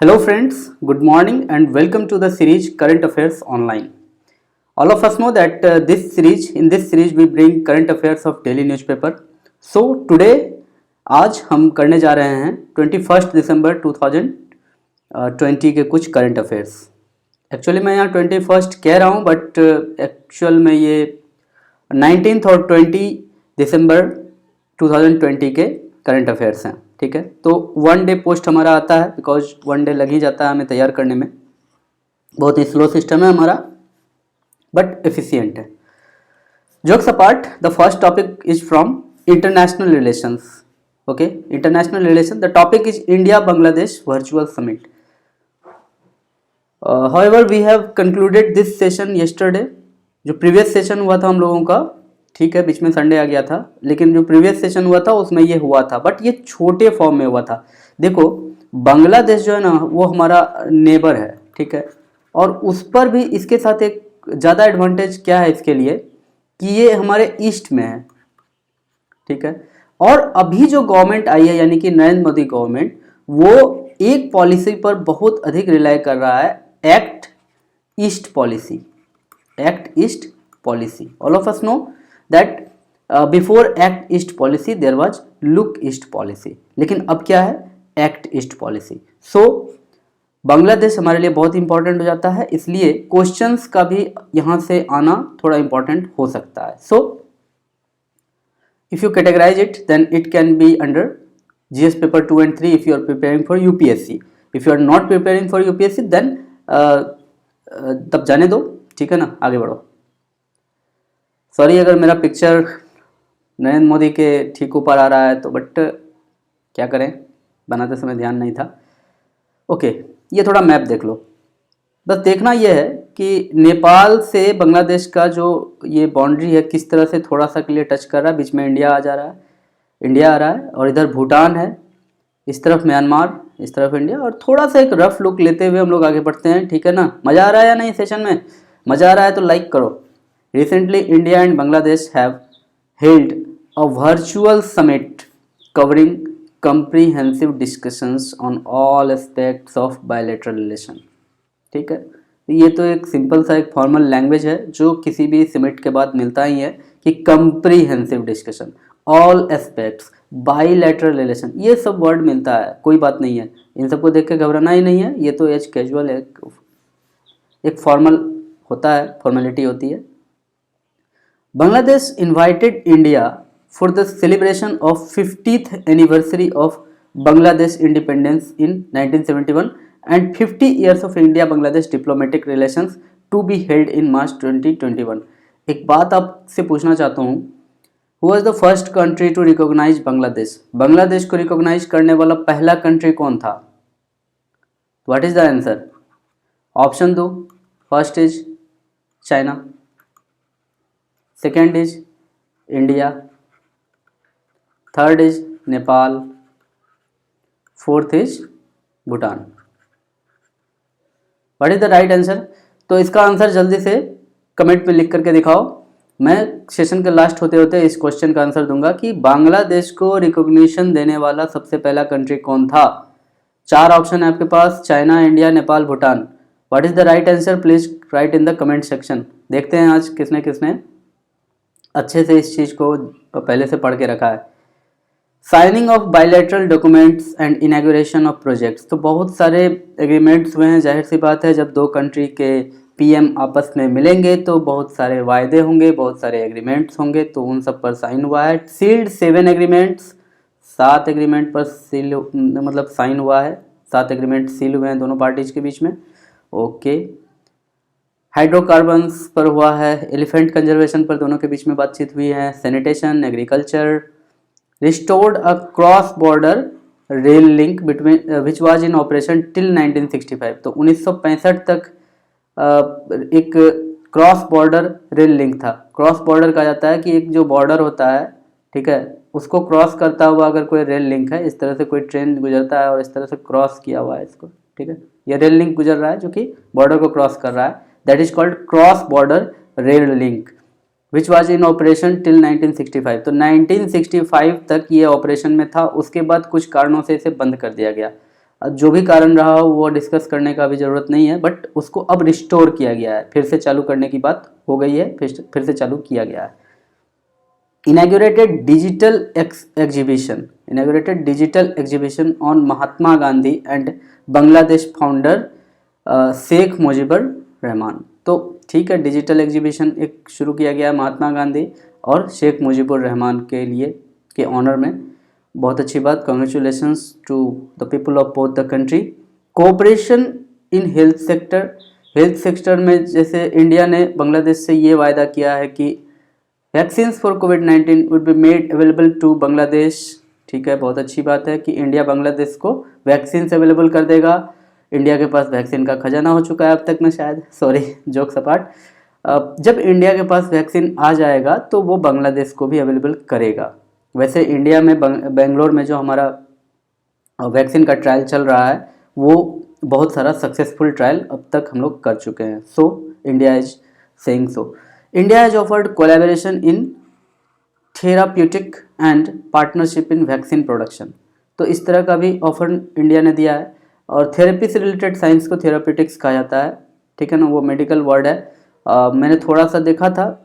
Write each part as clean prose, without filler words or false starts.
Hello friends, good morning and welcome to the series Current Affairs Online. All of us know that in this series we bring current affairs of daily newspaper. So today आज हम करने जा रहे हैं 21 दिसंबर 2020 के कुछ current affairs. Actually मैं यहाँ 21 कह रहा हूँ बट एक्चुअल में ये 19 और 20 दिसंबर 2020 के करंट अफेयर्स हैं। ठीक है, तो वन डे पोस्ट हमारा आता है बिकॉज वन डे लग ही जाता है हमें तैयार करने में। बहुत ही स्लो सिस्टम है हमारा बट एफिशिएंट है। Jokes apart, the first topic is from international relations. Okay, international relation, the topic is India Bangladesh virtual summit. However we have concluded this session yesterday. जो प्रीवियस सेशन हुआ था हम लोगों का, ठीक है, बीच में संडे आ गया था, लेकिन जो प्रीवियस सेशन हुआ था उसमें ये हुआ था बट ये छोटे फॉर्म में हुआ था। देखो, बांग्लादेश जो है ना वो हमारा नेबर है, ठीक है, और उस पर भी इसके साथ एक ज़्यादा एडवांटेज क्या है इसके लिए कि ये हमारे ईस्ट में है, ठीक है। और अभी जो गवर्नमेंट आई है यानी कि नरेंद्र मोदी गवर्नमेंट, वो एक पॉलिसी पर बहुत अधिक रिलाई कर रहा है, act east policy. Act east policy, all of us know that before act east policy there was look east policy, लेकिन अब क्या है, act east policy. So Bangladesh हमारे लिए बहुत इंपॉर्टेंट हो जाता है, इसलिए क्वेश्चंस का भी यहाँ से आना थोड़ा इंपॉर्टेंट हो सकता है। सो if you categorize it then it can be under GS paper 2 and 3 if you are preparing for UPSC. if you are not preparing for UPSC then तब जाने दो, ठीक है ना, आगे बढ़ो। सॉरी अगर मेरा पिक्चर नरेंद्र मोदी के ठीक ऊपर आ रहा है तो, बट क्या करें, बनाते समय ध्यान नहीं था। ओके, ये थोड़ा मैप देख लो। बस देखना यह है कि नेपाल से बांग्लादेश का जो ये बाउंड्री है किस तरह से थोड़ा सा के लिए टच कर रहा है, बीच में इंडिया आ रहा है और इधर भूटान है, इस तरफ म्यांमार, इस तरफ इंडिया, और थोड़ा सा एक रफ लुक लेते हुए हम लोग आगे बढ़ते हैं, ठीक है ना। मज़ा आ रहा है या नहीं सेशन में? मज़ा आ रहा है तो लाइक करो। Recently India and Bangladesh have held a virtual summit covering comprehensive discussions on all aspects of bilateral relation। ठीक है, ये तो एक सिंपल सा एक फॉर्मल लैंग्वेज है जो किसी भी समिट के बाद मिलता ही है कि comprehensive discussion, all aspects, bilateral relation, ये सब वर्ड मिलता है, कोई बात नहीं है, इन सबको देख के घबराना ही नहीं है। ये तो एज कैजुअल एक फॉर्मल होता है, फॉर्मेलिटी होती है। Bangladesh invited India for the celebration of 50th anniversary of Bangladesh independence in 1971 and 50 years of India-Bangladesh diplomatic relations to be held in March 2021। एक बात आपसे पूछना चाहता हूँ, Who was the first country to recognize Bangladesh? Bangladesh को recognise करने वाला पहला कंट्री कौन था? What is the answer? Option दो। First is China, second is India, third is Nepal, fourth is Bhutan. What is the right answer? तो इसका आंसर जल्दी से कमेंट में लिख करके दिखाओ। मैं सेशन के लास्ट होते होते इस क्वेश्चन का आंसर दूंगा कि बांग्लादेश को रिकॉग्निशन देने वाला सबसे पहला कंट्री कौन था। चार ऑप्शन है आपके पास, China, India, Nepal, Bhutan. What is the right answer? Please write in the comment section. देखते हैं आज किसने किसने अच्छे से इस चीज़ को पहले से पढ़ के रखा है। Signing off bilateral documents and inauguration of projects, तो बहुत सारे एग्रीमेंट्स हुए हैं। जाहिर सी बात है, जब दो कंट्री के पीएम आपस में मिलेंगे तो बहुत सारे वायदे होंगे, बहुत सारे एग्रीमेंट्स होंगे, तो उन सब पर साइन हुआ है। सील्ड 7 एग्रीमेंट्स, 7 एग्रीमेंट पर सील मतलब साइन हुआ है, 7 एग्रीमेंट सील हुए हैं दोनों पार्टीज के बीच में। ओके, हाइड्रोकार्बन्स पर हुआ है, एलिफेंट कंजर्वेशन पर दोनों के बीच में बातचीत हुई है, sanitation, agriculture, restored a cross border rail link between which was in operation till 1965। तो 1965 तक एक क्रॉस बॉर्डर रेल लिंक था। क्रॉस बॉर्डर कहा जाता है कि एक जो बॉर्डर होता है, ठीक है, उसको क्रॉस करता हुआ अगर कोई रेल लिंक है, इस तरह से कोई ट्रेन गुजरता है और इस तरह से क्रॉस किया हुआ है इसको, ठीक है, ये रेल लिंक गुजर रहा है जो कि बॉर्डर को क्रॉस कर रहा है, that is called cross border rail link which was in operation till 1965। तो 1965 तक ये ऑपरेशन में था, उसके बाद कुछ कारणों से इसे बंद कर दिया गया। जो भी कारण रहा वो डिस्कस करने का भी ज़रूरत नहीं है, बट उसको अब रिस्टोर किया गया है, फिर से चालू करने की बात हो गई है, फिर से चालू किया गया है। inaugurated digital exhibition on Mahatma Gandhi and Bangladesh founder Sheikh Mujibur Rahman. तो ठीक है, डिजिटल एग्जीबिशन एक शुरू किया गया महात्मा गांधी और शेख मुजीबुर रहमान के लिए के ऑनर में। बहुत अच्छी बात, congratulations to the people of both the country. Cooperation in health sector में जैसे इंडिया ने बांग्लादेश से ये वायदा किया है कि वैक्सीन्स फॉर कोविड-19 would be made available to Bangladesh. ठीक है, बहुत अच्छी बात है कि इंडिया बांग्लादेश को वैक्सीन अवेलेबल कर देगा। इंडिया के पास वैक्सीन का खजाना हो चुका है अब तक में शायद, सॉरी जोक्स अपार्ट। जब इंडिया के पास वैक्सीन आ जाएगा तो वो बांग्लादेश को भी अवेलेबल करेगा। वैसे इंडिया में बेंगलोर में जो हमारा वैक्सीन का ट्रायल चल रहा है वो बहुत सारा सक्सेसफुल ट्रायल अब तक हम लोग कर चुके हैं। So India is saying so. India has offered collaboration in therapeutic and partnership in vaccine production. तो इस तरह का भी ऑफर इंडिया ने दिया है। और थेरेपी से रिलेटेड साइंस को थेराप्यूटिक्स कहा जाता है, ठीक है ना, वो मेडिकल वर्ड है। मैंने थोड़ा सा देखा था,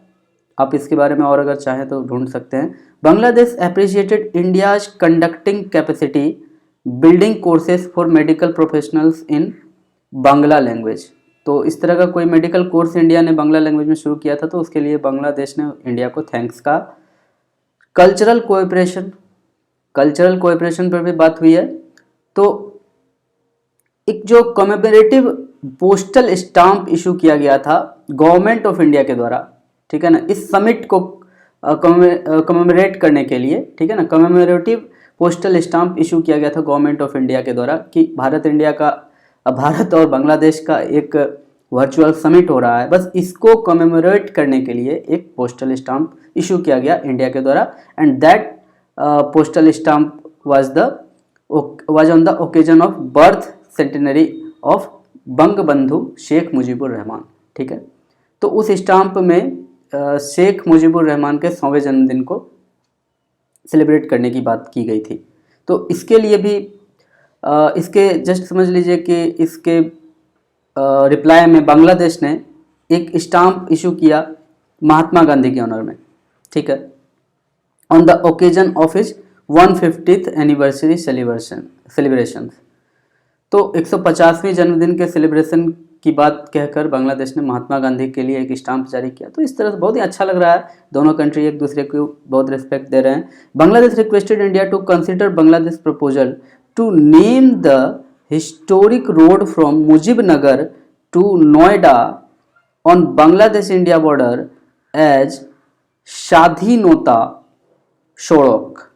आप इसके बारे में और अगर चाहें तो ढूंढ सकते हैं। Bangladesh appreciated India's conducting capacity building courses for medical professionals in Bangla language. तो इस तरह का कोई मेडिकल कोर्स इंडिया ने बांग्ला लैंग्वेज में शुरू किया था, तो उसके लिए बांग्लादेश ने इंडिया को थैंक्स कहा। कल्चरल कोऑपरेशन पर भी बात हुई है। तो एक जो कमेमोरेटिव पोस्टल स्टाम्प इशू किया गया था गवर्नमेंट ऑफ इंडिया के द्वारा, ठीक है ना, इस समिट को कमेमोरेट करने के लिए, ठीक है ना, कमेमोरेटिव पोस्टल स्टाम्प इशू किया गया था गवर्नमेंट ऑफ इंडिया के द्वारा कि भारत और बांग्लादेश का एक वर्चुअल समिट हो रहा है, बस इसको कमेमोरेट करने के लिए एक पोस्टल स्टाम्प इशू किया गया इंडिया के द्वारा। And that postal stamp was on the occasion of birth centenary of Bangabandhu Sheikh Mujibur Rahman. ठीक है, तो उस स्टाम्प में शेख मुजीबुर रहमान के 100वें जन्मदिन को सेलिब्रेट करने की बात की गई थी। तो इसके लिए भी इसके जस्ट समझ लीजिए कि इसके रिप्लाई में बांग्लादेश ने एक स्टाम्प इशू किया महात्मा गांधी के ऑनर में, ठीक है, on the occasion of his 150th anniversary celebration. तो 150वें जन्मदिन के सेलिब्रेशन की बात कहकर बांग्लादेश ने महात्मा गांधी के लिए एक स्टाम्प जारी किया। तो इस तरह से बहुत ही अच्छा लग रहा है, दोनों कंट्री एक दूसरे को बहुत रिस्पेक्ट दे रहे हैं। Bangladesh requested India to consider Bangladesh proposal to name the historic road from Mujibnagar to Noida on Bangladesh India border as Swadhinata Sadak,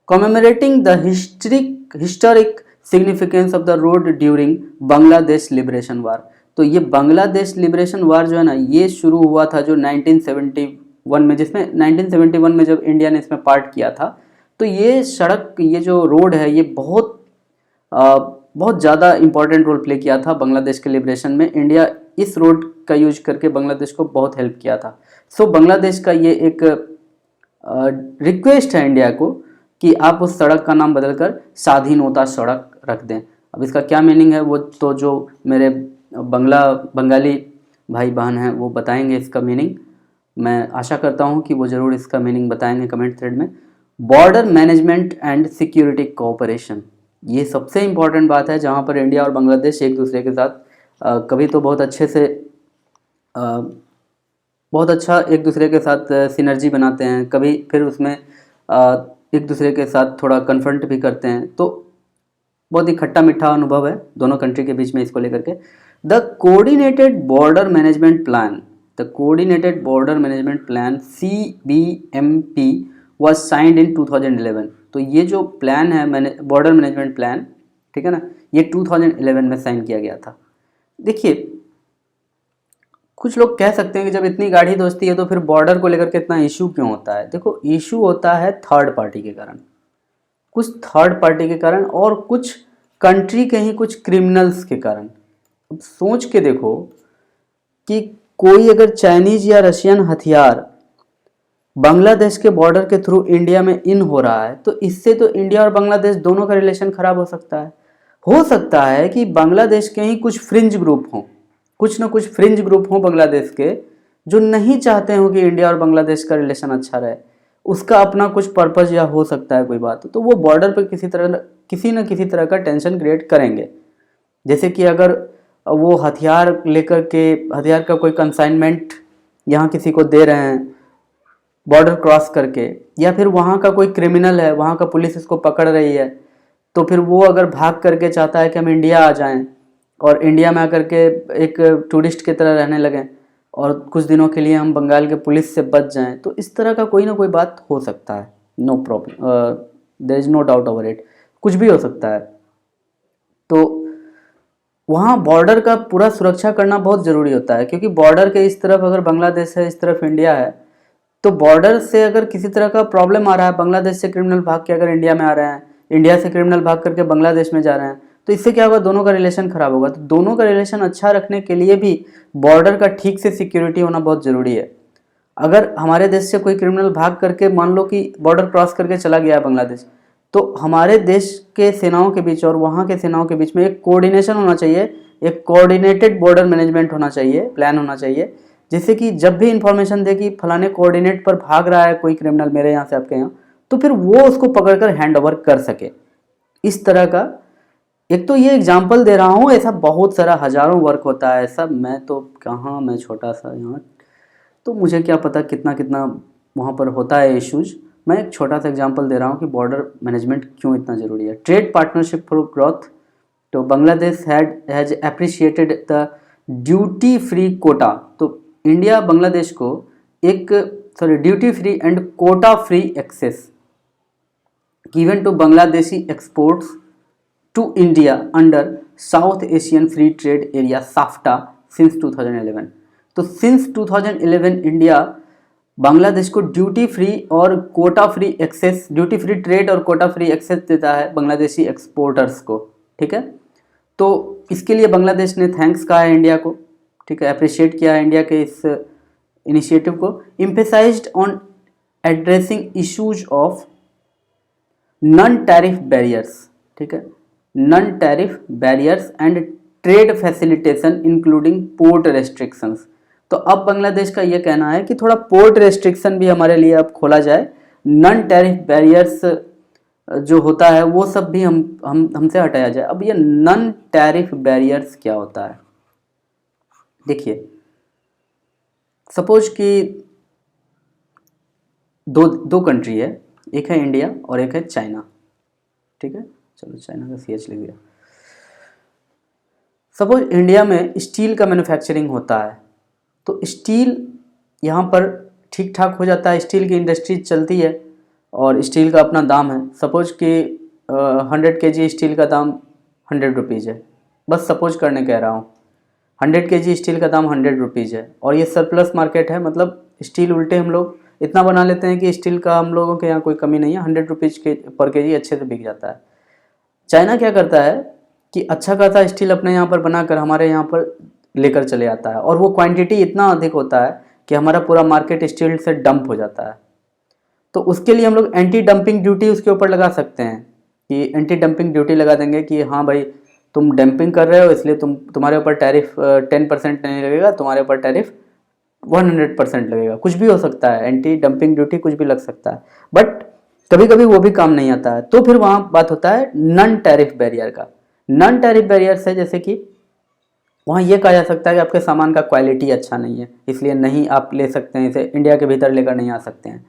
commemorating the historic significance of the road during Bangladesh liberation war. तो ये बांग्लादेश लिबरेशन वार जो है ना, ये शुरू हुआ था जो 1971 में, जिसमें 1971 में जब इंडिया ने इसमें पार्ट किया था। तो ये सड़क, ये जो रोड है, ये बहुत ज़्यादा इंपॉर्टेंट रोल प्ले किया था बांग्लादेश के लिबरेशन में। इंडिया इस रोड का यूज करके बांग्लादेश को बहुत हेल्प किया था। सो बांग्लादेश का ये एक रिक्वेस्ट है इंडिया को कि आप उस सड़क का नाम बदलकर स्वाधीनता सड़क रख दें। अब इसका क्या मीनिंग है वो तो जो मेरे बंगाली भाई बहन हैं वो बताएंगे इसका मीनिंग। मैं आशा करता हूं कि वो ज़रूर इसका मीनिंग बताएंगे कमेंट थ्रेड में। Border management and security cooperation, ये सबसे इम्पॉर्टेंट बात है, जहां पर इंडिया और बांग्लादेश एक दूसरे के साथ कभी तो बहुत अच्छे से बहुत अच्छा एक दूसरे के साथ सिनर्जी बनाते हैं, कभी फिर उसमें एक दूसरे के साथ थोड़ा कन्फ्रंट भी करते हैं। तो बहुत ही खट्टा मीठा अनुभव है दोनों कंट्री के बीच में इसको लेकर के। The coordinated border management plan CBMP was signed in 2011। तो ये जो प्लान है बॉर्डर मैनेजमेंट प्लान, ठीक है ना, ये 2011 में साइन किया गया था। देखिए, कुछ लोग कह सकते हैं कि जब इतनी गाढ़ी दोस्ती है तो फिर बॉर्डर को लेकर के इतना इशू क्यों होता है। देखो, इशू होता है थर्ड पार्टी के कारण, कुछ थर्ड पार्टी के कारण और कुछ कंट्री के ही कुछ क्रिमिनल्स के कारण। अब सोच के देखो कि कोई अगर चाइनीज या रशियन हथियार बांग्लादेश के बॉर्डर के थ्रू इंडिया में इन हो रहा है, तो इससे तो इंडिया और बांग्लादेश दोनों का रिलेशन खराब हो सकता है। हो सकता है कि बांग्लादेश के ही कुछ फ्रिंज ग्रुप हों, कुछ ना कुछ फ्रिंज ग्रुप हों बांग्लादेश के, जो नहीं चाहते हो कि इंडिया और बांग्लादेश का रिलेशन अच्छा रहे। उसका अपना कुछ पर्पज या हो सकता है कोई बात, तो वो बॉर्डर पर किसी न किसी तरह का टेंशन क्रिएट करेंगे। जैसे कि अगर वो हथियार लेकर के, हथियार का कोई कंसाइनमेंट यहाँ किसी को दे रहे हैं बॉर्डर क्रॉस करके, या फिर वहाँ का कोई क्रिमिनल है, वहाँ का पुलिस इसको पकड़ रही है, तो फिर वो अगर भाग करके चाहता है कि हम इंडिया आ जाएं और इंडिया में आकर के एक टूरिस्ट की तरह रहने लगें और कुछ दिनों के लिए हम बंगाल के पुलिस से बच जाएं, तो इस तरह का कोई ना कोई बात हो सकता है। No problem, there is no doubt over it, कुछ भी हो सकता है। तो वहाँ बॉर्डर का पूरा सुरक्षा करना बहुत ज़रूरी होता है, क्योंकि बॉर्डर के इस तरफ अगर बांग्लादेश है, इस तरफ इंडिया है, तो बॉर्डर से अगर किसी तरह का प्रॉब्लम आ रहा है, बांग्लादेश से क्रिमिनल भाग के अगर इंडिया में आ रहे हैं, इंडिया से क्रिमिनल भाग करके बांग्लादेश में जा रहे हैं, तो इससे क्या होगा, दोनों का रिलेशन खराब होगा। तो दोनों का रिलेशन अच्छा रखने के लिए भी बॉर्डर का ठीक से सिक्योरिटी होना बहुत ज़रूरी है। अगर हमारे देश से कोई क्रिमिनल भाग करके मान लो कि बॉर्डर क्रॉस करके चला गया है बांग्लादेश, तो हमारे देश के सेनाओं के बीच और वहाँ के सेनाओं के बीच में एक कोऑर्डिनेशन होना चाहिए, एक कोऑर्डिनेटेड बॉर्डर मैनेजमेंट होना चाहिए, प्लान होना चाहिए, जिससे कि जब भी इंफॉर्मेशन दे कि फलाने कोऑर्डिनेट पर भाग रहा है कोई क्रिमिनल मेरे यहाँ से आपके यहाँ, तो फिर वो उसको पकड़कर हैंड ओवर कर सके। इस तरह का एक तो ये एग्जाम्पल दे रहा हूँ, ऐसा बहुत सारा हजारों वर्क होता है ऐसा। मैं तो कहाँ, मैं छोटा सा यहाँ, तो मुझे क्या पता कितना कितना वहाँ पर होता है इश्यूज। मैं एक छोटा सा एग्जांपल दे रहा हूँ कि बॉर्डर मैनेजमेंट क्यों इतना ज़रूरी है। ट्रेड पार्टनरशिप फॉर ग्रोथ, तो Bangladesh has appreciated the duty free quota. तो इंडिया बांग्लादेश को एक duty free and quota free access given to Bangladeshi exports to India under South Asian free trade area SAFTA since 2011। तो since 2011 India Bangladesh को duty free और quota free access, duty free trade और quota free access देता है Bangladeshi exporters को। ठीक है, तो इसके लिए बांग्लादेश ने थैंक्स कहा है इंडिया को, ठीक है, अप्रिशिएट किया है इंडिया के इस इनिशिएटिव को। Emphasised on addressing issues of non tariff barriers, ठीक है, non tariff barriers and trade facilitation including port restrictions. तो अब बांग्लादेश का ये कहना है कि थोड़ा पोर्ट रेस्ट्रिक्शन भी हमारे लिए अब खोला जाए, नॉन टैरिफ बैरियर्स जो होता है वो सब भी हमसे हटाया जाए। अब ये नॉन टैरिफ बैरियर्स क्या होता है, देखिए, सपोज कि दो कंट्री है, एक है इंडिया और एक है चाइना, ठीक है, चलो चाइना का CH लिख दिया। सपोज इंडिया में स्टील का मैन्युफैक्चरिंग होता है, तो स्टील यहाँ पर ठीक ठाक हो जाता है, स्टील की इंडस्ट्री चलती है और स्टील का अपना दाम है। सपोज कि 100 kg स्टील का दाम 100 रुपीज़ है, बस सपोज करने कह रहा हूँ, 100 kg स्टील का दाम 100 रुपीज़ है और ये सरप्लस मार्केट है, मतलब स्टील उल्टे हम लोग इतना बना लेते हैं कि स्टील का हम लोगों के यहाँ कोई कमी नहीं है, 100 रुपीज़ पर kg अच्छे से बिक जाता है। चाइना क्या करता है कि अच्छा खासा स्टील अपने यहाँ पर बनाकर हमारे यहाँ पर लेकर चले आता है और वो क्वांटिटी इतना अधिक होता है कि हमारा पूरा मार्केट स्टील से डंप हो जाता है। तो उसके लिए हम लोग एंटी डंपिंग ड्यूटी उसके ऊपर लगा सकते हैं कि एंटी डंपिंग ड्यूटी लगा देंगे कि हाँ भाई तुम डंपिंग कर रहे हो इसलिए तुम्हारे ऊपर टैरिफ 10% नहीं लगेगा, तुम्हारे ऊपर टैरिफ 100% लगेगा। कुछ भी हो सकता है, एंटी डंपिंग ड्यूटी कुछ भी लग सकता है, बट कभी कभी वो भी काम नहीं आता है। तो फिर वहाँ बात होता है नॉन टैरिफ बैरियर का। नॉन टैरिफ बैरियर से जैसे कि वहाँ ये कहा जा सकता है कि आपके सामान का क्वालिटी अच्छा नहीं है, इसलिए नहीं आप ले सकते हैं, इसे इंडिया के भीतर लेकर नहीं आ सकते हैं।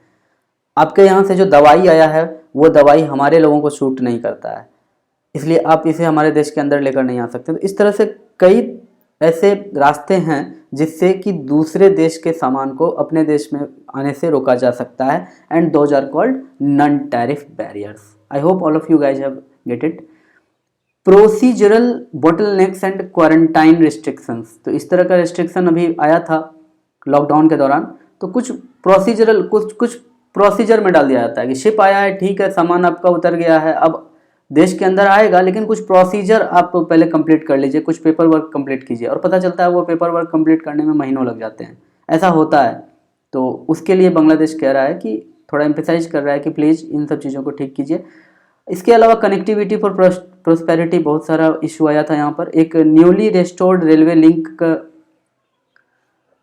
आपके यहाँ से जो दवाई आया है वो दवाई हमारे लोगों को सूट नहीं करता है, इसलिए आप इसे हमारे देश के अंदर लेकर नहीं आ सकते। तो इस तरह से कई ऐसे रास्ते हैं जिससे कि दूसरे देश के सामान को अपने देश में आने से रोका जा सकता है, and those are called non tariff barriers. I hope all of you guys have get it. Procedural bottlenecks and quarantine restrictions, तो इस तरह का रिस्ट्रिक्शन अभी आया था लॉकडाउन के दौरान। तो कुछ प्रोसीजर में डाल दिया जाता है कि शिप आया है, ठीक है, सामान आपका उतर गया है, अब देश के अंदर आएगा, लेकिन कुछ प्रोसीजर आप पहले कंप्लीट कर लीजिए, कुछ पेपर वर्क कंप्लीट कीजिए, और पता चलता है वो पेपर वर्क कंप्लीट करने में महीनों लग जाते हैं। ऐसा होता है तो उसके लिए बांग्लादेश कह रहा है कि थोड़ा एम्फेसाइज कर रहा है कि प्लीज़ इन सब चीज़ों को ठीक कीजिए। इसके अलावा कनेक्टिविटी फॉर प्रोस्पेरिटी बहुत सारा इशू आया था यहाँ पर। एक newly restored railway link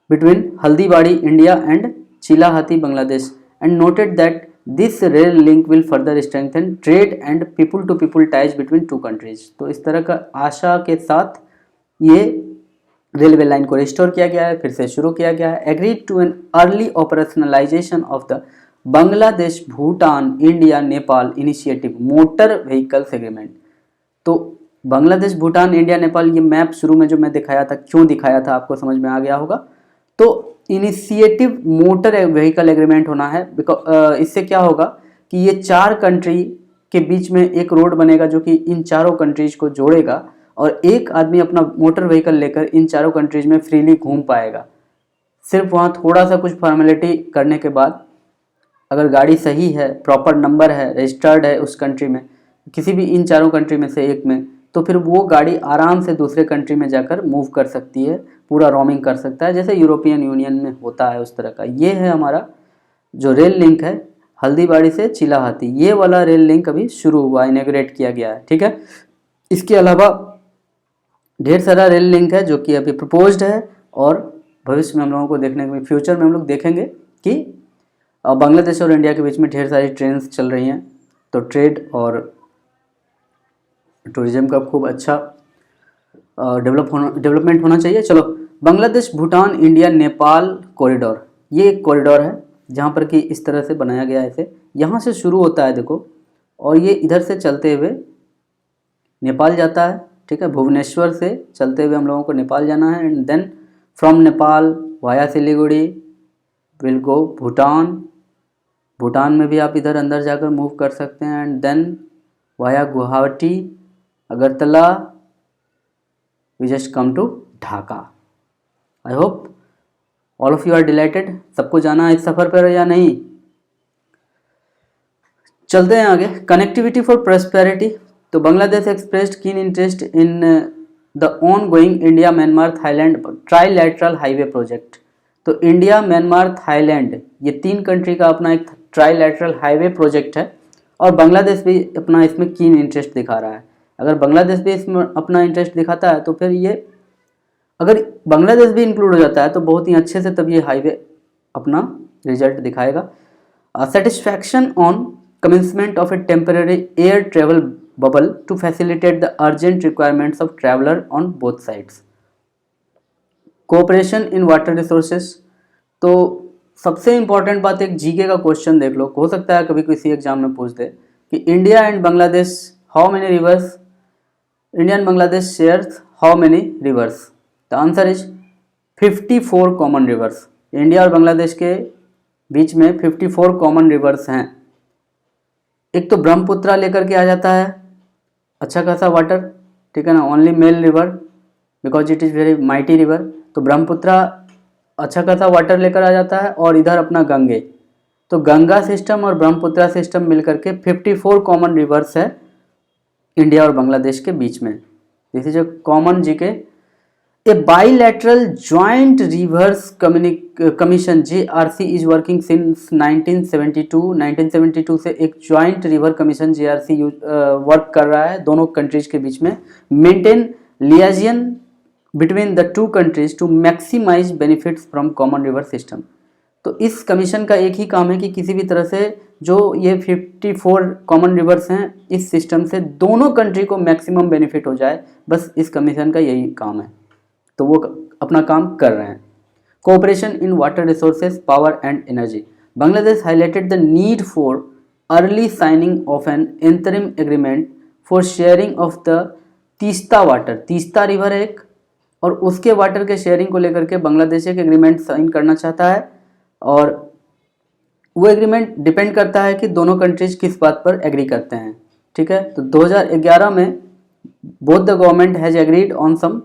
between Haldibari India and Chilahati Bangladesh and noted that this rail link will further strengthen trade and people to people ties between two countries. तो इस तरह का आशा के साथ ये रेलवे लाइन को रिस्टोर किया गया है, फिर से शुरू किया गया है। Agreed to an early operationalisation of the Bangladesh Bhutan India Nepal initiative motor vehicles agreement. तो बांग्लादेश भूटान इंडिया नेपाल, ये मैप शुरू में जो मैं दिखाया था, क्यों दिखाया था आपको समझ में आ गया होगा। तो इनिशिएटिव मोटर व्हीकल एग्रीमेंट होना है, इससे क्या होगा कि ये 4 कंट्री के बीच में एक रोड बनेगा जो कि इन चारों कंट्रीज को जोड़ेगा और एक आदमी अपना मोटर व्हीकल लेकर इन चारों कंट्रीज में फ्रीली घूम पाएगा। सिर्फ वहाँ थोड़ा सा कुछ फॉर्मेलिटी करने के बाद अगर गाड़ी सही है, प्रॉपर नंबर है, रजिस्टर्ड है उस कंट्री में, किसी भी इन चारों कंट्री में से एक में, तो फिर वो गाड़ी आराम से दूसरे कंट्री में जाकर मूव कर सकती है, पूरा रोमिंग कर सकता है, जैसे यूरोपियन यूनियन में होता है उस तरह का। ये है हमारा जो रेल लिंक है हल्दीबाड़ी से चिलाहाटी, ये वाला रेल लिंक अभी शुरू हुआ, इनॉग्रेट किया गया है, ठीक है। इसके अलावा ढेर सारा रेल लिंक है जो कि अभी प्रपोज्ड है और भविष्य में हम लोगों को देखने को, फ्यूचर में हम लोग देखेंगे कि बांग्लादेश और इंडिया के बीच में ढेर सारी ट्रेन्स चल रही हैं। तो ट्रेड और टूरिज्म का खूब अच्छा डेवलपमेंट होना चाहिए। चलो, बांग्लादेश भूटान इंडिया नेपाल कॉरिडोर, ये एक कॉरिडोर है जहाँ पर कि इस तरह से बनाया गया है। इसे यहाँ से शुरू होता है देखो, और ये इधर से चलते हुए नेपाल जाता है, ठीक है। भुवनेश्वर से चलते हुए हम लोगों को नेपाल जाना है and then from Nepal via Siliguri will go Bhutan. Bhutan में भी आप इधर अंदर जाकर मूव कर सकते हैं and then via Guwahati Agartala we just come to Dhaka. I hope all of you are delighted. सबको जाना है इस सफ़र पर या नहीं? चलते हैं आगे। Connectivity for prosperity. तो Bangladesh expressed keen interest in the ongoing India Myanmar Thailand trilateral highway project. तो इंडिया म्यांमार थाईलैंड ये 3 कंट्री का अपना एक ट्राईलैटरल हाईवे प्रोजेक्ट है और बांग्लादेश भी अपना इसमें कीन इंटरेस्ट दिखा रहा है। अगर बांग्लादेश भी इसमें अपना इंटरेस्ट दिखाता है तो फिर ये, अगर बांग्लादेश भी इंक्लूड हो जाता है तो बहुत ही अच्छे से तब ये हाईवे अपना रिजल्ट दिखाएगा। Satisfaction on commencement of a temporary air travel bubble to facilitate the urgent requirements of traveler on both sides. Cooperation in water resources। तो सबसे इम्पॉर्टेंट बात, एक जीके का क्वेश्चन देख लो, हो सकता है कभी किसी एग्जाम में पूछ दे कि India and Bangladesh how many reverse, India and Bangladesh shares how many reverse. The answer is 54 common reverse. India और बांग्लादेश के बीच में 54 कॉमन रिवर्स हैं। एक तो ब्रह्मपुत्रा लेकर के आ जाता है, अच्छा खासा वाटर, ठीक है ना, only mail river because it is very mighty river. तो ब्रह्मपुत्रा अच्छा खासा वाटर लेकर आ जाता है और इधर अपना गंगे। तो गंगा सिस्टम और ब्रह्मपुत्रा सिस्टम मिलकर के 54 कॉमन रिवर्स है इंडिया और बांग्लादेश के बीच में। This is a common GK. A bilateral joint rivers commission JRC is working since 1972। 1972 से एक joint river commission JRC work कर रहा है दोनों कंट्रीज के बीच में। Maintain liaison between the two countries to maximize benefits from common river system। तो इस कमीशन का एक ही काम है कि किसी भी तरह से जो ये 54 कॉमन रिवर्स हैं इस सिस्टम से दोनों कंट्री को मैक्सिमम बेनिफिट हो जाए, बस इस कमीशन का यही काम है। तो वो अपना काम कर रहे हैं। Cooperation in water resources power and energy. Bangladesh highlighted the need for early signing off N interim agreement for sharing of the Teesta water. Teesta river है एक, और उसके वाटर के शेयरिंग को लेकर के बांग्लादेश एक एग्रीमेंट साइन करना चाहता है और वो एग्रीमेंट डिपेंड करता है कि दोनों कंट्रीज किस बात पर एग्री करते हैं, ठीक है। तो 2011 में both the government has agreed on some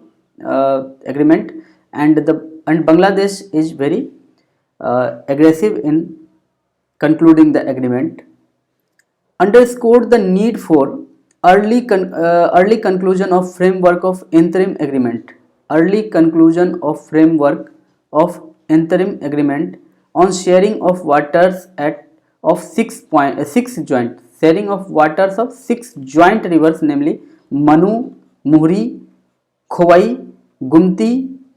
agreement and Bangladesh is very aggressive in concluding the agreement. Underscored the need for early conclusion of framework of interim agreement. Early conclusion of framework of interim agreement on sharing of waters of 6 joint sharing of waters of 6 joint rivers, namely Manu, Muhuri, Khowai, Gumti,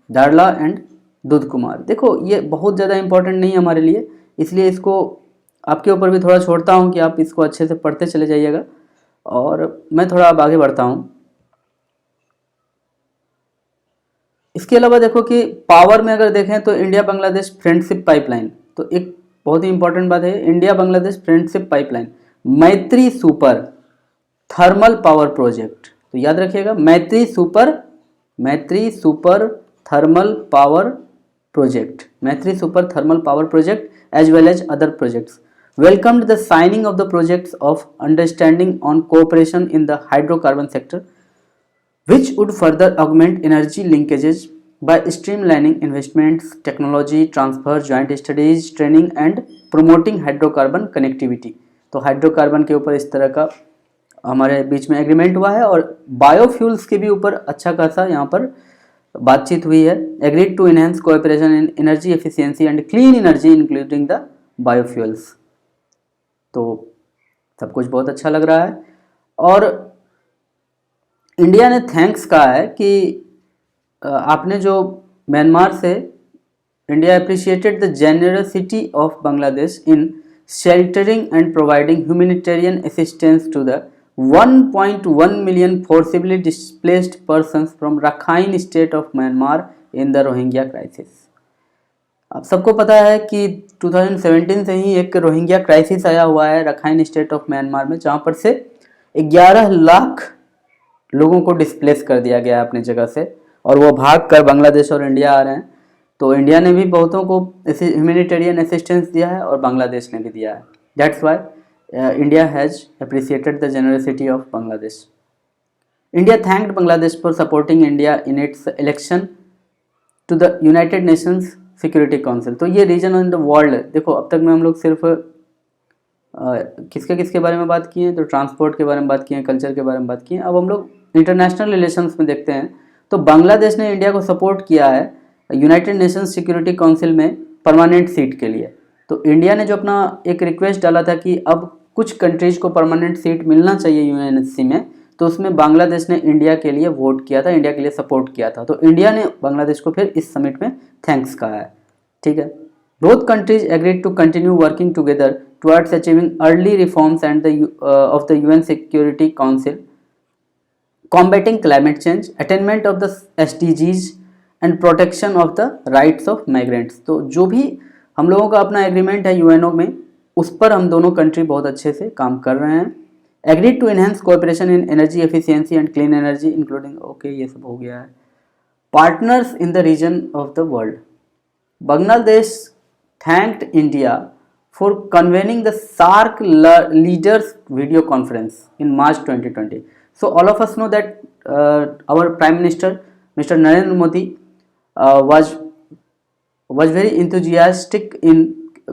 Dharla and Dudhkumar. देखो ये बहुत ज़्यादा important नहीं है हमारे लिए, इसलिए इसको आपके ऊपर भी थोड़ा छोड़ता हूँ कि आप इसको अच्छे से पढ़ते चले जाइएगा, और मैं थोड़ा अब आगे बढ़ता हूँ। इसके अलावा देखो कि पावर में अगर देखें तो इंडिया बांग्लादेश फ्रेंडशिप पाइपलाइन, तो एक बहुत ही इंपॉर्टेंट बात है, India Bangladesh friendship pipeline, Maitri super thermal power project. तो याद रखिएगा, Maitri super thermal power project, Maitri super thermal power project as well as other projects welcomed the signing of the projects of understanding on cooperation in the hydrocarbon sector, which would further augment energy linkages by streamlining investments, technology transfer, joint studies, training and promoting hydrocarbon connectivity। तो hydrocarbon के ऊपर इस तरह का हमारे बीच में agreement हुआ है, और बायोफ्यूल्स के भी ऊपर अच्छा खासा यहाँ पर बातचीत हुई है। Agreed to enhance cooperation in energy efficiency and clean energy including the biofuels. तो सब कुछ बहुत अच्छा लग रहा है, और इंडिया ने थैंक्स कहा है कि आपने जो म्यांमार से, India appreciated the generosity of Bangladesh in sheltering and providing humanitarian assistance to the 1.1 million forcibly displaced persons from Rakhine state of Myanmar in the Rohingya crisis. आप सबको पता है कि 2017 से ही एक रोहिंग्या क्राइसिस आया हुआ है रखाइन स्टेट ऑफ म्यांमार में, जहाँ पर से 11 लाख लोगों को डिस्प्लेस कर दिया गया है अपनी जगह से, और वो भाग कर बांग्लादेश और इंडिया आ रहे हैं। तो इंडिया ने भी बहुतों को ह्यूमैनिटेरियन असिस्टेंस दिया है और बांग्लादेश ने भी दिया है। That's why India has appreciated the generosity of Bangladesh. India thanked Bangladesh for supporting India in its election to the United Nations Security Council। तो ये रीजन इन द वर्ल्ड, देखो अब तक में हम लोग सिर्फ किसके बारे में बात किए हैं, तो ट्रांसपोर्ट के बारे में बात किए हैं, कल्चर के बारे में बात किए हैं। अब हम लोग इंटरनेशनल रिलेशंस में देखते हैं, तो बांग्लादेश ने इंडिया को सपोर्ट किया है यूनाइटेड नेशंस सिक्योरिटी काउंसिल में परमानेंट सीट के लिए। तो इंडिया ने जो अपना एक रिक्वेस्ट डाला था कि अब कुछ कंट्रीज को परमानेंट सीट मिलना चाहिए यूएनएससी में, तो उसमें बांग्लादेश ने इंडिया के लिए वोट किया था, इंडिया के लिए सपोर्ट किया था। तो इंडिया ने बांग्लादेश को फिर इस समिट में थैंक्स कहा है। ठीक है, both countries agreed to continue working together towards achieving early reforms and of the UN Security Council, combating climate change, attainment of the SDGs and protection of the rights of migrants. तो जो भी हम लोगों का अपना agreement है UNO में, उस पर हम दोनों कंट्री बहुत अच्छे से काम कर रहे हैं। Agreed to enhance cooperation in energy efficiency and clean energy including, okay ये सब हो गया है। Partners in the region of the world, Bangladesh thanked India for convening the SAARC leaders video conference in March 2020। So all of us know that our prime minister mister Narendra Modi was very enthusiastic in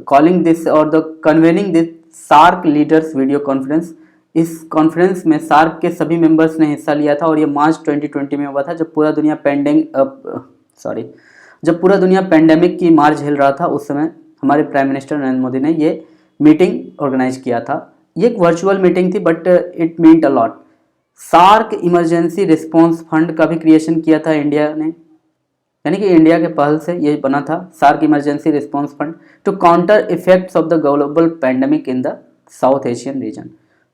calling this or the convening this SAARC leaders video conference। इस conference में SAARC के सभी members ने हिस्सा लिया था, और ये मार्च 2020 में हुआ था, जब पूरा दुनिया पेंडेमिक की मार झेल रहा था। उस समय हमारे प्राइम मिनिस्टर नरेंद्र मोदी ने ये मीटिंग ऑर्गेनाइज किया था। ये एक वर्चुअल मीटिंग थी, but it meant a lot. SAARC emergency response fund का भी क्रिएशन किया था इंडिया ने, यानी कि इंडिया के पहल से ये बना था SAARC emergency response fund to counter effects of the global pandemic in the South Asian region.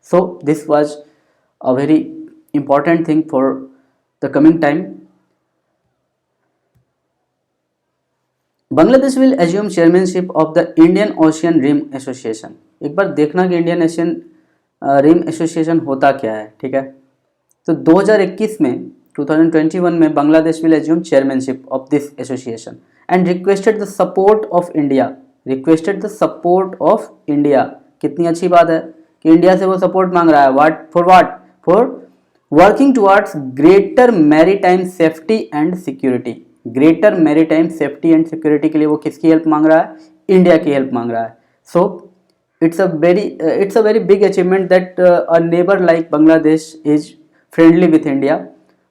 So this was a very important thing for the coming time. Bangladesh will assume chairmanship of the Indian Ocean Rim Association. एक बार देखना कि Indian Ocean Rim association होता क्या है। ठीक है, तो 2021 में 2021 में Bangladesh will assume chairmanship of this association and requested the support of India. कितनी अच्छी बात है कि इंडिया से वो सपोर्ट मांग रहा है। For working towards greater maritime safety and security. Greater maritime safety and security के लिए वो किसकी हेल्प मांग रहा है? इंडिया की हेल्प मांग रहा है। सो it's a very big achievement that a neighbor like Bangladesh is friendly with India.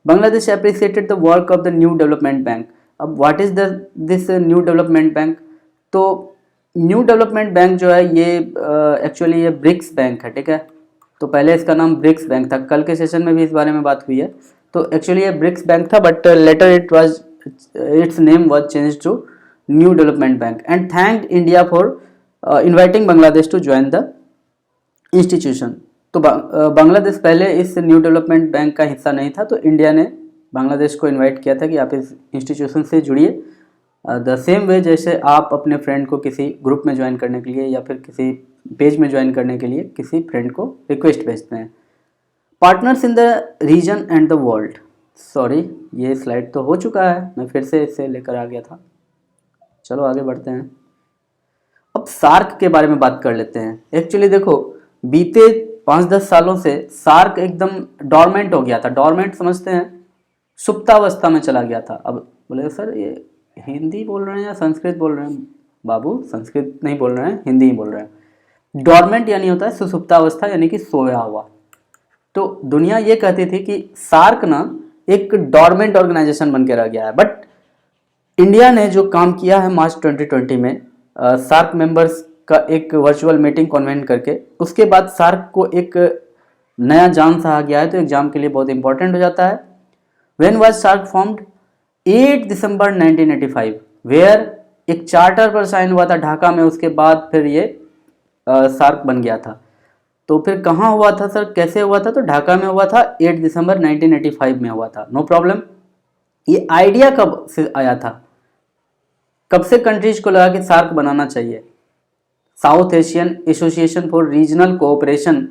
Bangladesh appreciated the work of the New Development Bank. अब what is this New Development Bank? तो new Development bank जो है ये actually ये BRICS bank है, ठीक है। तो पहले इसका नाम ब्रिक्स बैंक था, कल के सेशन में भी इस बारे में बात हुई है। तो एक्चुअली ये ब्रिक्स बैंक था, but later its name was change to New Development Bank and thanked India for inviting Bangladesh to join the institution. तो बांग्लादेश पहले इस न्यू डेवलपमेंट बैंक का हिस्सा नहीं था, तो इंडिया ने बांग्लादेश को इनवाइट किया था कि आप इस इंस्टीट्यूशन से जुड़िए। द सेम वे जैसे आप अपने फ्रेंड को किसी ग्रुप में ज्वाइन करने के लिए या फिर किसी पेज में ज्वाइन करने के लिए किसी फ्रेंड को रिक्वेस्ट भेजते हैं। Partners in the region and the world, sorry ये स्लाइड तो हो चुका है, मैं फिर से इसे लेकर आ गया था। चलो आगे बढ़ते हैं। अब सार्क के बारे में बात कर लेते हैं। एक्चुअली देखो बीते 5-10 सालों से सार्क एकदम डॉर्मेंट हो गया था। डॉर्मेंट समझते हैं, सुप्तावस्था में चला गया था। अब बोले सर ये हिंदी बोल रहे हैं या संस्कृत बोल रहे हैं? बाबू संस्कृत नहीं बोल रहे हैं, हिंदी ही बोल रहे हैं। डॉर्मेंट यानी होता है सुसुप्तावस्था, यानी कि सोया हुआ। तो दुनिया ये कहती थी कि सार्क ना एक डॉर्मेंट ऑर्गेनाइजेशन बन के रह गया है, बट इंडिया ने जो काम किया है मार्च 2020 में सार्क मेंबर्स का एक वर्चुअल मीटिंग कन्वेंट करके, उसके बाद सार्क को एक नया जान सा आ गया है। तो एग्जाम के लिए बहुत इंपॉर्टेंट हो जाता है। When was SAARC formed? 8 December 1985, where एक चार्टर पर साइन हुआ था ढाका में। उसके बाद फिर ये सार्क बन गया था। तो फिर कहाँ हुआ था सर, कैसे हुआ था? तो ढाका में हुआ था, 8 दिसंबर 1985 में हुआ था। No problem. ये आइडिया कब से आया था, कब से कंट्रीज को लगा कि सार्क बनाना चाहिए? South Asian Association for Regional cooperation,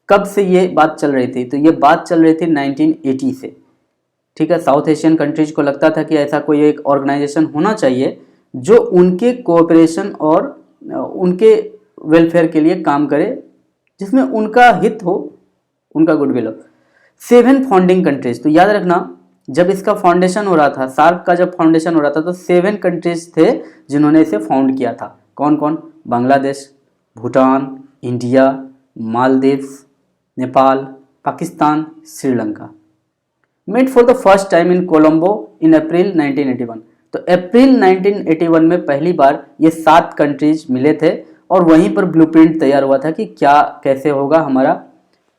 कब से ये बात चल रही थी? तो ये बात चल रही थी 1980 से, ठीक है। साउथ एशियन कंट्रीज को लगता था कि ऐसा कोई एक ऑर्गेनाइजेशन होना चाहिए जो उनके कोऑपरेशन और उनके वेलफेयर के लिए काम करे, जिसमें उनका हित हो, उनका गुडविल हो। 7 फाउंडिंग कंट्रीज, तो याद रखना जब इसका फाउंडेशन हो रहा था, सार्क का जब फाउंडेशन हो रहा था, तो 7 कंट्रीज थे जिन्होंने इसे फाउंड किया था। कौन कौन? Bangladesh, Bhutan, India, Maldives, Nepal, Pakistan, Sri Lanka. Met for the first time in Colombo in April 1981। तो अप्रैल 1981 में पहली बार ये 7 कंट्रीज मिले थे और वहीं पर ब्लूप्रिंट तैयार हुआ था कि क्या कैसे होगा हमारा,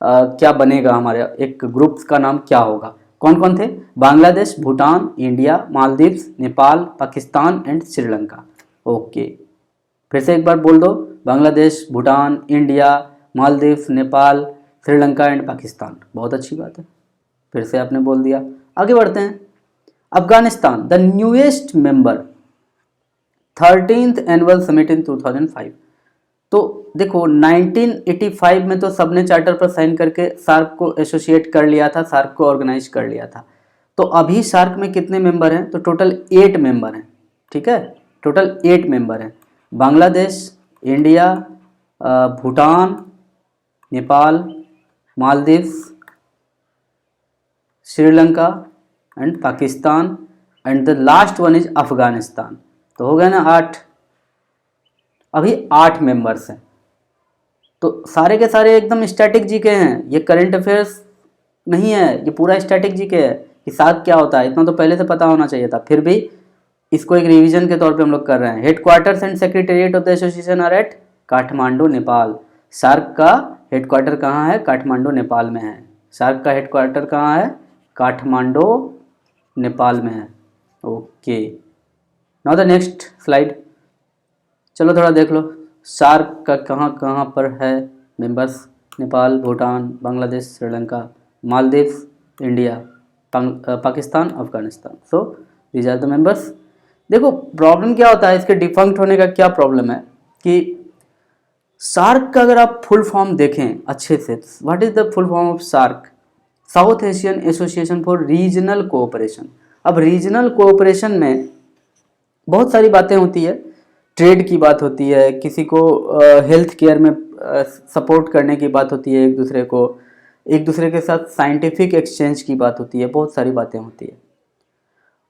क्या बनेगा हमारा एक ग्रुप का नाम क्या होगा। कौन कौन थे? Bangladesh, Bhutan, India, Maldives, Nepal, Pakistan and Sri Lanka. Okay, फिर से एक बार बोल दो, बांग्लादेश, भूटान, इंडिया, मालदीव्स, नेपाल, श्रीलंका एंड पाकिस्तान। बहुत अच्छी बात है, फिर से आपने बोल दिया। आगे बढ़ते हैं। Afghanistan, the newest member, 13th annual summit in 2005। तो देखो 1985 में तो सबने चार्टर पर साइन करके सार्क को एसोसिएट कर लिया था, सार्क को ऑर्गेनाइज कर लिया था। तो अभी सार्क में कितने मेंबर हैं? तो टोटल 8 मेंबर हैं, ठीक है। टोटल 8 मेंबर हैं। Bangladesh, India, Bhutan, Nepal, Maldives, Sri Lanka and Pakistan and the last one is Afghanistan. तो हो गया ना 8। अभी 8 मेंबर्स हैं। तो सारे के सारे एकदम स्टैटिक जीके हैं, ये करंट अफेयर्स नहीं है, ये पूरा स्टैटिक जीके है कि सार्क क्या होता है। इतना तो पहले से पता होना चाहिए था, फिर भी इसको एक रिवीजन के तौर पे हम लोग कर रहे हैं। Headquarters and secretariat of the association are at Kathmandu, Nepal. SAARC का हेडक्वार्टर कहाँ है? काठमांडू, नेपाल में है। सार्क का हेडक्वार्टर कहाँ है? काठमांडू, नेपाल में है। Okay, now the next slide. चलो थोड़ा देख लो सार्क का कहाँ कहाँ पर है members. Nepal, Bhutan, Bangladesh, Sri Lanka, Maldives, India, Pakistan, Afghanistan. So these are the members. देखो प्रॉब्लम क्या होता है, इसके डिफंक्ट होने का क्या प्रॉब्लम है कि सार्क का अगर आप फुल फॉर्म देखें अच्छे से, what is the full form of SAARC? South Asian Association for Regional Cooperation. अब रीजनल कोऑपरेशन में बहुत सारी बातें होती है, ट्रेड की बात होती है, किसी को हेल्थ केयर में सपोर्ट करने की बात होती है, एक दूसरे के साथ साइंटिफिक एक्सचेंज की बात होती है, बहुत सारी बातें होती है।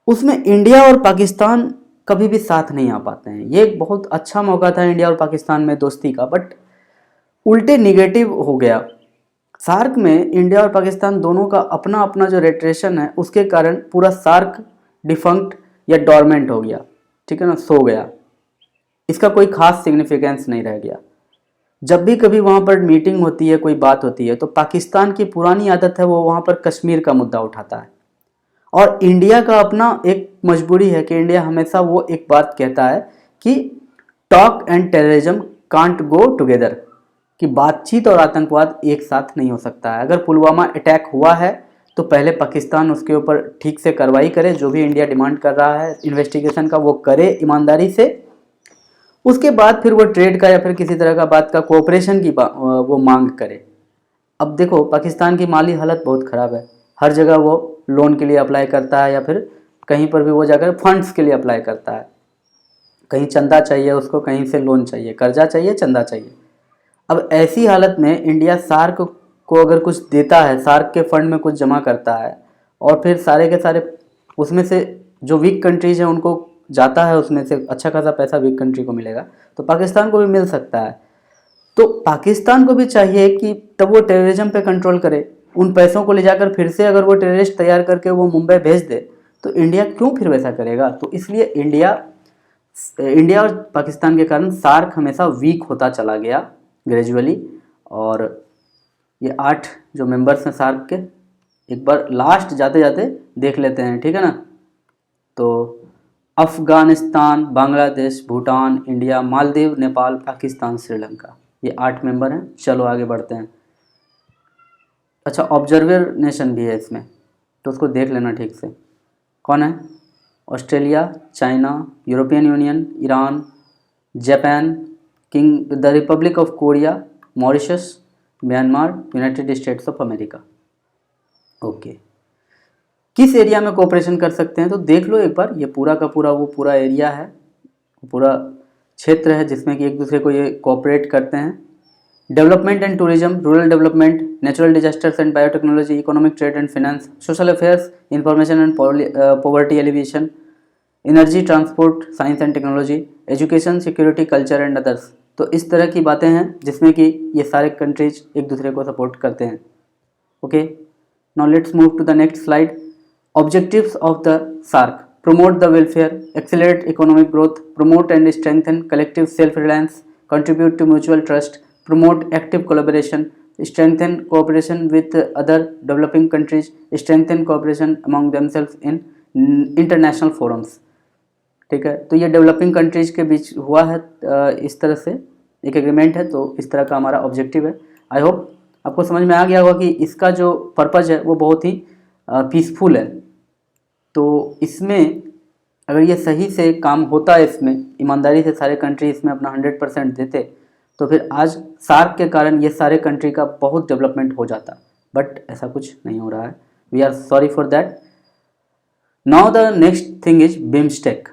उसमें इंडिया और पाकिस्तान कभी भी साथ नहीं आ पाते हैं। ये एक बहुत अच्छा मौका था इंडिया और पाकिस्तान में दोस्ती का, बट उल्टे निगेटिव हो गया। सार्क में इंडिया और पाकिस्तान दोनों का अपना अपना जो रेट्रेशन है, उसके कारण पूरा सार्क डिफंक्ट या डॉर्मेंट हो गया, ठीक है ना, सो गया। इसका कोई खास सिग्निफिकेंस नहीं रह गया। जब भी कभी वहाँ पर मीटिंग होती है, कोई बात होती है, तो पाकिस्तान की पुरानी आदत है वो वहाँ पर कश्मीर का मुद्दा उठाता है। और इंडिया का अपना एक मजबूरी है कि इंडिया हमेशा वो एक बात कहता है कि talk and terrorism can't go together, कि बातचीत और आतंकवाद एक साथ नहीं हो सकता है। अगर पुलवामा अटैक हुआ है तो पहले पाकिस्तान उसके ऊपर ठीक से कार्रवाई करे, जो भी इंडिया डिमांड कर रहा है इन्वेस्टिगेशन का वो करे ईमानदारी से, उसके बाद फिर वो ट्रेड का या फिर किसी तरह का बात का कोऑपरेशन की वो मांग करे। अब देखो पाकिस्तान की माली हालत बहुत ख़राब है, हर जगह वो लोन के लिए अप्लाई करता है या फिर कहीं पर भी वो जाकर फंड्स के लिए अप्लाई करता है। कहीं चंदा चाहिए उसको, कहीं से लोन चाहिए, कर्जा चाहिए, चंदा चाहिए। अब ऐसी हालत में इंडिया सार्क को अगर कुछ देता है, सार्क के फंड में कुछ जमा करता है और फिर सारे के सारे उसमें से जो वीक कंट्रीज हैं उनको जाता है, उसमें से अच्छा खासा पैसा वीक कंट्री को मिलेगा, तो पाकिस्तान को भी मिल सकता है। तो पाकिस्तान को भी चाहिए कि तब वो टेररिज्म पे कंट्रोल करे, उन पैसों को ले जाकर फिर से अगर वो टेररिस्ट तैयार करके वो मुंबई भेज दे तो इंडिया क्यों फिर वैसा करेगा। तो इसलिए इंडिया और पाकिस्तान के कारण सार्क हमेशा वीक होता चला गया ग्रेजुअली। और ये 8 जो मेंबर्स हैं सार्क के, एक बार लास्ट जाते जाते देख लेते हैं, ठीक है ना। तो अफ़गानिस्तान, बांग्लादेश, भूटान, इंडिया, मालदीव, नेपाल, पाकिस्तान, श्रीलंका, ये 8 मेंबर हैं। चलो आगे बढ़ते हैं। अच्छा, ऑब्जर्वर नेशन भी है इसमें, तो उसको देख लेना ठीक से। कौन है? Australia, China, European union, Iran, Japan, king the Republic of Korea, Mauritius, Myanmar, United states of America. Okay, किस एरिया में कोऑपरेशन कर सकते हैं तो देख लो एक बार। ये पूरा का पूरा वो पूरा एरिया है, पूरा क्षेत्र है जिसमें कि एक दूसरे को ये कोऑपरेट करते हैं। Development and tourism, rural development, natural disasters and biotechnology, economic trade and finance, social affairs, information and poverty alleviation, energy, transport, science and technology, education, security, culture and others. तो इस तरह की बातें हैं जिसमें कि ये सारे कंट्रीज एक दूसरे को सपोर्ट करते हैं। Okay, now let's move to the next slide. Objectives of the SAARC: promote the welfare, accelerate economic growth, promote and strengthen collective self-reliance, contribute to mutual trust, promote active collaboration, strengthen cooperation with other developing countries, strengthen cooperation among themselves in international forums। ठीक है, तो ये developing countries के बीच हुआ है इस तरह से एक एग्रीमेंट है, तो इस तरह का हमारा ऑब्जेक्टिव है। आई होप आपको समझ में आ गया होगा कि इसका जो पर्पज़ है वो बहुत ही पीसफुल है। तो इसमें अगर ये सही से काम होता है, इसमें ईमानदारी से सारे कंट्री इसमें अपना 100% देते, तो फिर आज सार्क के कारण ये सारे कंट्री का बहुत डेवलपमेंट हो जाता। बट ऐसा कुछ नहीं हो रहा है, we are sorry for that. Now the next thing is BIMSTEC.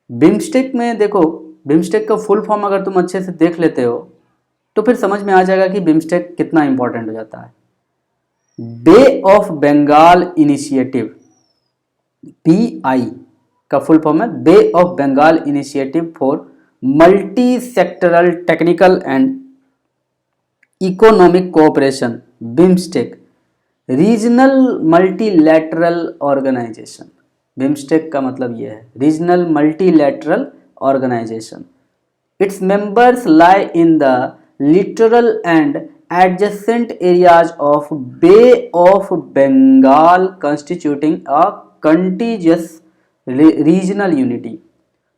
BIMSTEC में देखो, बिम्स्टेक का फुल फॉर्म अगर तुम अच्छे से देख लेते हो तो फिर समझ में आ जाएगा कि बिम्स्टेक कितना इंपॉर्टेंट हो जाता है। Bay of Bengal initiative, BI का फुल फॉर्म है Bay of Bengal initiative for multi sectoral technical and economic cooperation, BIMSTEC, regional multilateral organisation. BIMSTEC का मतलब यह है regional multilateral organisation. Its members lie in the littoral and adjacent areas of Bay of Bengal constituting a contiguous regional unity।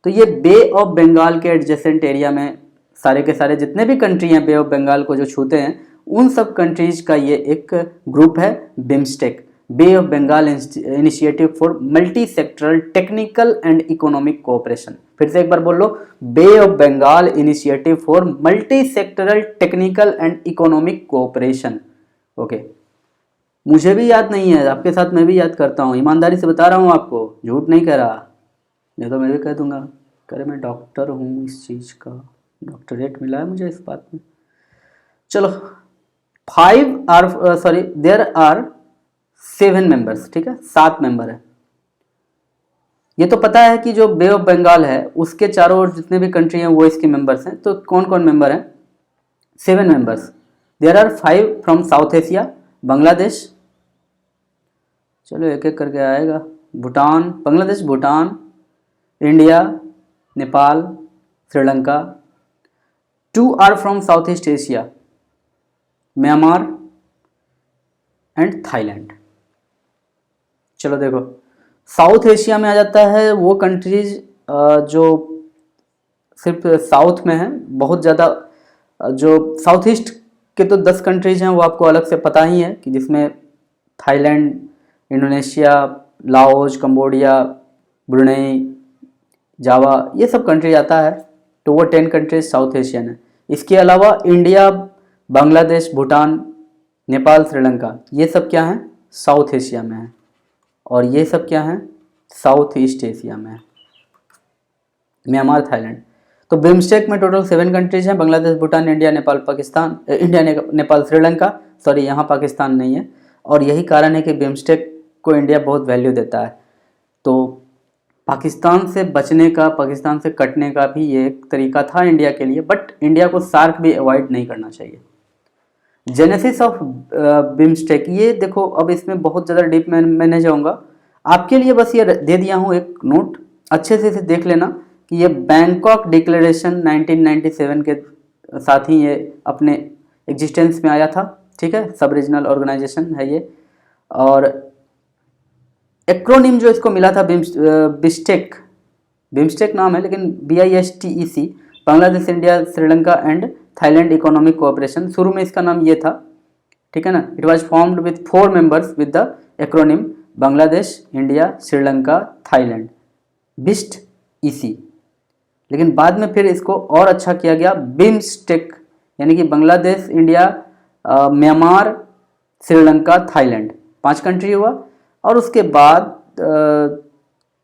तो ये बे of Bengal के adjacent area में सारे के सारे जितने भी कंट्री हैं बे ऑफ बंगाल को जो छूते हैं, उन सब कंट्रीज का ये एक ग्रुप है BIMSTEC, Bay of Bengal initiative for multi sectoral technical and economic cooperation. फिर से एक बार बोल लो, Bay of Bengal initiative for multi sectoral technical and economic cooperation. Okay, मुझे भी याद नहीं है, आपके साथ मैं भी याद करता हूँ, ईमानदारी से बता रहा हूँ आपको, झूठ नहीं कह रहा, नहीं तो मैं भी कह दूंगा करे मैं डॉक्टर हूँ, इस चीज़ का डॉक्टरेट मिला है मुझे इस बात में। चलो, देयर आर 7 मेंबर्स, ठीक है, 7 मेंबर है। ये तो पता है कि जो बे ऑफ बंगाल है उसके चारों ओर जितने भी कंट्री हैं वो इसके मेंबर्स हैं। तो कौन कौन मेंबर हैं? 7 members. There are 5 from South Asia, Bangladesh, चलो एक एक करके आएगा, Bhutan, Bangladesh, Bhutan, India, Nepal, Sri Lanka. 2 are from South East Asia, Myanmar and Thailand. चलो देखो, साउथ एशिया में आ जाता है वो कंट्रीज जो सिर्फ साउथ में है, बहुत ज़्यादा। जो साउथ ईस्ट के तो 10 कंट्रीज हैं, वो आपको अलग से पता ही है, कि जिसमें Thailand, Indonesia, Laos, Cambodia, Brunei, Java, ये सब कंट्री आता है। तो वो 10 कंट्रीज साउथ एशियन है। इसके अलावा इंडिया, बांग्लादेश, भूटान, नेपाल, श्रीलंका, ये सब क्या हैं, साउथ एशिया में है। और ये सब क्या हैं, साउथ ईस्ट एशिया में है, म्यांमार, थाईलैंड। तो बिम्स्टेक में टोटल 7 कंट्रीज हैं, Bangladesh, Bhutan, India, Nepal, Pakistan, India, Nepal, Sri Lanka, sorry यहाँ पाकिस्तान नहीं है। और यही कारण है कि बिम्स्टेक को इंडिया बहुत वैल्यू देता है। तो पाकिस्तान से बचने का, पाकिस्तान से कटने का भी ये एक तरीका था इंडिया के लिए, बट इंडिया को सार्क भी अवॉइड नहीं करना चाहिए। जेनेसिस ऑफ बिम्स्टेक, ये देखो, अब इसमें बहुत ज़्यादा डीप में मैं नहीं जाऊँगा, आपके लिए बस ये दे दिया हूँ एक नोट, अच्छे से इसे देख लेना कि ये बैंकॉक डिक्लेरेशन 1997 के साथ ही ये अपने एग्जिस्टेंस में आया था, ठीक है। सब रीजनल ऑर्गेनाइजेशन है ये। और एक्रोनिम जो इसको मिला था बिस्टेक, बिम्स्टेक नाम है, लेकिन BISTEC, Bangladesh, India, Sri Lanka and Thailand economic cooperation. शुरू में इसका नाम ये था, ठीक है ना। It was formed with 4 members with the acronym Bangladesh, India, Sri Lanka, Thailand, BIST-EC। लेकिन बाद में फिर इसको और अच्छा किया गया, बिम्स्टेक, यानी कि Bangladesh, India, Myanmar, Sri Lanka, Thailand, 5 country हुआ। और उसके बाद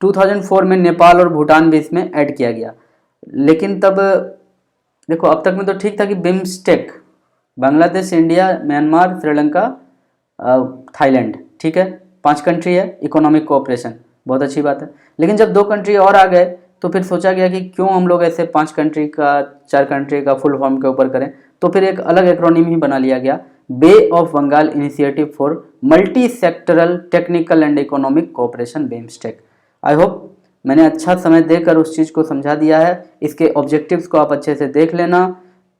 2004 में नेपाल और भूटान भी इसमें ऐड किया गया। लेकिन तब देखो, अब तक में तो ठीक था कि BIMSTEC, Bangladesh, India, Myanmar, Sri Lanka, Thailand, ठीक है, 5 कंट्री है, इकोनॉमिक कोऑपरेशन, बहुत अच्छी बात है। लेकिन जब 2 कंट्री और आ गए तो फिर सोचा गया कि क्यों हम लोग ऐसे 5 कंट्री का, 4 कंट्री का फुल फॉर्म के ऊपर करें। तो फिर एक अलग एक्रोनिम ही बना लिया गया, Bay of Bengal initiative for multi sectoral technical and economic cooperation, BIMSTEC. I hope मैंने अच्छा समय देकर उस चीज़ को समझा दिया है। इसके ऑब्जेक्टिव्स को आप अच्छे से देख लेना,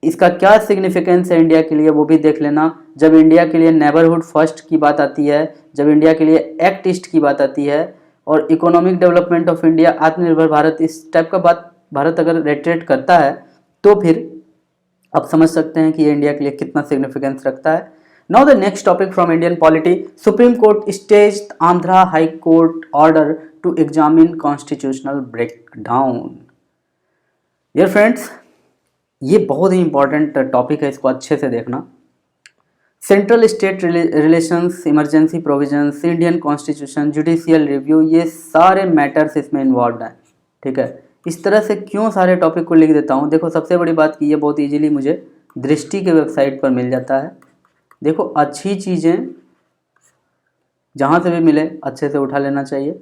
इसका क्या सिग्निफिकेंस है इंडिया के लिए वो भी देख लेना। जब इंडिया के लिए नेबरहुड फर्स्ट की बात आती है, जब इंडिया के लिए एक्ट ईस्ट की बात आती है, और इकोनॉमिक डेवलपमेंट ऑफ इंडिया, आत्मनिर्भर भारत, इस टाइप का बात भारत अगर रेटरेट करता है, तो फिर आप समझ सकते हैं कि ये इंडिया के लिए कितना सिग्निफिकेंस रखता है। Now the next topic from Indian polity, Supreme Court stays Andhra High Court order to examine constitutional breakdown. Dear friends, ये बहुत ही इंपॉर्टेंट टॉपिक है, इसको अच्छे से देखना। Central state relations, emergency provisions, Indian constitution, judicial review, ये सारे मैटर्स इसमें इन्वॉल्व हैं, ठीक है। इस तरह से क्यों सारे टॉपिक को लिख देता हूँ, देखो सबसे बड़ी बात कि ये बहुत इजीली मुझे दृष्टि के वेबसाइट पर मिल जाता है। देखो, अच्छी चीज़ें जहाँ से भी मिले अच्छे से उठा लेना चाहिए।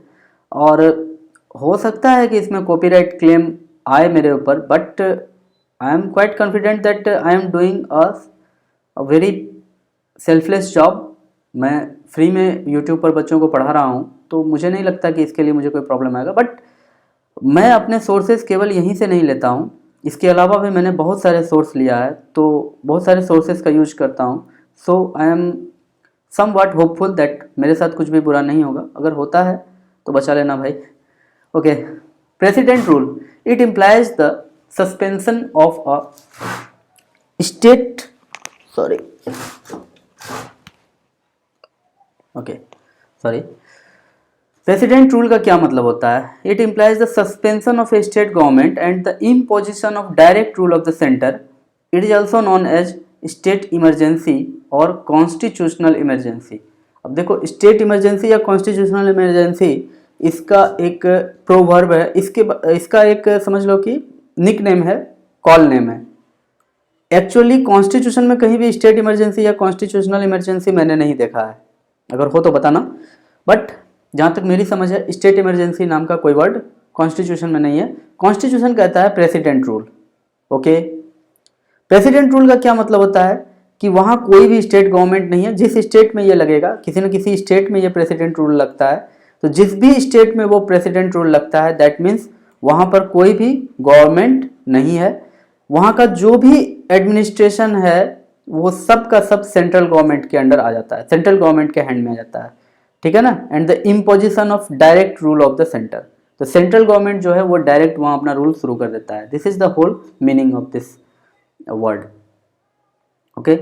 और हो सकता है कि इसमें कॉपीराइट क्लेम आए मेरे ऊपर, but I am quite confident that I am doing a very selfless job. मैं फ्री में यूट्यूब पर बच्चों को पढ़ा रहा हूँ, तो मुझे नहीं लगता कि इसके लिए मुझे कोई प्रॉब्लम आएगा। बट मैं अपने सोर्सेज केवल यहीं से नहीं लेता हूँ, इसके अलावा भी मैंने बहुत सारे सोर्स लिया है, तो बहुत सारे सोर्सेज का यूज करता हूँ। So I am somewhat hopeful that मेरे साथ कुछ भी बुरा नहीं होगा। अगर होता है तो बचा लेना भाई। Okay, president rule, it implies the suspension of a state, president rule का क्या मतलब होता है? It implies the suspension of a state government and the imposition of direct rule of the centre. It is also known as state emergency और constitutional emergency. अब देखो, state emergency या constitutional emergency, इसका एक प्रोवर्ब है, इसका एक समझ लो कि निक नेम है, कॉल नेम है। एक्चुअली कॉन्स्टिट्यूशन में कहीं भी स्टेट इमरजेंसी या कॉन्स्टिट्यूशनल इमरजेंसी मैंने नहीं देखा है, अगर हो तो बताना। बट जहाँ तक मेरी समझ है, स्टेट इमरजेंसी नाम का कोई वर्ड कॉन्स्टिट्यूशन में नहीं है। कॉन्स्टिट्यूशन कहता है president rule. Okay, president rule का क्या मतलब होता है कि वहाँ कोई भी स्टेट गवर्नमेंट नहीं है। जिस स्टेट में ये लगेगा, किसी न किसी स्टेट में ये प्रेसिडेंट रूल लगता है, तो जिस भी स्टेट में वो प्रेसिडेंट रूल लगता है, दैट मीन्स वहाँ पर कोई भी गवर्नमेंट नहीं है, वहाँ का जो भी एडमिनिस्ट्रेशन है वो सब का सब सेंट्रल गवर्नमेंट के अंडर आ जाता है, सेंट्रल गवर्नमेंट के हैंड में आ जाता है, ठीक है ना। And the imposition of direct rule of the centre, तो सेंट्रल गवर्नमेंट जो है वो डायरेक्ट वहाँ अपना रूल शुरू कर देता है। This is the whole meaning of this word, okay.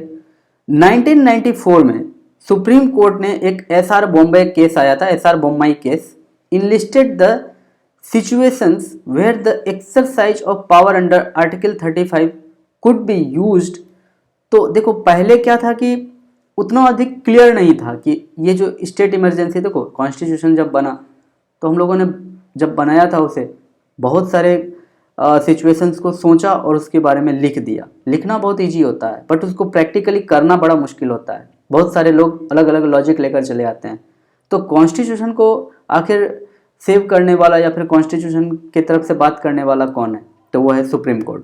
1994 में सुप्रीम कोर्ट ने एक एसआर बॉम्बे केस आया था, SR Bombay case, enlisted the situations where the exercise of power under article 35 could be used। तो देखो पहले क्या था कि उतना अधिक क्लियर नहीं था कि ये जो स्टेट इमरजेंसी, देखो कॉन्स्टिट्यूशन जब बना तो हम लोगों ने जब बनाया था उसे बहुत सारे सिचुएशंस को सोचा और उसके बारे में लिख दिया। लिखना बहुत इजी होता है बट उसको प्रैक्टिकली करना बड़ा मुश्किल होता है, बहुत सारे लोग अलग अलग लॉजिक लेकर चले आते हैं। तो कॉन्स्टिट्यूशन को आखिर सेव करने वाला या फिर कॉन्स्टिट्यूशन की तरफ से बात करने वाला कौन है, तो वो है सुप्रीम कोर्ट।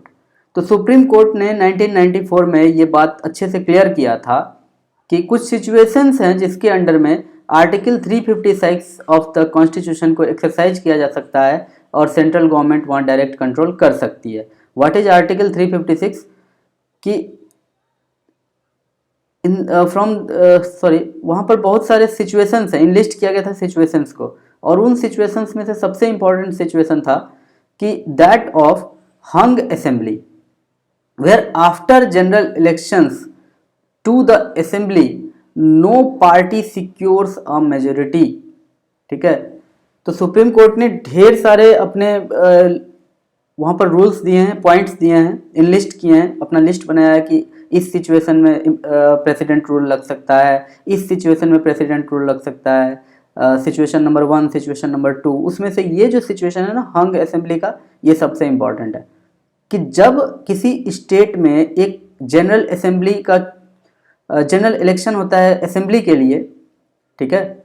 तो सुप्रीम कोर्ट ने 1994 में ये बात अच्छे से क्लियर किया था कि कुछ सिचुएशंस हैं जिसके अंडर में आर्टिकल 356 ऑफ द कॉन्स्टिट्यूशन को एक्सरसाइज किया जा सकता है और सेंट्रल गवर्नमेंट वहाँ डायरेक्ट कंट्रोल कर सकती है। व्हाट इज आर्टिकल 356 कि वहाँ पर बहुत सारे सिचुएशंस हैं, इनलिस्ट किया गया था सिचुएशंस को, और उन सिचुएशंस में से सबसे इंपॉर्टेंट सिचुएशन था कि that of hung assembly where after general elections to the assembly no party secures a majority, ठीक है। तो सुप्रीम कोर्ट ने ढेर सारे अपने वहाँ पर रूल्स दिए हैं, पॉइंट्स दिए हैं, इनलिस्ट किए हैं, अपना लिस्ट बनाया है कि इस सिचुएशन में प्रेसिडेंट रूल लग सकता है, इस सिचुएशन में प्रेसिडेंट रूल लग सकता है, सिचुएशन नंबर 1, सिचुएशन नंबर 2। उसमें से ये जो सिचुएशन है ना हंग असेंबली का, ये सबसे इम्पॉर्टेंट है कि जब किसी स्टेट में एक जनरल असेंबली का जनरल इलेक्शन होता है असेंबली के लिए, ठीक है,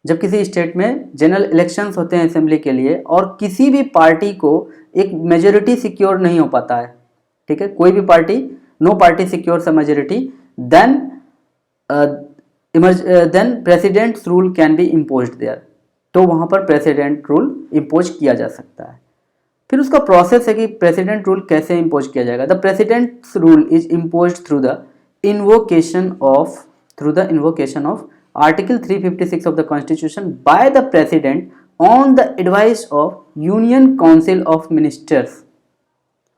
जब किसी स्टेट में जनरल इलेक्शंस होते हैं असेंबली के लिए और किसी भी पार्टी को एक मेजोरिटी सिक्योर नहीं हो पाता है, ठीक है, कोई भी party, no party secures a majority, then president's rule can be imposed there, तो वहाँ पर प्रेसिडेंट रूल इम्पोज किया जा सकता है। फिर उसका प्रोसेस है कि प्रेसिडेंट रूल कैसे इम्पोज किया जाएगा। The presidents rule is imposed through the invocation of Article 356 of the Constitution by the President on the advice of Union Council of Ministers।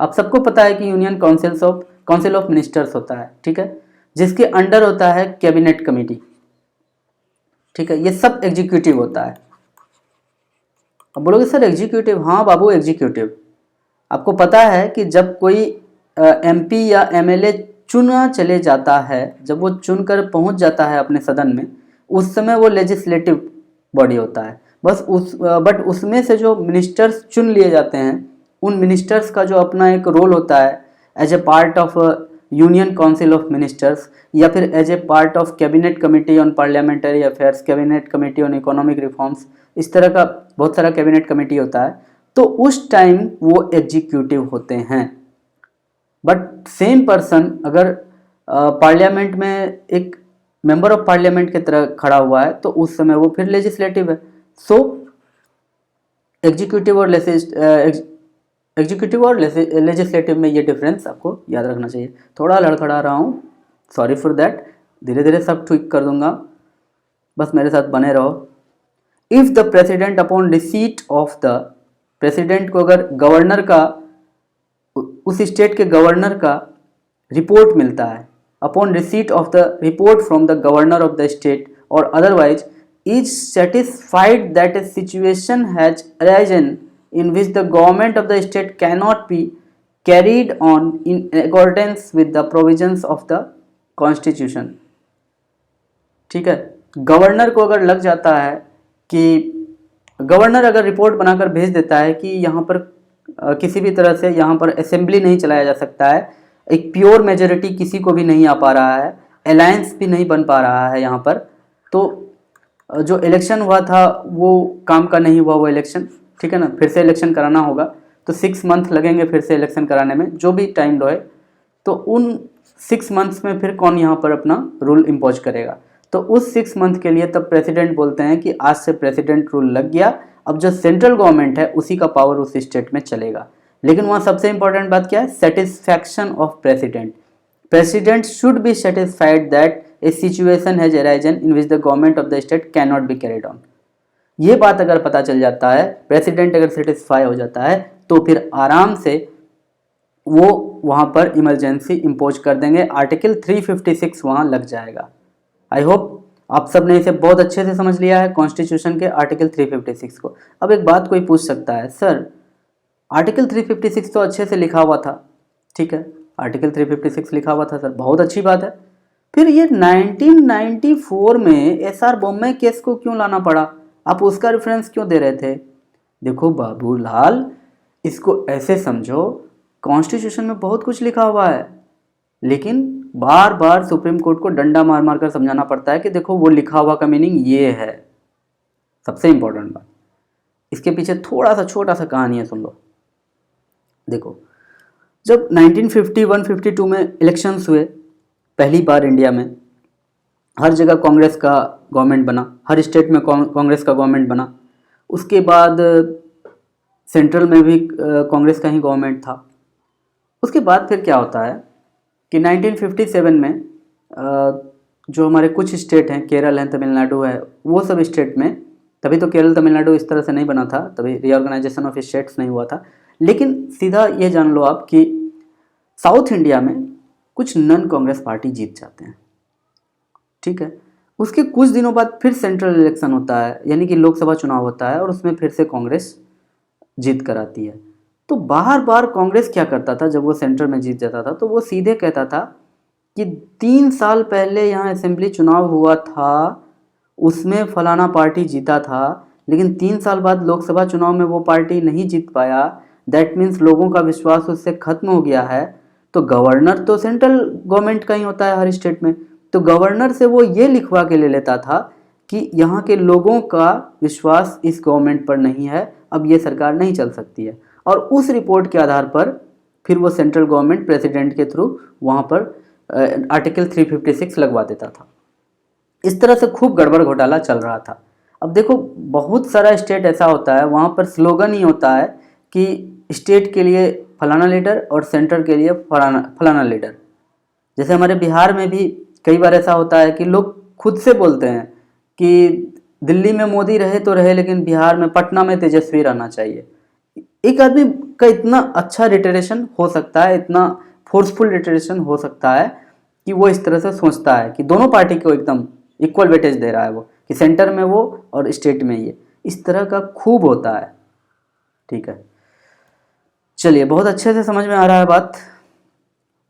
आप सबको पता है कि यूनियन काउंसिल ऑफ मिनिस्टर्स होता है, ठीक है, जिसके अंडर होता है कैबिनेट कमेटी, ठीक है, ये सब एग्जीक्यूटिव होता है। अब बोलोगे सर एग्जीक्यूटिव, हाँ बाबू एग्जीक्यूटिव। आपको पता है कि जब कोई एमपी या एमएलए चुना चले जाता है, जब वो चुनकर पहुंच जाता है अपने सदन में, उस समय वो लेजिस्लेटिव बॉडी होता है। बट उसमें से जो मिनिस्टर्स चुन लिए जाते हैं, उन मिनिस्टर्स का जो अपना एक रोल होता है as a part of union council of ministers या फिर as a part of cabinet committee on parliamentary affairs, cabinet committee on economic reforms, इस तरह का बहुत सारा कैबिनेट कमेटी होता है, तो उस टाइम वो एग्जीक्यूटिव होते हैं। बट सेम पर्सन अगर पार्लियामेंट में एक मेंबर ऑफ पार्लियामेंट की तरह खड़ा हुआ है तो उस समय वो फिर लेजिस्लेटिव है। सो एग्जीक्यूटिव और लेजिस्लेटिव में ये डिफरेंस आपको याद रखना चाहिए। थोड़ा लड़खड़ा रहा हूँ, सॉरी फॉर दैट, धीरे धीरे सब ठीक कर दूंगा, बस मेरे साथ बने रहो। If the president upon receipt of the, president को अगर गवर्नर का, उस स्टेट के गवर्नर का रिपोर्ट मिलता है, upon receipt of the report from the governor of the state or otherwise is satisfied that a situation has arisen in which the government of the state cannot be carried on in accordance with the provisions of the constitution, ठीक है। Governor को अगर लग जाता है कि, governor अगर report बनाकर भेज देता है कि यहाँ पर किसी भी तरह से यहाँ पर असेंबली नहीं चलाया जा सकता है, एक प्योर मेजोरिटी किसी को भी नहीं आ पा रहा है, अलायंस भी नहीं बन पा रहा है यहाँ पर, तो जो इलेक्शन हुआ था वो काम का नहीं हुआ वो इलेक्शन, ठीक है ना, फिर से इलेक्शन कराना होगा, तो 6 मंथ लगेंगे फिर से इलेक्शन कराने में, जो भी टाइम लो है, तो उन 6 मंथ्स में फिर कौन यहाँ पर अपना रूल इम्पोज करेगा। तो उस 6 मंथ के लिए तब प्रेसिडेंट बोलते हैं कि आज से प्रेसिडेंट रूल लग गया, अब जो सेंट्रल गवर्नमेंट है उसी का पावर उस स्टेट में चलेगा। लेकिन वहाँ सबसे इंपॉर्टेंट बात क्या है, satisfaction of president. President should be satisfied that a situation has arisen in which the government of the state can not be carried on. ये बात अगर पता चल जाता है, प्रेसिडेंट अगर सेटिस्फाई हो जाता है, तो फिर आराम से वो वहाँ पर इमरजेंसी इम्पोज कर देंगे, आर्टिकल 356 वहाँ लग जाएगा। आई होप आप सब ने इसे बहुत अच्छे से समझ लिया है, कॉन्स्टिट्यूशन के आर्टिकल 356 को। अब एक बात कोई पूछ सकता है, सर आर्टिकल 356 तो अच्छे से लिखा हुआ था, ठीक है, आर्टिकल 356 लिखा हुआ था सर, बहुत अच्छी बात है, फिर ये 1994 में एसआर बोम्मई केस को क्यों लाना पड़ा, आप उसका रेफरेंस क्यों दे रहे थे? देखो बाबूलाल, इसको ऐसे समझो, कॉन्स्टिट्यूशन में बहुत कुछ लिखा हुआ है, लेकिन बार बार सुप्रीम कोर्ट को डंडा मार मार कर समझाना पड़ता है कि देखो वो लिखा हुआ का मीनिंग ये है। सबसे इंपॉर्टेंट बात, इसके पीछे थोड़ा सा छोटा सा कहानी है, सुन लो। देखो, जब 1951-52 में इलेक्शंस हुए पहली बार इंडिया में, हर जगह कांग्रेस का गवर्नमेंट बना, हर स्टेट में कांग्रेस का गवर्नमेंट बना। उसके बाद सेंट्रल में भी कांग्रेस का ही गवर्नमेंट था। उसके बाद फिर क्या होता है कि 1957 में जो हमारे कुछ स्टेट हैं, केरल है, तमिलनाडु है, वो सब स्टेट में, तभी तो केरल तमिलनाडु इस तरह से नहीं बना था, तभी रीऑर्गेनाइजेशन ऑफ स्टेट्स नहीं हुआ था। लेकिन सीधा ये जान लो आप कि साउथ इंडिया में कुछ नॉन कांग्रेस पार्टी जीत जाते हैं, ठीक है। उसके कुछ दिनों बाद फिर सेंट्रल इलेक्शन होता है, यानी कि लोकसभा चुनाव होता है, और उसमें फिर से कांग्रेस जीत कर आती है। तो बार बार कांग्रेस क्या करता था, जब वो सेंटर में जीत जाता था तो वो सीधे कहता था कि 3 साल पहले यहाँ असेंबली चुनाव हुआ था, उसमें फलाना पार्टी जीता था, लेकिन 3 साल बाद लोकसभा चुनाव में वो पार्टी नहीं जीत पाया, दैट मीन्स लोगों का विश्वास उससे खत्म हो गया है। तो गवर्नर तो सेंट्रल गवर्नमेंट का ही होता है हर स्टेट में, तो गवर्नर से वो ये लिखवा के ले लेता था कि यहाँ के लोगों का विश्वास इस गवर्नमेंट पर नहीं है, अब ये सरकार नहीं चल सकती है। और उस रिपोर्ट के आधार पर फिर वो सेंट्रल गवर्नमेंट प्रेसिडेंट के थ्रू वहाँ पर आर्टिकल 356 लगवा देता था। इस तरह से खूब गड़बड़ घोटाला चल रहा था। अब देखो, बहुत सारा स्टेट ऐसा होता है, वहाँ पर स्लोगन ही होता है कि स्टेट के लिए फलाना लीडर और सेंटर के लिए फलाना लीडर। जैसे हमारे बिहार में भी कई बार ऐसा होता है कि लोग खुद से बोलते हैं कि दिल्ली में मोदी रहे तो रहे, लेकिन बिहार में, पटना में तेजस्वी रहना चाहिए। एक आदमी का इतना अच्छा रिटरेशन हो सकता है, इतना फोर्सफुल रिटरेशन हो सकता है कि वो इस तरह से सोचता है कि दोनों पार्टी को एकदम इक्वल वेटेज दे रहा है वो, कि सेंटर में वो और स्टेट में ये, इस तरह का खूब होता है, ठीक है। चलिए, बहुत अच्छे से समझ में आ रहा है बात,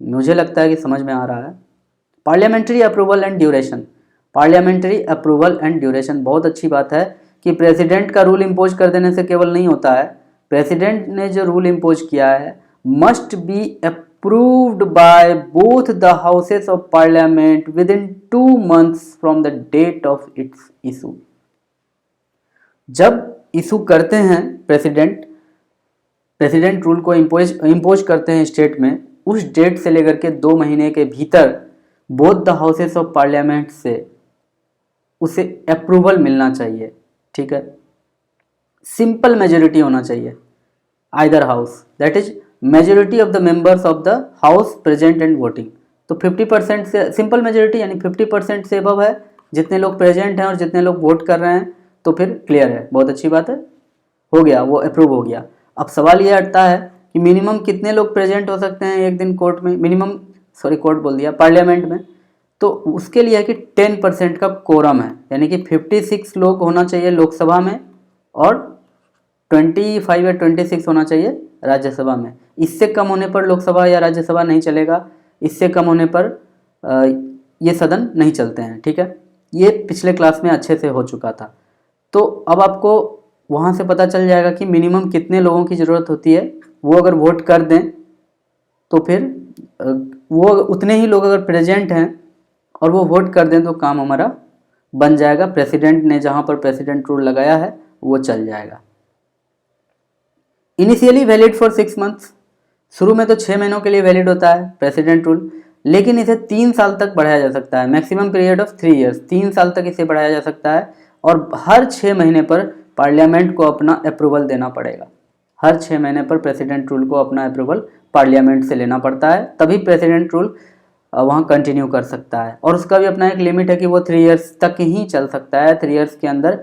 मुझे लगता है कि समझ में आ रहा है। Parliamentary approval and duration, parliamentary approval and duration बहुत अच्छी बात है कि प्रेसिडेंट का रूल इम्पोज कर देने से केवल नहीं होता है, प्रेसिडेंट ने जो रूल इम्पोज किया है must be approved by both the houses of parliament within 2 months from the date of its issue. जब इशू करते हैं प्रेसिडेंट रूल को इम्पोज करते हैं स्टेट में, उस डेट से लेकर के 2 महीने के भीतर both the houses of parliament से उसे अप्रूवल मिलना चाहिए, ठीक है। सिंपल मेजोरिटी होना चाहिए, either house, that is majority of the members of the house present and voting. तो 50% से सिंपल मेजोरिटी यानी 50% से अबव है, जितने लोग प्रेजेंट हैं और जितने लोग वोट कर रहे हैं, तो फिर क्लियर है, बहुत अच्छी बात है, हो गया, वो अप्रूव हो गया। अब सवाल ये हटता है कि मिनिमम कितने लोग प्रेजेंट हो सकते हैं एक दिन कोर्ट में, कोर्ट बोल दिया, पार्लियामेंट में। तो उसके लिए है कि 10% का कोरम है, यानी कि 56 लोग होना चाहिए लोकसभा में और 25 या 26 होना चाहिए राज्यसभा में। इससे कम होने पर लोकसभा या राज्यसभा नहीं चलेगा, इससे कम होने पर ये सदन नहीं चलते हैं, ठीक है। ये पिछले क्लास में अच्छे से हो चुका था। तो अब आपको वहाँ से पता चल जाएगा कि मिनिमम कितने लोगों की ज़रूरत होती है। वो अगर वोट कर दें तो फिर वो उतने ही लोग अगर प्रेजेंट हैं और वो वोट कर दें तो काम हमारा बन जाएगा। प्रेसिडेंट ने जहाँ पर प्रेसिडेंट रूल लगाया है वो चल जाएगा। इनिशियली वैलिड फॉर 6 months, शुरू में तो 6 महीनों के लिए वैलिड होता है प्रेसिडेंट रूल, लेकिन इसे 3 साल तक बढ़ाया जा सकता है, मैक्सिमम पीरियड ऑफ 3 ईयर्स, 3 साल तक इसे बढ़ाया जा सकता है। और हर 6 महीने पर पार्लियामेंट को अपना अप्रूवल देना पड़ेगा। हर 6 महीने पर प्रेसिडेंट रूल को अपना अप्रूवल पार्लियामेंट से लेना पड़ता है, तभी प्रेसिडेंट रूल वहाँ कंटिन्यू कर सकता है। और उसका भी अपना एक लिमिट है कि वो 3 ईयर्स तक ही चल सकता है। 3 ईयर्स के अंदर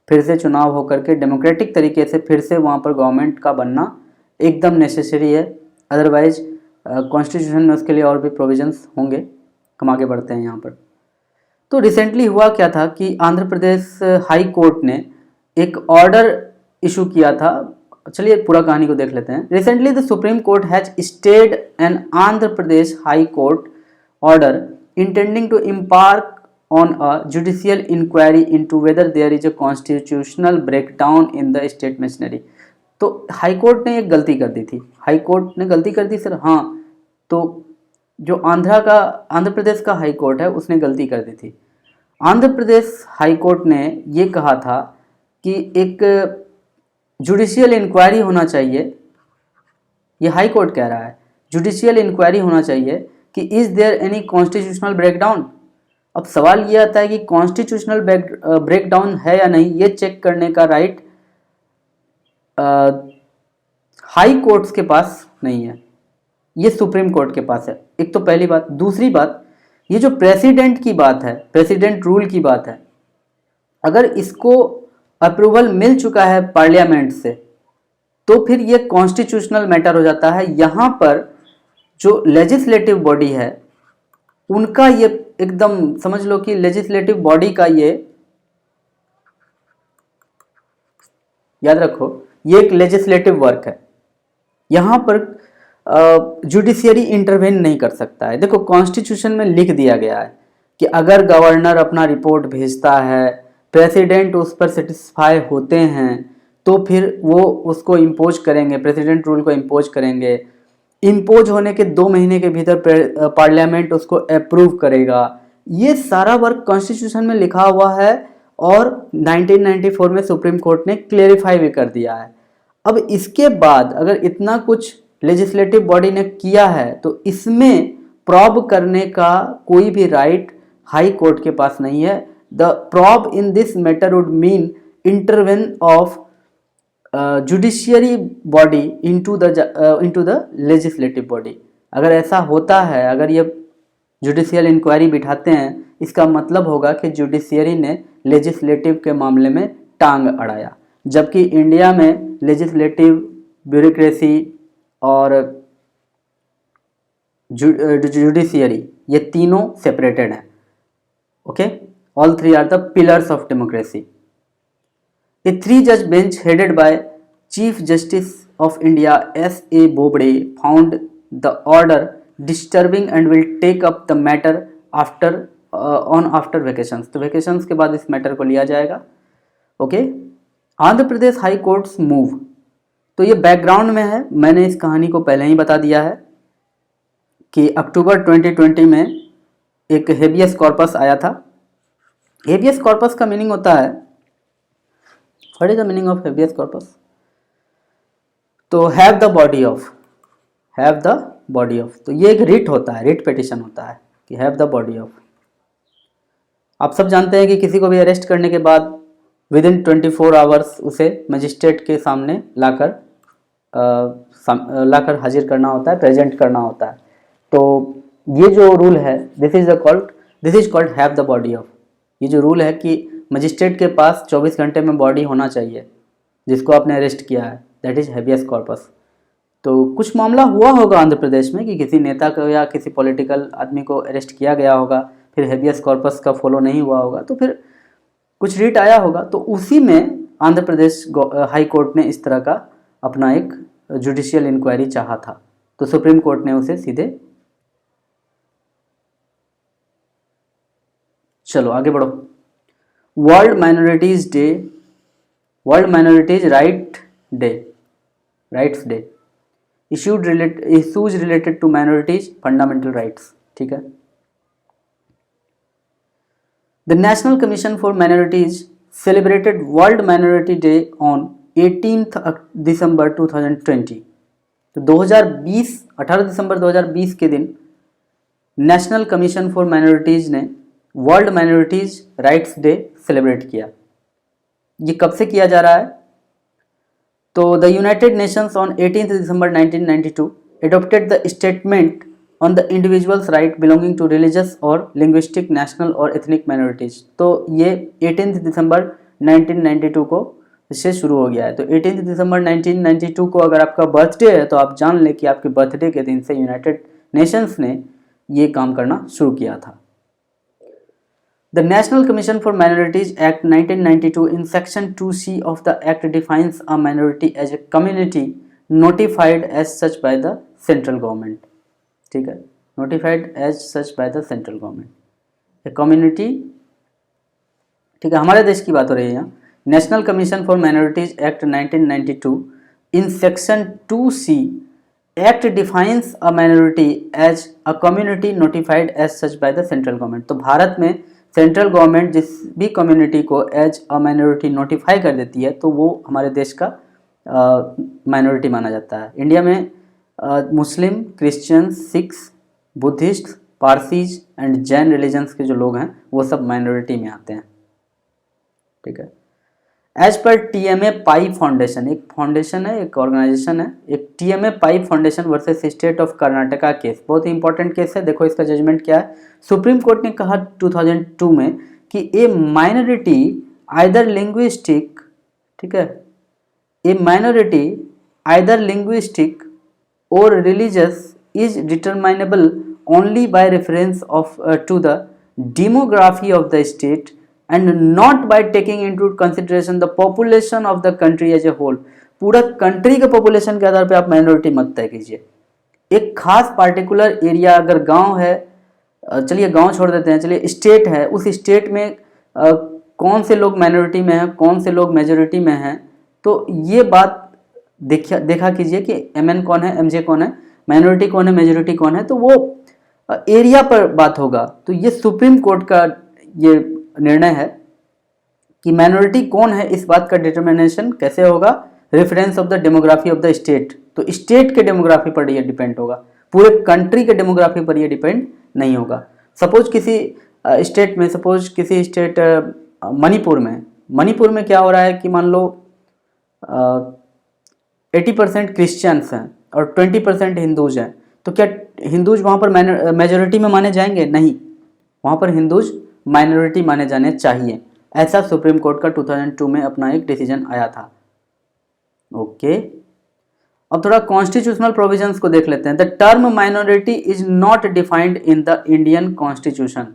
फिर से चुनाव होकर के डेमोक्रेटिक तरीके से फिर से वहाँ पर गवर्नमेंट का बनना एकदम नेसेसरी है। अदरवाइज कॉन्स्टिट्यूशन में उसके लिए और भी प्रोविजंस होंगे। हम आगे बढ़ते हैं यहाँ पर। तो रिसेंटली हुआ क्या था कि आंध्र प्रदेश हाई कोर्ट ने एक ऑर्डर इशू किया था। चलिए पूरा कहानी को देख लेते हैं। Recently the Supreme Court has stayed an Andhra Pradesh High Court order intending to embark on a judicial inquiry into whether there is a constitutional breakdown in the state machinery। तो हाई कोर्ट ने एक गलती कर दी थी। हाई कोर्ट ने गलती कर दी sir? हाँ, तो जो आंध्र प्रदेश का हाई कोर्ट है उसने गलती कर दी थी। आंध्र प्रदेश हाई कोर्ट ने ये कहा था कि एक जुडिशियल इंक्वायरी होना चाहिए। ये हाई कोर्ट कह रहा है जुडिशियल इंक्वायरी होना चाहिए कि is there any constitutional breakdown. अब सवाल ये आता है कि कॉन्स्टिट्यूशनल ब्रेकडाउन है या नहीं, ये चेक करने का राइट हाई कोर्ट्स के पास नहीं है, ये सुप्रीम कोर्ट के पास है। एक तो पहली बात। दूसरी बात, ये जो प्रेसिडेंट की बात है, प्रेसिडेंट रूल की बात है, अगर इसको अप्रूवल मिल चुका है पार्लियामेंट से तो फिर ये कॉन्स्टिट्यूशनल मैटर हो जाता है। यहाँ पर जो लेजिस्लेटिव बॉडी है उनका ये एकदम समझ लो कि लेजिस्लेटिव बॉडी का ये, याद रखो, ये एक लेजिस्लेटिव वर्क है। यहाँ पर जुडिशियरी इंटरवेन नहीं कर सकता है। देखो कॉन्स्टिट्यूशन में लिख दिया गया है कि अगर गवर्नर अपना रिपोर्ट भेजता है, प्रेसिडेंट उस पर सेटिस्फाई होते हैं तो फिर वो उसको इम्पोज करेंगे, प्रेसिडेंट रूल को इम्पोज करेंगे। इम्पोज होने के 2 महीने के भीतर पार्लियामेंट उसको अप्रूव करेगा। ये सारा वर्क कॉन्स्टिट्यूशन में लिखा हुआ है और 1994 में सुप्रीम कोर्ट ने क्लेरिफाई भी कर दिया है। अब इसके बाद अगर इतना कुछ लेजिस्लेटिव बॉडी ने किया है तो इसमें प्रॉब करने का कोई भी राइट हाई कोर्ट के पास नहीं है। The prob in this matter would mean intervene of judiciary body into the legislative body. अगर ऐसा होता है, अगर ये जुडिशियल इंक्वायरी बिठाते हैं, इसका मतलब होगा कि जुडिशियरी ने लेजिस्लेटिव के मामले में टांग अड़ाया। जबकि इंडिया में लेजिस्लेटिव, ब्यूरोक्रेसी और जुडिशियरी ये तीनों सेपरेटेड हैं। Okay, all three are the pillars of democracy. A 3-judge bench headed by Chief Justice of India S.A. Bobde found the order disturbing and will take up the matter after vacations। तो vacations के बाद इस matter को लिया जाएगा। Okay, Andhra Pradesh high courts move, तो ये background में है। मैंने इस कहानी को पहले ही बता दिया है कि अक्टूबर 2020 में एक हेबियस कॉर्पस आया था। हेबियस कॉर्पस का मीनिंग होता है, what is the meaning of habeas corpus? तो have the body of, have the body of, तो ये एक रिट होता है, रिट पिटिशन होता है कि हैव द बॉडी ऑफ। आप सब जानते हैं कि किसी को भी अरेस्ट करने के बाद विद इन 24 आवर्स उसे मजिस्ट्रेट के सामने लाकर हाजिर करना होता है, प्रेजेंट करना होता है। तो ये जो रूल है, this is called have the body of. ये जो रूल है कि मजिस्ट्रेट के पास 24 घंटे में बॉडी होना चाहिए जिसको आपने अरेस्ट किया है, दैट इज हेबियस कॉर्पस। तो कुछ मामला हुआ होगा आंध्र प्रदेश में कि किसी नेता को या किसी पॉलिटिकल आदमी को अरेस्ट किया गया होगा, फिर हेबियस कॉर्पस का फॉलो नहीं हुआ होगा, तो फिर कुछ रिट आया होगा। तो उसी में आंध्र प्रदेश हाई कोर्ट ने इस तरह का अपना एक जुडिशियल इंक्वायरी चाहा था, तो सुप्रीम कोर्ट ने उसे सीधे, चलो आगे बढ़ो। World Minorities Day, World Minorities Rights Day, issues related to minorities fundamental rights. ठीक है, the National Commission for Minorities celebrated World Minority Day on 18 दिसंबर 2020। तो 18 दिसंबर 2020 के दिन नेशनल कमीशन फॉर माइनॉरिटीज़ ने World Minorities Rights Day celebrate किया। ये कब से किया जा रहा है? तो the United Nations on 18 December 1992 adopted the statement on the individual's right belonging to religious और linguistic national और ethnic minorities। तो ये 18 दिसंबर 1992 को इससे शुरू हो गया है। तो 18 दिसंबर 1992 को अगर आपका बर्थडे है तो आप जान लें कि आपके बर्थडे के दिन से यूनाइटेड नेशंस ने ये काम करना शुरू किया था। The National Commission for Minorities Act 1992 in Section 2C of the Act defines a minority as a community notified as such by the central government। ठीक है, notified as such by the central government, a community। ठीक है, हमारे देश की बात हो रही है यहाँ। National Commission for Minorities Act 1992 in section 2C act defines a minority as a community notified as such by the central government. तो भारत में सेंट्रल गवर्नमेंट जिस भी कम्युनिटी को एज अ माइनॉरिटी नोटिफाई कर देती है तो वो हमारे देश का माइनॉरिटी माना जाता है। इंडिया में Muslim, Christians, Sikhs, Buddhist, Parsis and Jain religions के जो लोग हैं वो सब माइनॉरिटी में आते हैं। ठीक है, एज पर TMA पाई फाउंडेशन, एक फाउंडेशन है, एक ऑर्गेनाइजेशन है, एक TMA pi foundation versus state of Karnataka case, बहुत ही इंपॉर्टेंट केस है। देखो इसका जजमेंट क्या है। सुप्रीम कोर्ट ने कहा 2002 में कि ए माइनॉरिटी आइदर लिंग्विस्टिक, ठीक है, a minority either linguistic or religious is determinable only by reference of to the demography of the state and not by taking into consideration the population of the country as a whole। पूरा country के population के आधार पे आप minority मत तय कीजिए। एक खास पार्टिकुलर एरिया, अगर गांव है, चलिए गांव छोड़ देते हैं, चलिए स्टेट है, उस स्टेट में कौन से लोग माइनॉरिटी में हैं, कौन से लोग मेजोरिटी में हैं, तो ये बात देखा कीजिए कि MN कौन है, MJ कौन है, माइनॉरिटी कौन है, मेजोरिटी कौन है, तो वो एरिया पर बात होगा। तो ये सुप्रीम कोर्ट का ये निर्णय है कि माइनॉरिटी कौन है, इस बात का डिटर्मिनेशन कैसे होगा, reference of the demography of the state. तो स्टेट के डेमोग्राफी पर ये डिपेंड होगा, पूरे कंट्री के डेमोग्राफी पर ये डिपेंड नहीं होगा। सपोज किसी स्टेट में, सपोज किसी स्टेट मणिपुर में क्या हो रहा है कि मान लो 80% क्रिश्चियंस हैं और 20% हिंदूज हैं, तो क्या हिंदूज वहाँ पर मेजोरिटी में माने जाएंगे? नहीं, वहाँ पर हिंदूज माइनॉरिटी माने जाने चाहिए। ऐसा सुप्रीम कोर्ट का 2002 में अपना एक डिसीजन आया था। ओके, अब थोड़ा कॉन्स्टिट्यूशनल प्रोविजंस को देख लेते हैं। The term minority is not defined in the Indian constitution.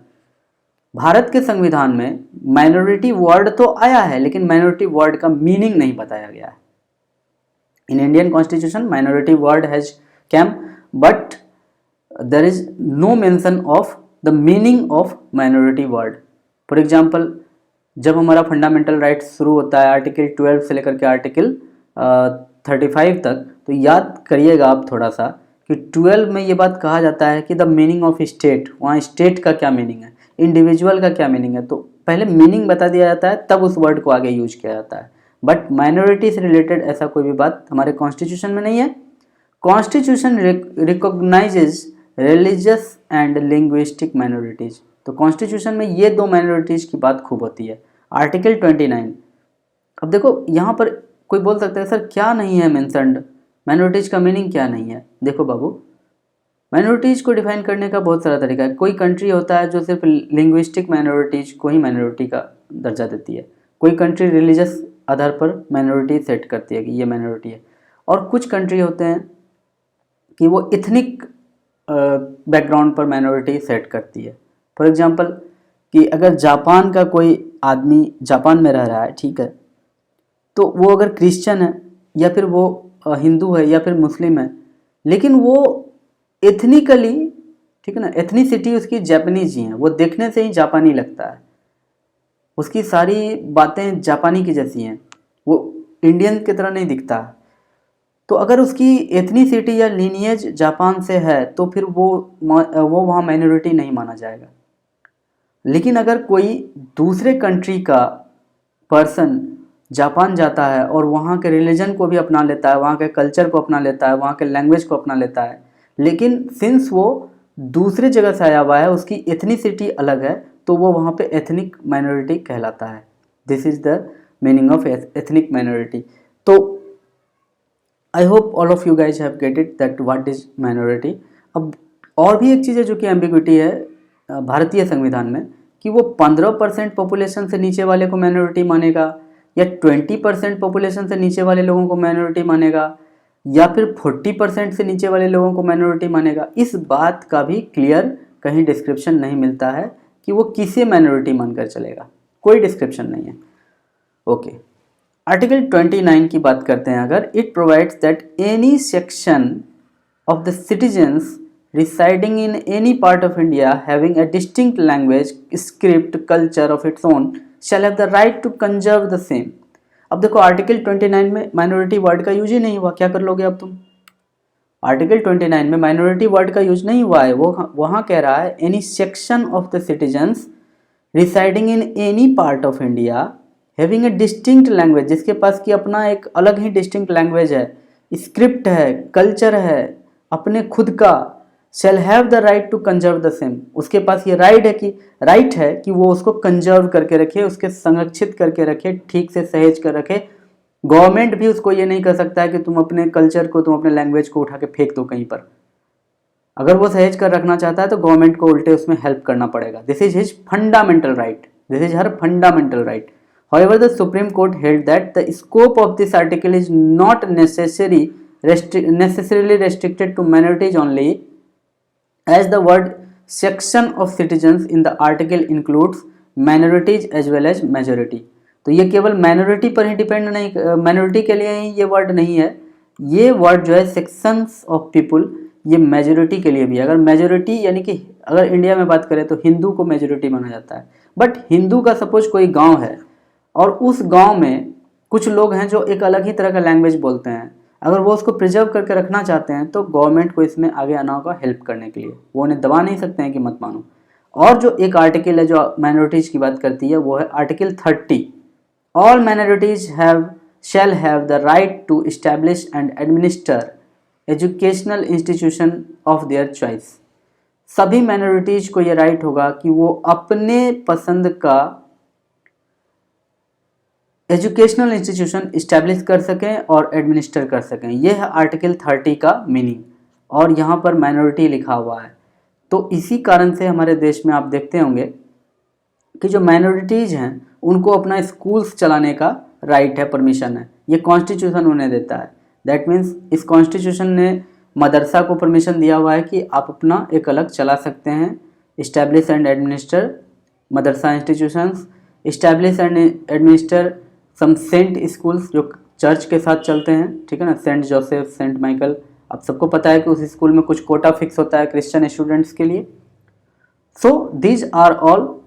Bharat के संविधान में माइनॉरिटी वर्ड तो आया है, लेकिन माइनॉरिटी वर्ड का मीनिंग नहीं बताया गया है। In Indian constitution minority word has come, but there is no mention of the meaning of minority word. For example, जब हमारा फंडामेंटल राइट शुरू होता है आर्टिकल 12 से लेकर के आर्टिकल 35 तक, तो याद करिएगा आप थोड़ा सा कि 12 में ये बात कहा जाता है कि द मीनिंग ऑफ स्टेट, वहाँ स्टेट का क्या मीनिंग है, इंडिविजुअल का क्या मीनिंग है, तो पहले मीनिंग बता दिया जाता है, तब उस वर्ड को आगे यूज किया जाता है। बट माइनॉरिटी से रिलेटेड ऐसा कोई भी बात हमारे कॉन्स्टिट्यूशन में नहीं है। Constitution recognises religious and linguistic minorities. तो कॉन्स्टिट्यूशन में ये दो माइनॉरिटीज की बात खूब होती है। आर्टिकल 29। अब देखो यहाँ पर कोई बोल सकता है सर क्या नहीं है मेंशन्ड, माइनॉरिटीज का मीनिंग क्या नहीं है। देखो बाबू, माइनॉरिटीज को डिफाइन करने का बहुत सारा तरीका है। कोई कंट्री होता है जो सिर्फ लिंग्विस्टिक माइनॉरिटीज को ही माइनॉरिटी का दर्जा देती है, कोई कंट्री रिलीजियस आधार पर माइनॉरिटी सेट करती है कि ये माइनॉरिटी है, और कुछ कंट्री होते हैं कि वो इथनिक बैकग्राउंड पर माइनॉरिटी सेट करती है। फॉर एग्जांपल कि अगर जापान का कोई आदमी जापान में रह रहा है, ठीक है, तो वो अगर क्रिश्चियन है या फिर वो हिंदू है या फिर मुस्लिम है, लेकिन वो एथनिकली, ठीक है ना, एथनिसिटी उसकी जापानीज ही है, वो देखने से ही जापानी लगता है, उसकी सारी बातें जापानी की जैसी हैं, वो इंडियन की तरह नहीं दिखता। तो अगर उसकी एथनिसिटी या लीनिएज जापान से है तो फिर वो वहाँ माइनॉरिटी नहीं माना जाएगा। लेकिन अगर कोई दूसरे कंट्री का पर्सन जापान जाता है और वहाँ के रिलीजन को भी अपना लेता है, वहाँ के कल्चर को अपना लेता है, वहाँ के लैंग्वेज को अपना लेता है, लेकिन सिंस वो दूसरी जगह से आया हुआ है, उसकी एथनिसिटी अलग है, तो वो वहाँ पे एथनिक माइनॉरिटी कहलाता है। This is the meaning of ethnic minority. तो I hope all of you guys have get it that what is minority. अब और भी एक चीज़ है जो कि एम्बिग्विटी है भारतीय संविधान में, कि वो 15% पॉपुलेशन से नीचे वाले को माइनॉरिटी मानेगा, या 20% पॉपुलेशन से नीचे वाले लोगों को माइनॉरिटी मानेगा, या फिर 40% से नीचे वाले लोगों को माइनॉरिटी मानेगा। इस बात का भी क्लियर कहीं डिस्क्रिप्शन नहीं मिलता है कि वो किसे माइनॉरिटी मानकर चलेगा, कोई डिस्क्रिप्शन नहीं है। ओके, आर्टिकल 29 की बात करते हैं अगर, it provides that any section of the citizens residing in any part of India having a distinct language, script, culture of its own shall have the right to conserve the same। अब देखो article 29 में minority word का use ही नहीं हुआ, क्या कर लोगे अब तुम? आर्टिकल 29 में माइनॉरिटी वर्ड का यूज नहीं हुआ है, वो वहाँ कह रहा है any section of the citizens residing in any part of India having a distinct language, जिसके पास कि अपना एक अलग ही डिस्टिंक्ट लैंग्वेज है, स्क्रिप्ट है, कल्चर है, अपने खुद का, shall have the right to conserve the same, उसके पास ये राइट है कि वो उसको कंजर्व करके रखे, उसके संरक्षित करके रखे, ठीक से सहेज कर रखे। गवर्नमेंट भी उसको ये नहीं कर सकता है कि तुम अपने कल्चर को, तुम अपने लैंग्वेज को उठा के फेंक दो कहीं पर। अगर वो सहेज कर रखना चाहता है तो गवर्नमेंट को उल्टे उसमें हेल्प करना पड़ेगा। This is his fundamental right, this is her fundamental right. However, the Supreme Court held that the scope of this article is not necessarily restricted to minorities only, as the word section of citizens in the article includes minorities as well as majority। तो ये केवल minority पर ही depend नहीं, minority के लिए ही ये word नहीं है, ये वर्ड जो है सेक्शंस ऑफ पीपुल, ये मेजोरिटी के लिए भी है। अगर मेजोरिटी यानी कि अगर इंडिया में बात करें तो हिंदू को मेजोरिटी माना जाता है, बट हिंदू का सपोज कोई गांव है और उस गांव में कुछ लोग हैं जो एक अलग ही तरह का लैंग्वेज बोलते हैं, अगर वो उसको प्रिजर्व करके रखना चाहते हैं तो गवर्नमेंट को इसमें आगे आना होगा हेल्प करने के लिए, वो उन्हें दबा नहीं सकते हैं कि मत मानो। और जो एक आर्टिकल है जो माइनॉरिटीज की बात करती है वो है article 30, all minorities shall have the right to establish and administer educational institution of their choice. सभी माइनॉरिटीज को ये राइट होगा कि वो अपने पसंद का एजुकेशनल इंस्टीट्यूशन इस्टेब्लिश कर सकें और एडमिनिस्टर कर सकें। यह है आर्टिकल 30 का मीनिंग, और यहाँ पर माइनॉरिटी लिखा हुआ है। तो इसी कारण से हमारे देश में आप देखते होंगे कि जो माइनॉरिटीज़ हैं उनको अपना स्कूल्स चलाने का राइट है, परमिशन है, ये कॉन्स्टिट्यूशन उन्हें देता है। दैट मीन्स इस कॉन्स्टिट्यूशन ने मदरसा को परमिशन दिया हुआ है कि आप अपना एक अलग चला सकते हैं, establish and administer madrasa institutions, establish and administer some saint schools जो चर्च के साथ चलते हैं, ठीक है ना, सेंट जोसेफ, सेंट माइकल। आप सबको पता है कि उस स्कूल में कुछ कोटा फिक्स होता है क्रिश्चियन स्टूडेंट्स के लिए। So these are all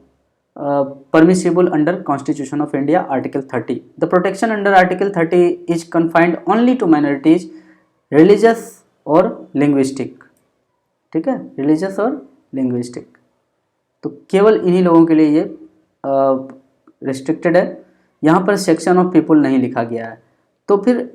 permissible under Constitution of India Article 30। The protection under Article 30 is confined only to minorities, religious और linguistic, ठीक है, religious और linguistic। तो केवल इन्हीं लोगों के लिए ये restricted है, यहाँ पर सेक्शन ऑफ पीपुल नहीं लिखा गया है। तो फिर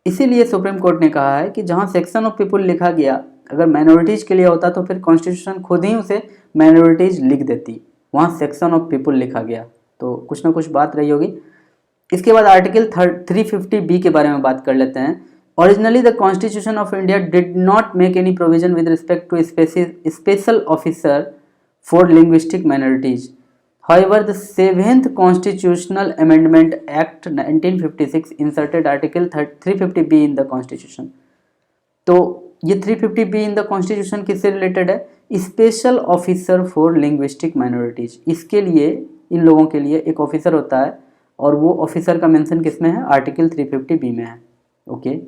इसीलिए सुप्रीम कोर्ट ने कहा है कि जहाँ सेक्शन ऑफ पीपुल लिखा गया, अगर माइनॉरिटीज़ के लिए होता तो फिर कॉन्स्टिट्यूशन खुद ही उसे माइनॉरिटीज़ लिख देती, वहाँ सेक्शन ऑफ पीपुल लिखा गया, तो कुछ ना कुछ बात रही होगी। इसके बाद आर्टिकल 350B के बारे में बात कर लेते हैं। Originally the Constitution of India did not make any provision with respect to special officer for linguistic minorities. However, the 7th Constitutional Amendment Act 1956 inserted Article 350B in the Constitution। तो ये 350B in the constitution किससे related है? Special officer for linguistic minorities. इसके लिए, इन लोगों के लिए एक ऑफिसर होता है, और वो ऑफिसर का मेंशन किस में है? आर्टिकल 350B में है। Okay,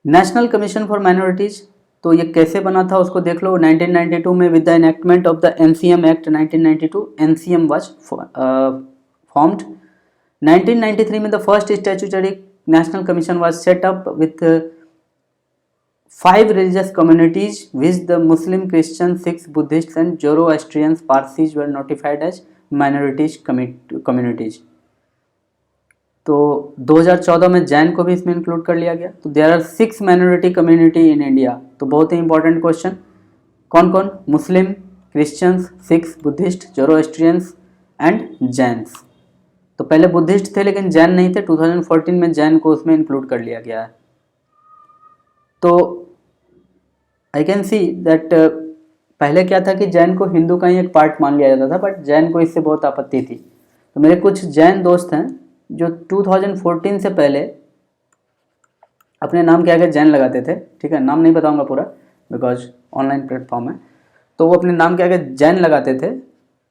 national Commission for minorities, तो ये कैसे बना था उसको देख लो। 1992 में with the enactment of the NCM act 1992 NCM was formed. 1993 में the first statutory national commission was set up with 5 religious communities which the Muslim, Christian, Sikhs, Buddhists and Zoroastrians, Parsis were notified as minorities communities। तो 2014 में जैन को भी इसमें include कर लिया गया। तो there are 6 minority community in India. तो बहुत ही इंपॉर्टेंट क्वेश्चन, कौन कौन? Muslim, Christians, Sikhs, Buddhist, Zoroastrians and Jains. तो पहले बुद्धिस्ट थे लेकिन जैन नहीं थे, 2014 में जैन को उसमें इंक्लूड कर लिया गया है। तो आई कैन सी दैट पहले क्या था कि जैन को हिंदू का ही एक पार्ट मान लिया जाता था, बट जैन को इससे बहुत आपत्ति थी। तो मेरे कुछ जैन दोस्त हैं जो 2014 से पहले अपने नाम के आगे जैन लगाते थे, ठीक है, नाम नहीं बताऊंगा पूरा बिकॉज ऑनलाइन प्लेटफॉर्म है। तो वो अपने नाम के आगे जैन लगाते थे,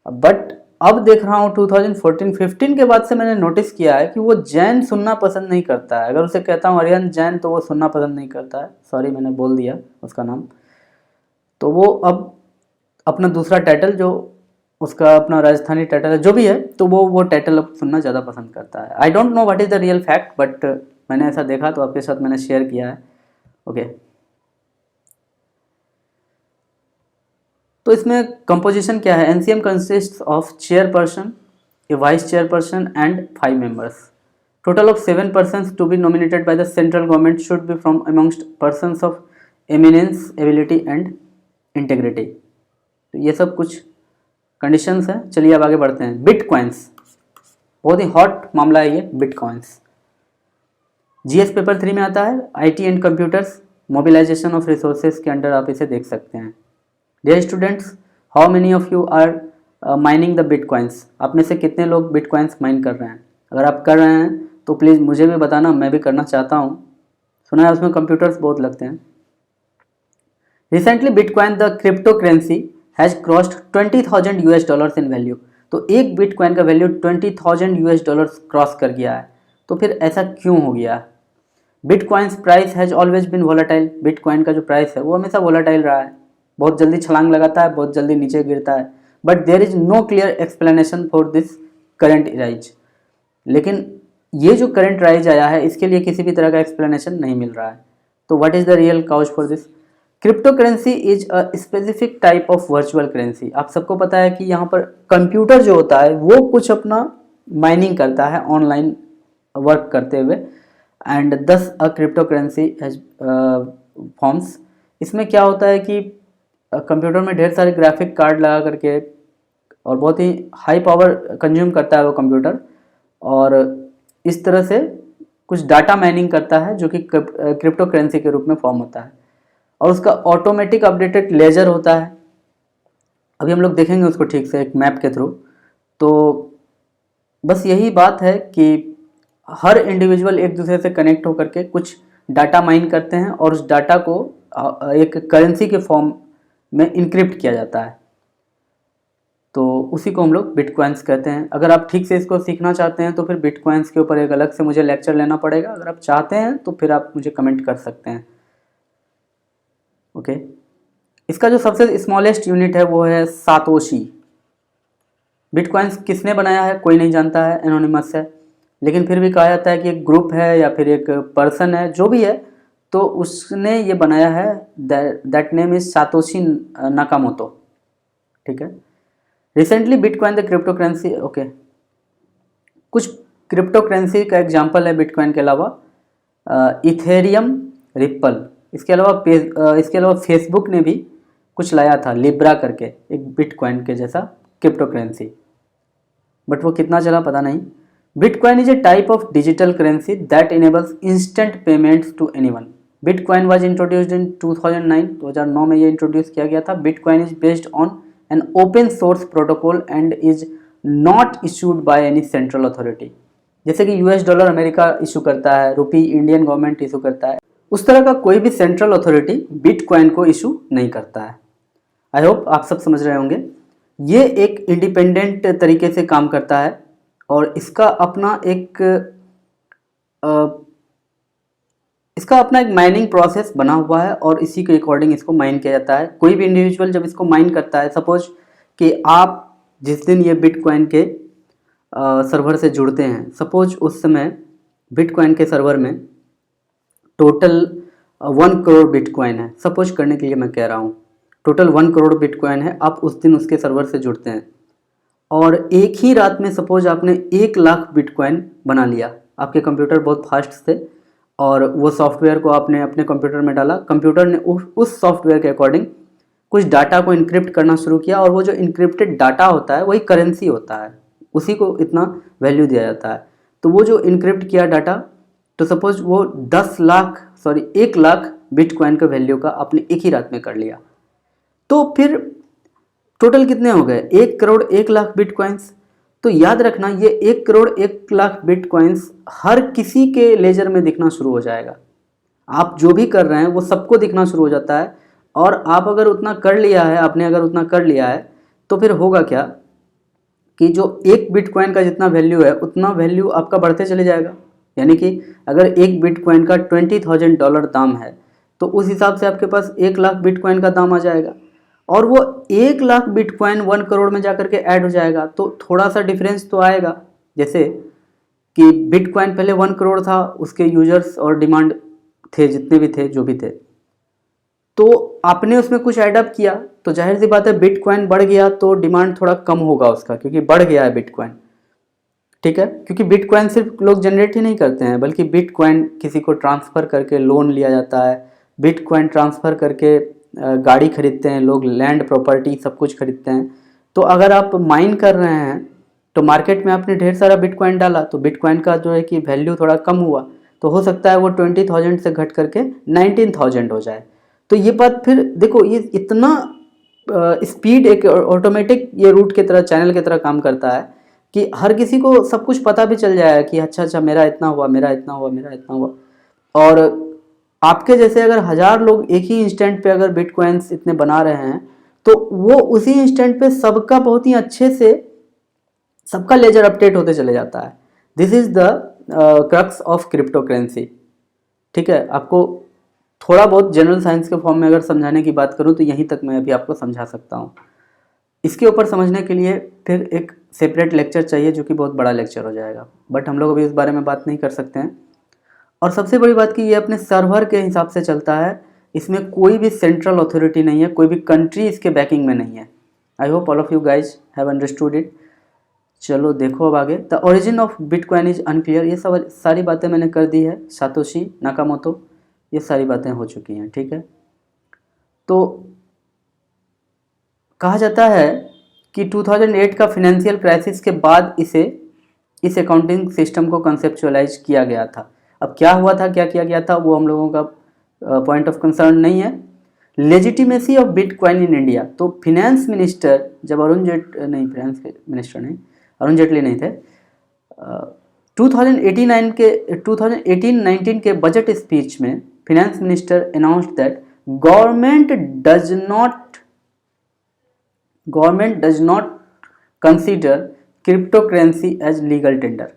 बट अब देख रहा हूँ 2014-15 के बाद से मैंने नोटिस किया है कि वो जैन सुनना पसंद नहीं करता है। अगर उसे कहता हूँ आर्यन जैन तो वो सुनना पसंद नहीं करता है, सॉरी मैंने बोल दिया उसका नाम। तो वो अब अपना दूसरा टाइटल जो उसका अपना राजस्थानी टाइटल है जो भी है, तो वो टाइटल अब सुनना ज़्यादा पसंद करता है। I don't know what is the real fact, but मैंने ऐसा देखा तो आपके साथ मैंने शेयर किया है। ओके, तो इसमें कंपोजिशन क्या है? NCM consist of chairperson, A vice chairperson and 5 members. Total of 7 persons to be nominated by the central government should be from amongst persons of eminence, ability and integrity. तो ये सब कुछ conditions हैं। चलिए अब आगे बढ़ते हैं। बिटकॉइंस, बहुत ही हॉट मामला है ये बिटकॉइंस। जीएस पेपर 3 में आता है। IT and computers mobilization of resources के अंडर आप इसे देख सकते हैं। Dear students, how many of you are mining the bitcoins? आप में से कितने लोग बिटकॉइंस माइन कर रहे हैं? अगर आप कर रहे हैं तो प्लीज़ मुझे भी बताना, मैं भी करना चाहता हूँ। सुना है उसमें कंप्यूटर्स बहुत लगते हैं। Recently bitcoin the crypto currency has crossed $20,000 in value. तो एक बिटकॉइन का वैल्यू $20,000 क्रॉस कर गया है। तो फिर ऐसा क्यों हो गया? Bitcoins price has always been volatile. Bitcoin का जो प्राइस है वो हमेशा वोलाटाइल रहा है, बहुत जल्दी छलांग लगाता है, बहुत जल्दी नीचे गिरता है। But there is no clear explanation for this current rise. लेकिन ये जो करंट राइज आया है इसके लिए किसी भी तरह का एक्सप्लेनेशन नहीं मिल रहा है। तो what is the real cause for this? Crypto currency is a specific type of virtual currency. आप सबको पता है कि यहाँ पर कंप्यूटर जो होता है वो कुछ अपना माइनिंग करता है ऑनलाइन वर्क करते हुए, एंड दस a crypto currency has forms. इसमें क्या होता है कि कंप्यूटर में ढेर सारे ग्राफिक कार्ड लगा करके और बहुत ही हाई पावर कंज्यूम करता है वो कंप्यूटर, और इस तरह से कुछ डाटा माइनिंग करता है जो कि क्रिप्टो करेंसी के रूप में फॉर्म होता है, और उसका ऑटोमेटिक अपडेटेड लेजर होता है। अभी हम लोग देखेंगे उसको ठीक से एक मैप के थ्रू। तो बस यही बात है कि हर इंडिविजुअल एक दूसरे से कनेक्ट होकर के कुछ डाटा माइन करते हैं और उस डाटा को एक करेंसी के फॉर्म में इनक्रिप्ट किया जाता है। तो उसी को हम लोग बिटकॉइंस कहते हैं। अगर आप ठीक से इसको सीखना चाहते हैं तो फिर बिटकॉइंस के ऊपर एक अलग से मुझे लेक्चर लेना पड़ेगा। अगर आप चाहते हैं तो फिर आप मुझे कमेंट कर सकते हैं। ओके, इसका जो सबसे स्मॉलेस्ट यूनिट है वो है सातोशी। बिटकॉइंस किसने बनाया है कोई नहीं जानता है, एनोनिमस है, लेकिन फिर भी कहा जाता है कि एक ग्रुप है या फिर एक पर्सन है, जो भी है, तो उसने ये बनाया है। That name is Satoshi Nakamoto. ठीक है। Recently bitcoin the crypto currency. Okay, कुछ क्रिप्टो करेंसी का एग्जांपल है बिटकॉइन के अलावा इथेरियम, रिप्पल। इसके अलावा फेसबुक ने भी कुछ लाया था, लिब्रा करके, एक बिटकॉइन के जैसा क्रिप्टो करेंसी, बट वो कितना चला पता नहीं। Bitcoin is a type of digital currency that enables instant payments to anyone. Bitcoin was introduced in 2009 में ये इंट्रोड्यूस किया गया था। Bitcoin is based on an open source protocol and is not issued by any central authority. जैसे कि US dollar America issue करता है, रुपी Indian government issue करता है, उस तरह का कोई भी सेंट्रल अथॉरिटी बिटकॉइन को इशू नहीं करता है। आई होप आप सब समझ रहे होंगे। ये एक इंडिपेंडेंट तरीके से काम करता है और इसका अपना एक माइनिंग प्रोसेस बना हुआ है और इसी के अकॉर्डिंग इसको माइन किया जाता है। कोई भी इंडिविजुअल जब इसको माइन करता है, सपोज कि आप जिस दिन ये बिटकॉइन के सर्वर से जुड़ते हैं, सपोज उस समय बिटकॉइन के सर्वर में टोटल 1 करोड़ बिटकॉइन है, सपोज करने के लिए मैं कह रहा हूँ, टोटल 1 करोड़ बिटकॉइन है। आप उस दिन उसके सर्वर से जुड़ते हैं और एक ही रात में सपोज आपने 1 लाख बिटकॉइन बना लिया आपके कंप्यूटर बहुत फास्ट थे और वो सॉफ्टवेयर को आपने अपने कंप्यूटर में डाला, कंप्यूटर ने उस सॉफ्टवेयर के अकॉर्डिंग कुछ डाटा को इनक्रिप्ट करना शुरू किया और वो जो इनक्रिप्टेड डाटा होता है वही करेंसी होता है, उसी को इतना वैल्यू दिया जाता है। तो वो जो इनक्रिप्ट किया डाटा, तो सपोज वो 1 लाख बिटकॉइन का वैल्यू का आपने एक ही रात में कर लिया, तो फिर टोटल कितने हो गए? 1 करोड़ 1 लाख बिटकॉइंस। तो याद रखना ये 1 करोड़ 1 लाख बिटकॉइंस हर किसी के लेजर में दिखना शुरू हो जाएगा। आप जो भी कर रहे हैं वो सबको दिखना शुरू हो जाता है। और आप अगर उतना कर लिया है, आपने अगर उतना कर लिया है, तो फिर होगा क्या कि जो एक बिटकॉइन का जितना वैल्यू है उतना वैल्यू आपका बढ़ते चले जाएगा। यानी कि अगर एक बिटकॉइन का $20,000 दाम है तो उस हिसाब से आपके पास 1 लाख बिटकॉइन का दाम आ जाएगा और वो 1 लाख बिटकॉइन 1 करोड़ में जाकर के ऐड हो जाएगा। तो थोड़ा सा डिफरेंस तो आएगा, जैसे कि बिटकॉइन पहले 1 करोड़ था, उसके यूजर्स और डिमांड थे जितने भी थे जो भी थे, तो आपने उसमें कुछ एडअप किया तो जाहिर सी बात है बिटकॉइन बढ़ गया तो डिमांड थोड़ा कम होगा उसका, क्योंकि बढ़ गया है बिटकॉइन। ठीक है, क्योंकि बिटकॉइन सिर्फ लोग जनरेट ही नहीं करते हैं, बल्कि बिटकॉइन किसी को ट्रांसफ़र करके लोन लिया जाता है, बिटकॉइन ट्रांसफ़र करके गाड़ी खरीदते हैं लोग, लैंड प्रॉपर्टी सब कुछ खरीदते हैं। तो अगर आप माइन कर रहे हैं तो मार्केट में आपने ढेर सारा बिटकॉइन डाला तो बिटकॉइन का जो है कि वैल्यू थोड़ा कम हुआ, तो हो सकता है वो 20,000 से घट करके 19,000 हो जाए। तो ये बात फिर देखो, ये इतना स्पीड एक ऑटोमेटिक ये रूट की तरह, चैनल की तरह काम करता है कि हर किसी को सब कुछ पता भी चल जाएगा कि अच्छा मेरा इतना हुआ, मेरा इतना हुआ, मेरा इतना हुआ। और आपके जैसे अगर 1000 लोग एक ही इंस्टेंट पे अगर बिटकॉइंस इतने बना रहे हैं तो वो उसी इंस्टेंट पे सबका बहुत ही अच्छे से सबका लेजर अपडेट होते चले जाता है। This is the crux of crypto currency. ठीक है, आपको थोड़ा बहुत जनरल साइंस के फॉर्म में अगर समझाने की बात करूं तो यहीं तक मैं अभी आपको समझा सकता हूं। इसके ऊपर समझने के लिए फिर एक सेपरेट लेक्चर चाहिए जो कि बहुत बड़ा लेक्चर हो जाएगा, बट हम लोग अभी इस बारे में बात नहीं कर सकते हैं। और सबसे बड़ी बात कि ये अपने सर्वर के हिसाब से चलता है, इसमें कोई भी सेंट्रल अथॉरिटी नहीं है, कोई भी कंट्री इसके बैकिंग में नहीं है। आई hope all of you guys have understood it. चलो देखो अब आगे। The origin of bitcoin is unclear, ये सब सारी बातें मैंने कर दी है। सातोशी नाकामोतो, ये सारी बातें हो चुकी हैं। ठीक है, तो कहा जाता है कि 2008 का फिनेंशियल क्राइसिस के बाद इस अकाउंटिंग सिस्टम को कंसेप्चुअलाइज किया गया था। अब क्या हुआ था, क्या किया गया था, वो हम लोगों का पॉइंट ऑफ कंसर्न नहीं है। Legitimacy of bitcoin in India, तो फिनेंस मिनिस्टर जब अरुण जेटली नहीं थे, 2018-19 के बजट स्पीच में finance minister announced that government does not consider crypto currency as legal tender.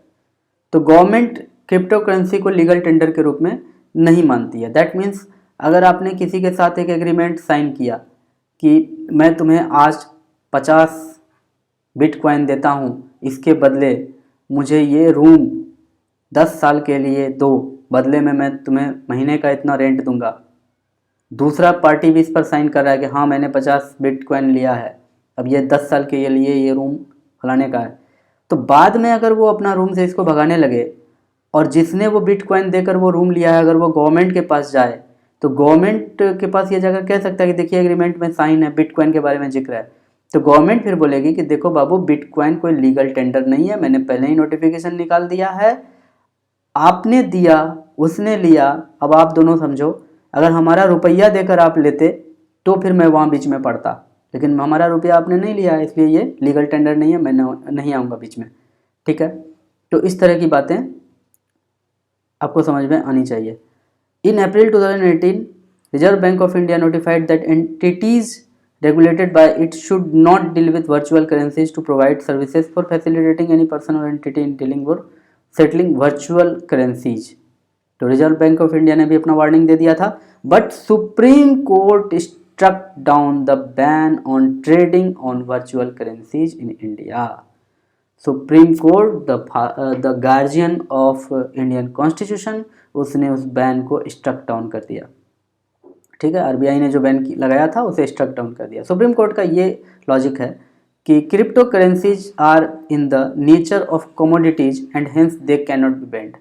तो गवर्नमेंट क्रिप्टो करेंसी को लीगल टेंडर के रूप में नहीं मानती है। दैट मीन्स अगर आपने किसी के साथ एक एग्रीमेंट साइन किया कि मैं तुम्हें आज 50 बिटकॉइन देता हूँ, इसके बदले मुझे ये रूम 10 साल के लिए दो, बदले में मैं तुम्हें महीने का इतना रेंट दूंगा। दूसरा पार्टी भी इस पर साइन कर रहा है कि हाँ मैंने 50 बिटकॉइन लिया है, अब ये 10 साल के लिए ये रूम फलाने का है। तो बाद में अगर वो अपना रूम से इसको भगाने लगे और जिसने वो बिटकॉइन देकर वो रूम लिया है अगर वो गवर्नमेंट के पास जाए तो गवर्नमेंट के पास ये जाकर कह सकता है कि देखिए एग्रीमेंट में साइन है, बिटकॉइन के बारे में जिक्र है। तो गवर्नमेंट फिर बोलेगी कि देखो बाबू, बिटकॉइन कोई लीगल टेंडर नहीं है, मैंने पहले ही नोटिफिकेशन निकाल दिया है, आपने दिया उसने लिया, अब आप दोनों समझो। अगर हमारा रुपया देकर आप लेते तो फिर मैं वहाँ बीच में पड़ता, लेकिन हमारा रुपया आपने नहीं लिया है, इसलिए ये लीगल टेंडर नहीं है, मैं नहीं आऊँगा बीच में। ठीक है, तो इस तरह की बातें आपको समझ में आनी चाहिए। इन अप्रैल 2018 reserve Bank of India notified that entities regulated by it should not deal with virtual currencies to provide services for facilitating any person or entity in dealing or settling virtual currencies। तो Reserve Bank of India ने भी अपना warning दे दिया था, but Supreme Court struck down the ban on trading on virtual currencies in India. Supreme Court the guardian of Indian constitution, उसने उस ban को स्ट्रक डाउन कर दिया। ठीक है, आरबीआई ने जो बैन लगाया था उसे स्ट्रक डाउन कर दिया। सुप्रीम कोर्ट का ये लॉजिक है कि crypto currencies are in the nature of commodities and hence they can not be banned.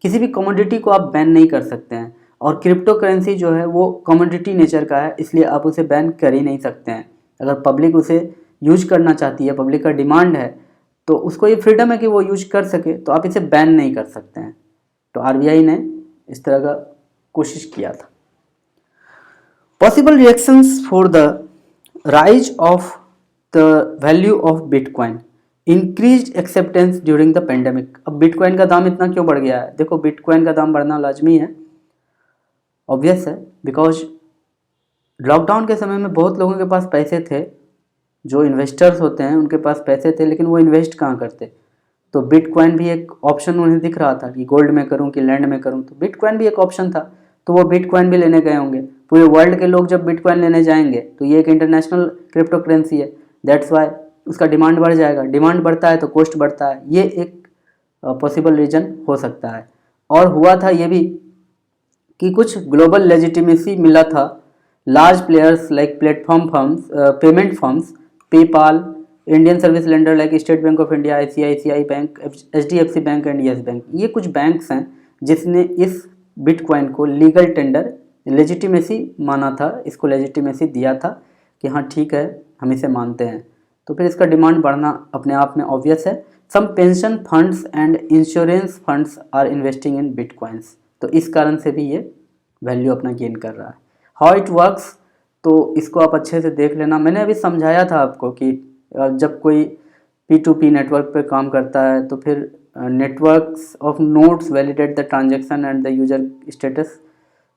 किसी भी कमोडिटी को आप बैन नहीं कर सकते हैं, और क्रिप्टो करेंसी जो है वो कमोडिटी नेचर का है, इसलिए आप उसे बैन कर ही नहीं सकते हैं। अगर पब्लिक उसे यूज करना चाहती है, पब्लिक का डिमांड है, तो उसको ये फ्रीडम है कि वो यूज कर सके, तो आप इसे बैन नहीं कर सकते हैं। तो आरबीआई ने इस तरह का कोशिश किया था। Possible reactions for the rise of the value of bitcoin, increase acceptance during the pandemic. अब बिटकॉइन का दाम इतना क्यों बढ़ गया है? देखो, बिटकॉइन का दाम बढ़ना लाजमी है, ऑब्वियस है, बिकॉज लॉकडाउन के समय में बहुत लोगों के पास पैसे थे, जो इन्वेस्टर्स होते हैं उनके पास पैसे थे, लेकिन वो इन्वेस्ट कहाँ करते? तो बिटकॉइन भी एक ऑप्शन उन्हें दिख रहा था कि गोल्ड में करूं कि लैंड में करूं, तो बिटकॉइन भी एक ऑप्शन था, तो वो बिटकॉइन भी लेने गए होंगे। पूरे वर्ल्ड के लोग जब बिटकॉइन लेने जाएंगे तो ये एक इंटरनेशनल क्रिप्टो करेंसी है, दैट्स वाई उसका डिमांड बढ़ जाएगा। डिमांड बढ़ता है तो कॉस्ट बढ़ता है, ये एक पॉसिबल रीजन हो सकता है। और हुआ था ये भी कि कुछ ग्लोबल लेजिटिमेसी मिला था large players like platform firms, payment firms, PayPal, Indian service lender like state bank of India, ICICI bank, HDFC bank and yes bank. ये कुछ बैंक्स हैं जिसने इस बिटकॉइन को लीगल टेंडर लेजिटिमेसी माना था, इसको लेजिटिमेसी दिया था कि हाँ ठीक है, हम इसे मानते हैं। तो फिर इसका डिमांड बढ़ना अपने आप में ऑब्वियस है। Some pension funds and insurance funds are investing in bitcoins, तो इस कारण से भी ये वैल्यू अपना गेन कर रहा है। हाउ इट वर्क्स, तो इसको आप अच्छे से देख लेना। मैंने अभी समझाया था आपको कि जब कोई P2P नेटवर्क पे काम करता है तो फिर networks of nodes validate the transaction and the user status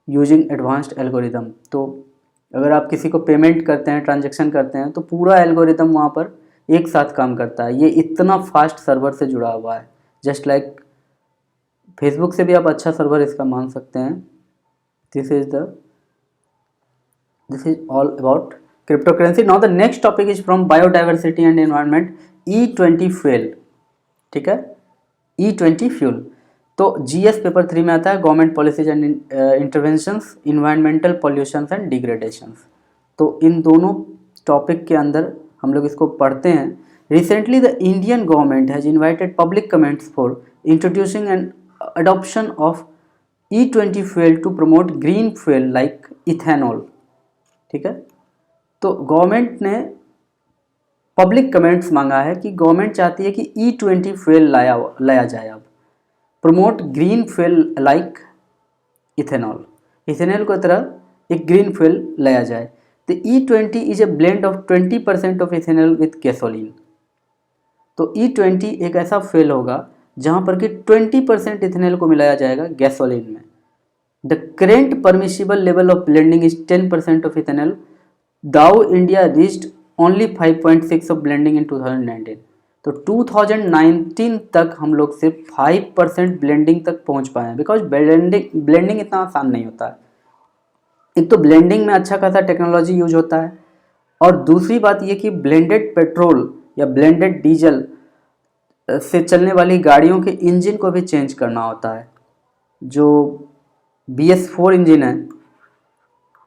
using advanced algorithm. तो अगर आप किसी को पेमेंट करते हैं, ट्रांजैक्शन करते हैं, तो पूरा एल्गोरिदम वहाँ पर एक साथ काम करता है। ये इतना फास्ट सर्वर से जुड़ा हुआ है, जस्ट लाइक फेसबुक से भी आप अच्छा सर्वर इसका मान सकते हैं। This is all about cryptocurrency. Now the next topic is from biodiversity and environment, E20 fuel, ठीक है, E20 fuel। तो GS पेपर 3 में आता है, government policies and interventions, environmental pollutions and डिग्रेडेशंस। तो इन दोनों टॉपिक के अंदर हम लोग इसको पढ़ते हैं। Recently the Indian government has invited public comments for introducing and adoption of E20 fuel to promote green fuel like ethanol, ठीक है। तो गवर्नमेंट ने पब्लिक कमेंट्स मांगा है कि गवर्नमेंट चाहती है कि E20 फ्यूल लाया जाए, अब promote green fuel like ethanol, ethanol की तरह एक ग्रीन फ्यूल लाया जाए। तो E20 is a blend of 20% of ethanol with gasoline. तो E20 एक ऐसा फ्यूल होगा जहाँ पर कि 20% इथेनॉल को मिलाया जाएगा गैसोलीन में। The current permissible level of blending is 10% of ethanol, though India reached only 5.6 of blending in 2019। तो 2019 तक हम लोग सिर्फ 5% ब्लेंडिंग तक पहुंच पाए हैं, बिकॉज ब्लेंडिंग इतना आसान नहीं होता है। एक तो ब्लेंडिंग में अच्छा खासा टेक्नोलॉजी यूज होता है, और दूसरी बात ये कि ब्लेंडेड पेट्रोल या ब्लेंडेड डीजल से चलने वाली गाड़ियों के इंजन को भी चेंज करना होता है। जो BS4 इंजन है,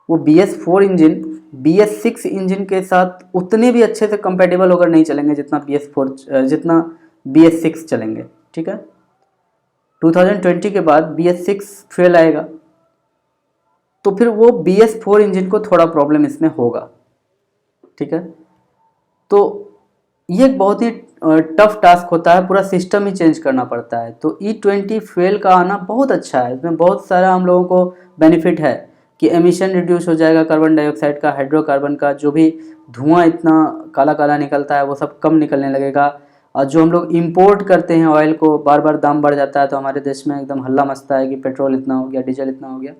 वो BS4 इंजन BS6 इंजन के साथ उतने भी अच्छे से कंपेटेबल होकर नहीं चलेंगे जितना BS6 चलेंगे, ठीक है। 2020 के बाद BS6 फ्यूल आएगा, तो फिर वो BS4 इंजन को थोड़ा प्रॉब्लम इसमें होगा, ठीक है। तो ये एक बहुत ही टफ टास्क होता है, पूरा सिस्टम ही चेंज करना पड़ता है। तो E20 फ्यूल का आना बहुत अच्छा है, इसमें बहुत सारा हम लोगों को बेनिफिट है कि एमिशन रिड्यूस हो जाएगा, कार्बन डाइऑक्साइड का, हाइड्रोकार्बन का, जो भी धुआं इतना काला काला निकलता है वो सब कम निकलने लगेगा। और जो हम लोग इंपोर्ट करते हैं ऑयल को, बार बार दाम बढ़ जाता है, तो हमारे देश में एकदम हल्ला मचता है कि पेट्रोल इतना हो गया, डीजल इतना हो गया,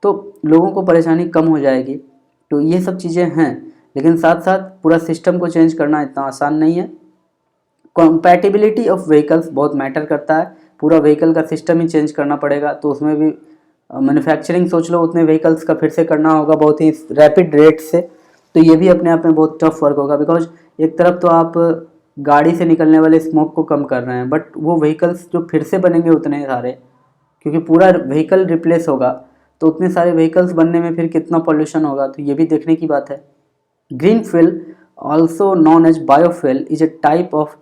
तो लोगों को परेशानी कम हो जाएगी। तो ये सब चीज़ें हैं, लेकिन साथ साथ पूरा सिस्टम को चेंज करना इतना आसान नहीं है। कंपैटिबिलिटी ऑफ व्हीकल्स बहुत मैटर करता है, पूरा व्हीकल का सिस्टम ही चेंज करना पड़ेगा। तो उसमें भी मैन्युफैक्चरिंग सोच लो, उतने व्हीकल्स का फिर से करना होगा बहुत ही रैपिड रेट से। तो ये भी अपने आप में बहुत टफ वर्क होगा, बिकॉज एक तरफ तो आप गाड़ी से निकलने वाले स्मोक को कम कर रहे हैं, बट वो व्हीकल्स जो फिर से बनेंगे उतने सारे, क्योंकि पूरा व्हीकल रिप्लेस होगा, तो उतने सारे व्हीकल्स बनने में फिर कितना पॉल्यूशन होगा, तो ये भी देखने की बात है। Green fuel also known as biofuel is a type of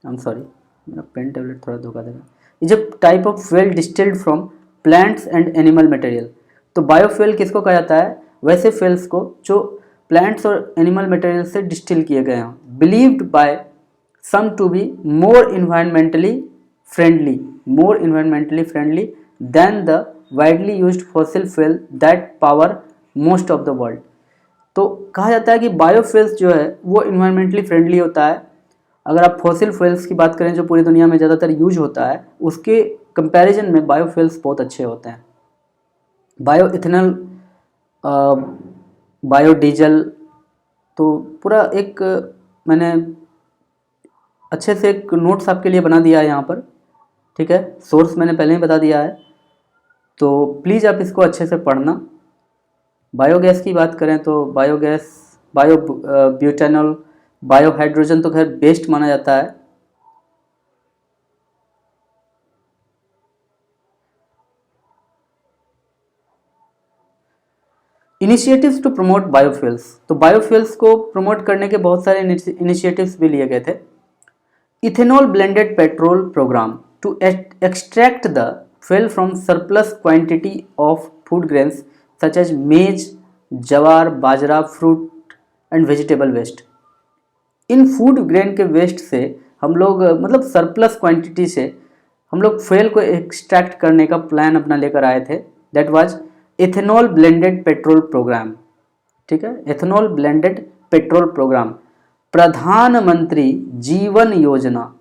I am sorry, मेरा पेन टेबलेट थोड़ा धोखा देगा। Is a type of fuel distilled from plants and animal material. तो बायोफ्यूल किसको कहा जाता है? वैसे फ्यूल्स को जो प्लांट्स और एनिमल मटेरियल से डिस्टिल किए गए हों। Believed by some to be more environmentally friendly than the widely used fossil fuel that power most of the world. तो कहा जाता है कि बायोफ्यूल्स जो है वो इन्वायरमेंटली फ्रेंडली होता है। अगर आप फॉसिल फ्यूल्स की बात करें जो पूरी दुनिया में ज़्यादातर यूज होता है, उसके कंपैरिजन में बायोफ्यूल्स बहुत अच्छे होते हैं। बायो इथेनॉल, बायोडीजल, तो पूरा एक मैंने अच्छे से एक नोट्स आपके लिए बना दिया है यहाँ पर, ठीक है। सोर्स मैंने पहले ही बता दिया है, तो प्लीज़ आप इसको अच्छे से पढ़ना। बायोगैस की बात करें तो बायोगैस, बायो ब्यूटेनॉल, बायोहाइड्रोजन तो खैर बेस्ट माना जाता है। इनिशिएटिव्स टू प्रमोट बायोफ्यूल्स, तो बायोफ्यूल्स को प्रमोट करने के बहुत सारे इनिशिएटिव्स भी लिए गए थे। Ethanol blended petrol programme to extract the fuel from surplus quantity of food grains such as maize, jowar, bajra, fruit and vegetable waste. इन फूड ग्रेन के वेस्ट से हम लोग मतलब सरप्लस क्वांटिटी से हम लोग फ्यूल को एक्सट्रैक्ट करने का प्लान अपना लेकर आए थे। That was ethanol blended petrol programme, ठीक है, एथेनॉल ब्लेंडेड पेट्रोल प्रोग्राम, प्रधानमंत्री जीवन योजना,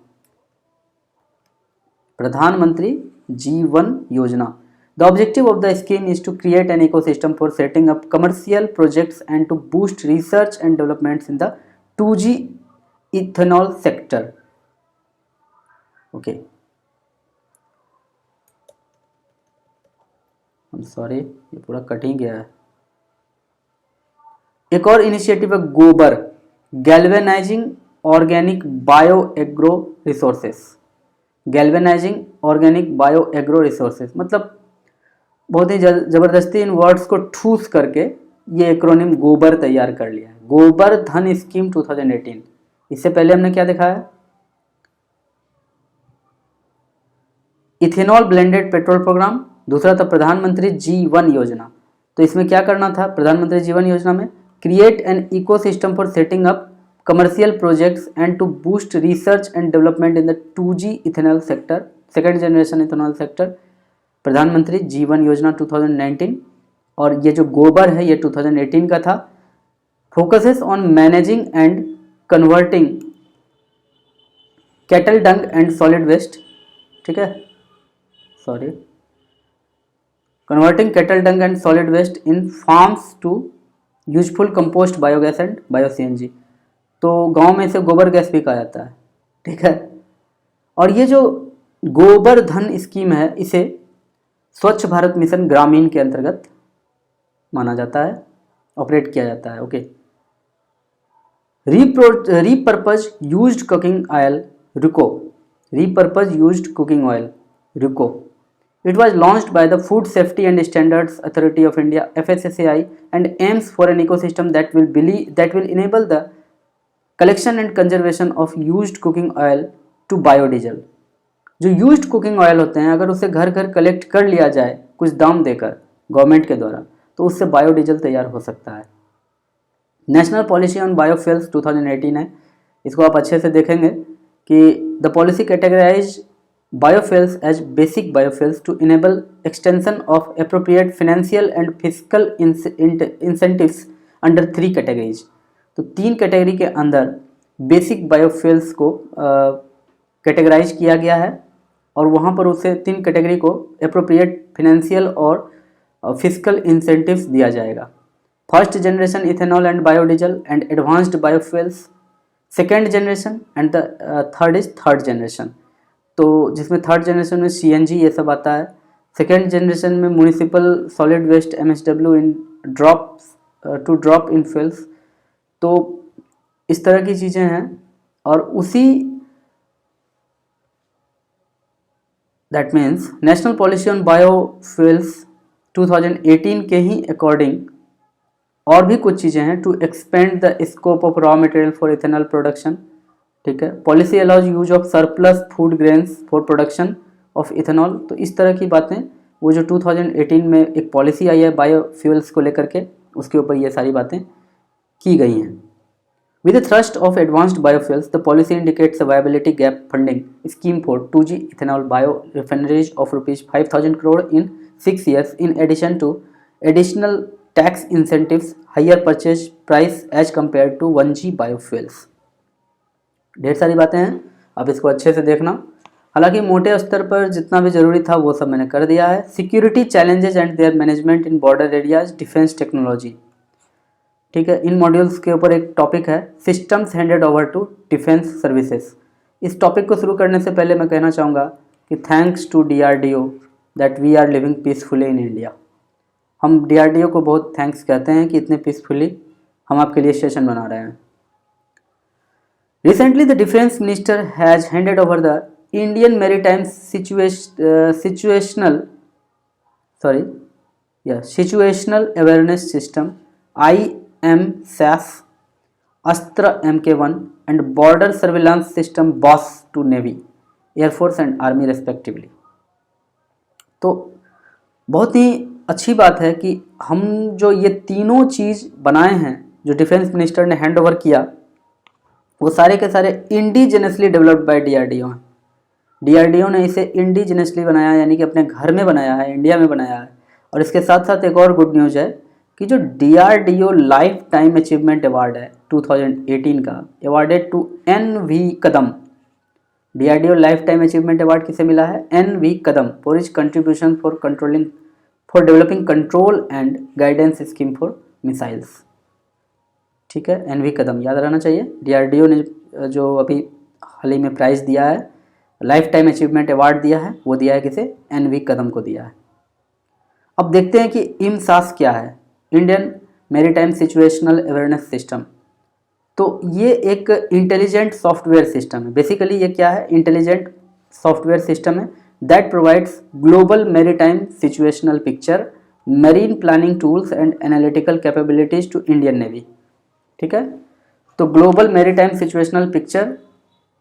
प्रधानमंत्री जीवन योजना। The objective of the scheme is to create an ecosystem for setting up commercial projects and to boost research and developments in the 2G ethanol sector. Okay. I'm sorry, ये पूरा cut ही गया है। एक और इनिशिएटिव है गोबर, galvanising organic bio agro resources. Galvanising organic bio agro resources मतलब बहुत ही ज़बरदस्ती इन वर्ड्स को ठूस करके ये एक्रोनिम गोबर तैयार कर लिया है। गोबर धन स्कीम 2018। इससे पहले हमने क्या देखा है? इथेनॉल ब्लेंडेड पेट्रोल प्रोग्राम, दूसरा था प्रधानमंत्री जीवन योजना। तो इसमें क्या करना था? प्रधानमंत्री जीवन योजना में create an ecosystem for setting up commercial projects and to boost research and development in the 2G ethanol sector, second generation ethanol sector, Pradhan Mantri Jivan योजना 2019। और ये जो गोबर है ये 2018 का था। Focuses on managing and converting cattle dung and solid waste, ठीक है, sorry, converting cattle dung and solid waste in farms to useful compost biogas and bio CNG। तो गांव में इसे गोबर गैस भी कहा जाता है, ठीक है। और ये जो गोबर धन स्कीम है इसे स्वच्छ भारत मिशन ग्रामीण के अंतर्गत माना जाता है, ऑपरेट किया जाता है। Okay. Repurpose used cooking oil रुको, रीपर्पज यूज्ड कुकिंग ऑयल रुको। It was launched by the Food Safety and Standards Authority of India (FSSAI) and aims for an ecosystem that will enable the collection and conservation of used cooking oil to biodiesel। जो used cooking oil होते हैं अगर उसे घर घर collect कर लिया जाए कुछ दाम देकर गवर्नमेंट के द्वारा तो उससे बायोडीजल तैयार हो सकता है। नेशनल पॉलिसी ऑन बायोफ्यूल्स 2018 है, इसको आप अच्छे से देखेंगे कि the policy categorize biofuels as basic biofuels to enable extension of appropriate financial and physical incentives under 3 categories. तो 3 कैटेगरी के अंदर बेसिक बायोफ्यूल्स को कैटेगराइज किया गया है और वहाँ पर उसे 3 कैटेगरी को एप्रोप्रिएट फाइनेंशियल और फिजिकल इंसेंटिव्स दिया जाएगा। First generation ethanol and biodiesel and advanced biofuels, second generation and the third is third generation. तो जिसमें थर्ड जनरेशन में CNG ये सब आता है। सेकेंड जनरेशन में municipal solid waste MSW in drop in fuels. तो इस तरह की चीज़ें हैं और उसी that means national policy on biofuels 2018 के ही अकॉर्डिंग और भी कुछ चीज़ें हैं to expand the scope of raw material for ethanol production ठीक है। Policy allows use of surplus food grains for production of ethanol. तो इस तरह की बातें, वो जो 2018 में एक पॉलिसी आई है बायोफ्यूल्स को लेकर के, उसके ऊपर ये सारी बातें की गई हैं। With the thrust of advanced biofuels, the policy indicates a viability gap funding scheme for 2G ethanol biorefineries of rupees 5,000 crore in 6 years, in addition to additional tax incentives, higher purchase price as compared to 1G biofuels. ढेर सारी बातें हैं, आप इसको अच्छे से देखना। हालांकि मोटे स्तर पर जितना भी जरूरी था वो सब मैंने कर दिया है। Security challenges and their management in border areas, defence technology, ठीक है। इन मॉड्यूल्स के ऊपर एक टॉपिक है systems handed over to defence services. इस टॉपिक को शुरू करने से पहले मैं कहना चाहूँगा कि thanks to DRDO that we are living peacefully in India. हम DRDO को बहुत थैंक्स कहते हैं कि इतने पीसफुली हम आपके लिए सेशन बना रहे हैं। Recently the defence minister has handed over the Indian maritime situational awareness system IMSAS, Astra MK1 and border surveillance system BOSS to navy, air force and army respectively. तो बहुत ही अच्छी बात है कि हम जो ये तीनों चीज़ बनाए हैं, जो डिफेंस मिनिस्टर ने हैंड ओवर किया, वो सारे के सारे इंडिजिनसली डेवलप्ड बाय DRDO हैं। DRDO ने इसे इंडिजिनसली बनाया, यानी कि अपने घर में बनाया है, इंडिया में बनाया है। और इसके साथ साथ एक और गुड न्यूज़ है कि जो DRDO life time achievement award है 2018 का, awarded to NV Kadam. DRDO life time achievement award किसे मिला है? NV Kadam for his contribution for developing control and guidance scheme for missiles. ठीक है, NV कदम याद रहना चाहिए। DRDO ने जो अभी हाल ही में प्राइज़ दिया है, लाइफ टाइम अचीवमेंट अवार्ड दिया है, वो दिया है किसे? NV कदम को दिया है। अब देखते हैं कि IMSAS क्या है, Indian maritime situational awareness system. तो ये एक इंटेलिजेंट सॉफ्टवेयर सिस्टम है। बेसिकली ये क्या है? इंटेलिजेंट सॉफ्टवेयर सिस्टम है that provides global maritime situational picture, marine planning tools and analytical capabilities to Indian navy. ठीक है, तो ग्लोबल मैरीटाइम सिचुएशनल पिक्चर,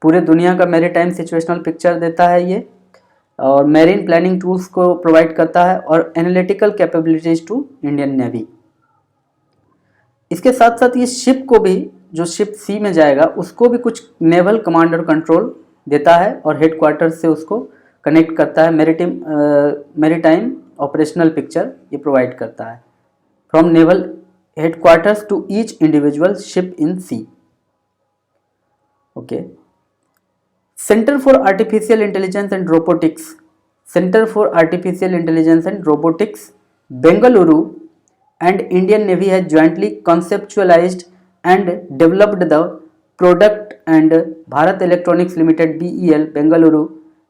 पूरे दुनिया का मैरीटाइम सिचुएशनल पिक्चर देता है ये, और मैरीन प्लानिंग टूल्स को प्रोवाइड करता है, और analytical capabilities to Indian navy. इसके साथ साथ ये शिप को भी, जो शिप सी में जाएगा उसको भी कुछ नेवल कमांड और कंट्रोल देता है, और हेडक्वार्टर से उसको कनेक्ट करता है। मैरीटाइम ऑपरेशनल पिक्चर ये प्रोवाइड करता है from naval headquarters to each individual ship in sea. Okay, centre for artificial intelligence and robotics, centre for artificial intelligence and robotics Bengaluru and Indian Navy has jointly conceptualized and developed the product, and Bharat Electronics Limited BEL Bengaluru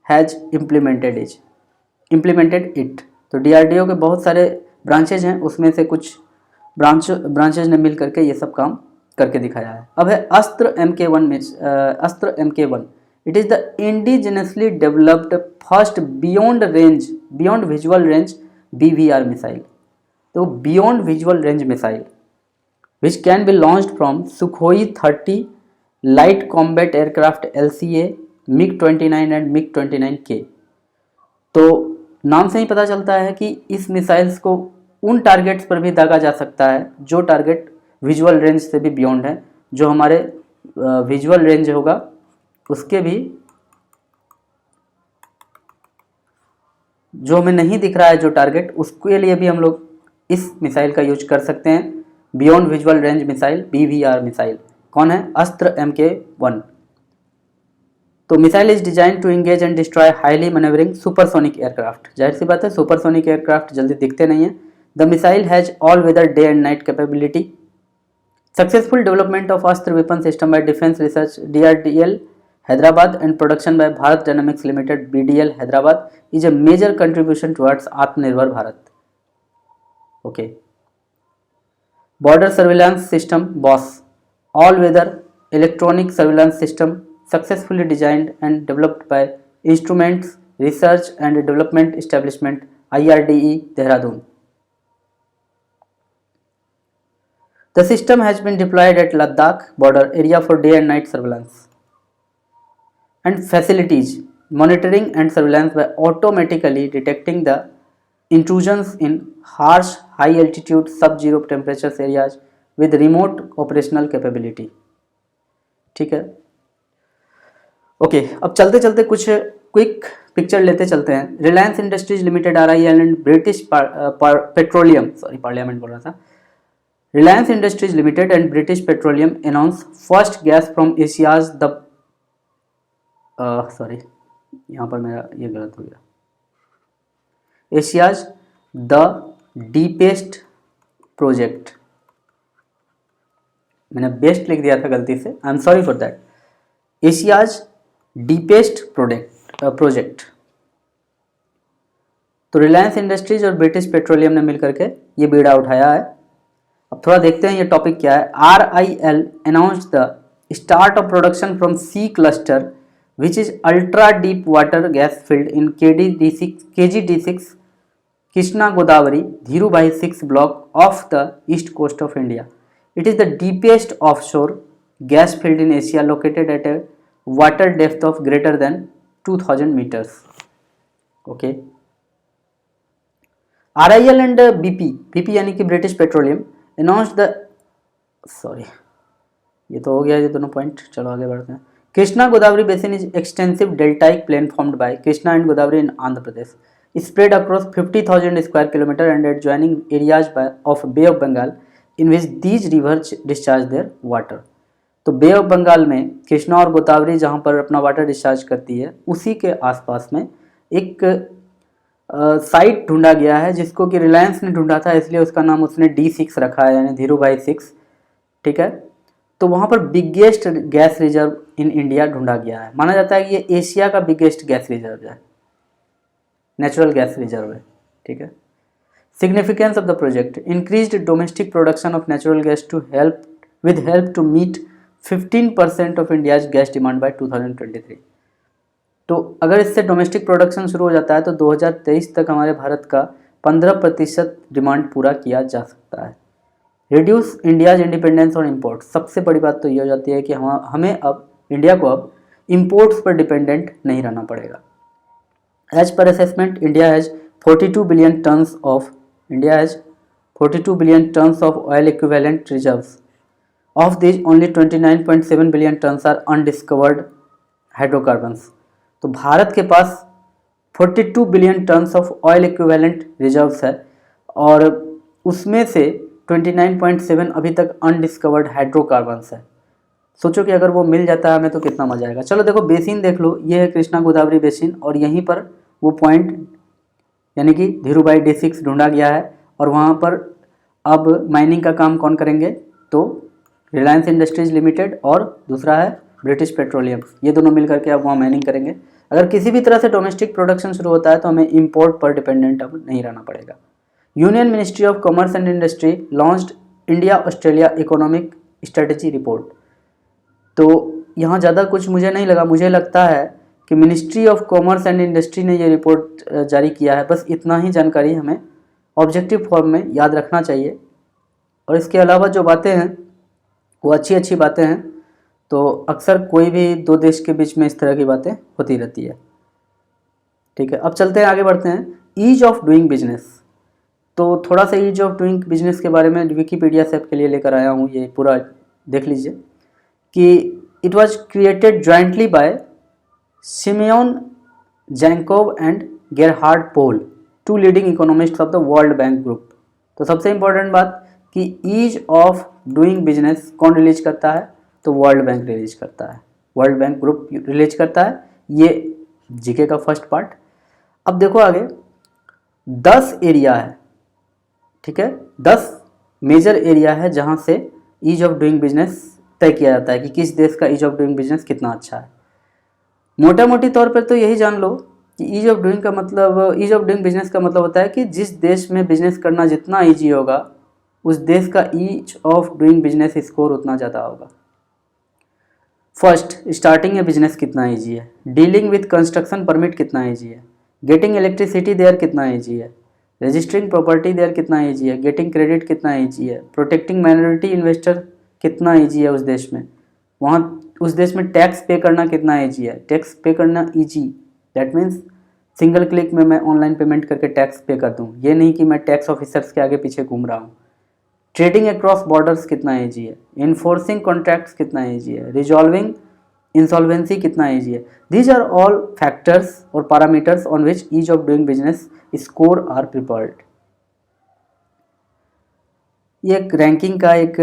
has implemented it। तो DRDO के बहुत सारे branches हैं, उसमें से कुछ branches ने मिल करके ये सब काम करके दिखाया है। अब है अस्त्र MK1 में, Astra MK1 it is the indigenously developed first beyond visual range BVR missile. तो beyond visual range missile which can be launched from Sukhoi 30 light combat aircraft LCA, MiG-29 and MiG-29K। तो नाम से ही पता चलता है कि इस मिसाइल्स को उन टारगेट्स पर भी दागा जा सकता है जो टारगेट विजुअल रेंज से भी बियॉन्ड है। जो हमारे विजुअल रेंज होगा उसके भी, जो हमें नहीं दिख रहा है जो टारगेट, उसके लिए भी हम लोग इस मिसाइल का यूज कर सकते हैं। Beyond visual range missile BVR missile कौन है? अस्त्र MK1। तो missile is design to engage and destroy highly manoeuvring supersonic aircraft. जाहिर सी बात है, सुपरसोनिक एयरक्राफ्ट जल्दी दिखते नहीं हैं। The missile has all weather day and night capability. Successful development of Astra weapon system by defence research DRDL Hyderabad and production by Bharat Dynamics Limited BDL Hyderabad is a major contribution towards Atmanirbhar Bharat. Okay. Border surveillance system BOSS, all-weather electronic surveillance system successfully designed and developed by Instruments Research and Development Establishment IRDE Dehradun. The system has been deployed at Ladakh border area for day and night surveillance. and facilities, monitoring and surveillance by automatically detecting the intrusions in harsh high altitude sub-zero temperatures areas with remote operational capability। ठीक है, okay अब चलते चलते कुछ quick picture लेते चलते हैं। Reliance industries limited RIL and British petroleum, sorry parliament बोल रहा था। Reliance industries limited and British petroleum announce first gas from Asia's the sorry यहाँ पर मेरा ये गलत हो गया, एशियाज द डीपेस्ट प्रोजेक्ट, मैंने बेस्ट लिख दिया था गलती से, आई am sorry for that. Asia's deepest project. तो रिलायंस इंडस्ट्रीज और ब्रिटिश पेट्रोलियम ने मिलकर के ये बीड़ा उठाया है। अब थोड़ा देखते हैं ये टॉपिक क्या है। RIL announced the start of production from C cluster which is ultra deep water gas field in KG-D6 Krishna Godavari Dhirubhai 6 block off the east coast of India. It is the deepest offshore gas field in Asia located at a water depth of greater than 2000 meters. Okay. RIL and BP यानी कि British petroleum announced the sorry ये तो हो गया ये दोनों point, चलो आगे बढ़ते हैं। Krishna Godavari basin is extensive deltaic plain formed by Krishna and Godavari in Andhra Pradesh, spread across 50,000 square kilometer and adjoining areas of Bay of Bengal in which these rivers discharge their water। तो बे ऑफ बंगाल में कृष्णा और गोदावरी जहाँ पर अपना वाटर डिस्चार्ज करती है उसी के आसपास में एक साइट ढूंढा गया है जिसको कि रिलायंस ने ढूंढा था, इसलिए उसका नाम उसने D6 रखा है यानी धीरूभाई 6। ठीक है, तो वहाँ पर biggest gas reserve in India ढूंढा गया है। माना जाता है कि ये एशिया का बिगेस्ट गैस रिजर्व है, नेचुरल गैस रिजर्व है। ठीक है, significance of the project, increased domestic production of natural gas to help to meet 15% of India's gas demand by 2023। तो अगर इससे डोमेस्टिक प्रोडक्शन शुरू हो जाता है तो 2023 तक हमारे भारत का 15% डिमांड पूरा किया जा सकता है। Reduce India's independence on import, सबसे बड़ी बात तो ये हो जाती है कि हमें अब इंडिया को अब इम्पोर्ट्स पर डिपेंडेंट नहीं रहना पड़ेगा। As per assessment India has 42 billion tons of oil equivalent reserves. Of this only 29.7 billion tons are undiscovered hydrocarbons. तो भारत के पास 42 billion tons of oil equivalent reserves है और उसमें से 29.7 अभी तक अनडिस्कवर्ड हाइड्रोकार्बन्स है। सोचो कि अगर वो मिल जाता है हमें तो कितना मजा आएगा। चलो देखो बेसिन देख लो, ये है कृष्णा गोदावरी बेसिन और यहीं पर वो पॉइंट यानी कि धीरूभाई D6 ढूंढा गया है और वहाँ पर अब माइनिंग का काम कौन करेंगे, तो रिलायंस इंडस्ट्रीज लिमिटेड और दूसरा है ब्रिटिश पेट्रोलियम, ये दोनों मिल करके अब वहाँ माइनिंग करेंगे। अगर किसी भी तरह से डोमेस्टिक प्रोडक्शन शुरू होता है तो हमें इंपोर्ट पर डिपेंडेंट अब नहीं रहना पड़ेगा। Union ministry of commerce and industry launched India Australia economic strategy report. तो यहाँ ज़्यादा कुछ मुझे नहीं लगा, मुझे लगता है कि ministry of commerce and industry ने ये रिपोर्ट जारी किया है। बस इतना ही जानकारी हमें ऑब्जेक्टिव फॉर्म में याद रखना चाहिए और इसके अलावा जो बातें हैं वो अच्छी अच्छी बातें हैं। तो अक्सर कोई भी दो देश के बीच में इस तरह की बातें होती रहती है। ठीक है, अब चलते हैं आगे बढ़ते हैं। ईज ऑफ डूइंग बिजनेस, तो थोड़ा सा ईज ऑफ डूइंग बिजनेस के बारे में विकीपीडिया से आपके लिए लेकर आया हूँ, ये पूरा देख लीजिए कि it was created jointly by Simeon Djankov and Gerhard Pohl, two leading economists of the World Bank group. तो सबसे इंपॉर्टेंट बात कि ईज ऑफ डूइंग बिजनेस कौन रिलीज करता है, तो वर्ल्ड बैंक रिलीज करता है, वर्ल्ड बैंक ग्रुप रिलीज करता है। ये जीके का फर्स्ट पार्ट। अब देखो आगे 10 एरिया है, ठीक है, 10 मेजर एरिया है जहां से ईज ऑफ डूइंग बिजनेस तय किया जाता है कि किस देश का ईज ऑफ डूइंग बिजनेस कितना अच्छा है। मोटा मोटी तौर पर तो यही जान लो कि ईज ऑफ डूइंग बिजनेस का मतलब होता है कि जिस देश में बिजनेस करना जितना ईजी होगा उस देश का ease of doing business score उतना ज़्यादा होगा। फर्स्ट, स्टार्टिंग ए बिजनेस कितना ईजी है, डीलिंग विथ कंस्ट्रक्शन परमिट कितना ईजी है, गेटिंग इलेक्ट्रिसिटी देयर कितना ईजी है, रजिस्टरिंग प्रॉपर्टी देयर कितना ईजी है, गेटिंग क्रेडिट कितना ईजी है, प्रोटेक्टिंग माइनॉरिटी इन्वेस्टर कितना ईजी है उस देश में, वहाँ उस देश में टैक्स पे करना कितना ईजी है, टैक्स पे करना easy, that means single click में मैं ऑनलाइन पेमेंट करके टैक्स पे कर दूँ, ये नहीं कि मैं टैक्स ऑफिसर्स के आगे पीछे घूम रहा हूँ। ट्रेडिंग अक्रॉस बॉर्डर्स कितना ईजी है, इन्फोर्सिंग कॉन्ट्रैक्ट्स कितना ईजी है, रिजॉल्विंग इंसॉल्वेंसी कितना ईजी है। दीज आर ऑल फैक्टर्स और parameters on which ease of doing business score are prepared. ये एक रैंकिंग का एक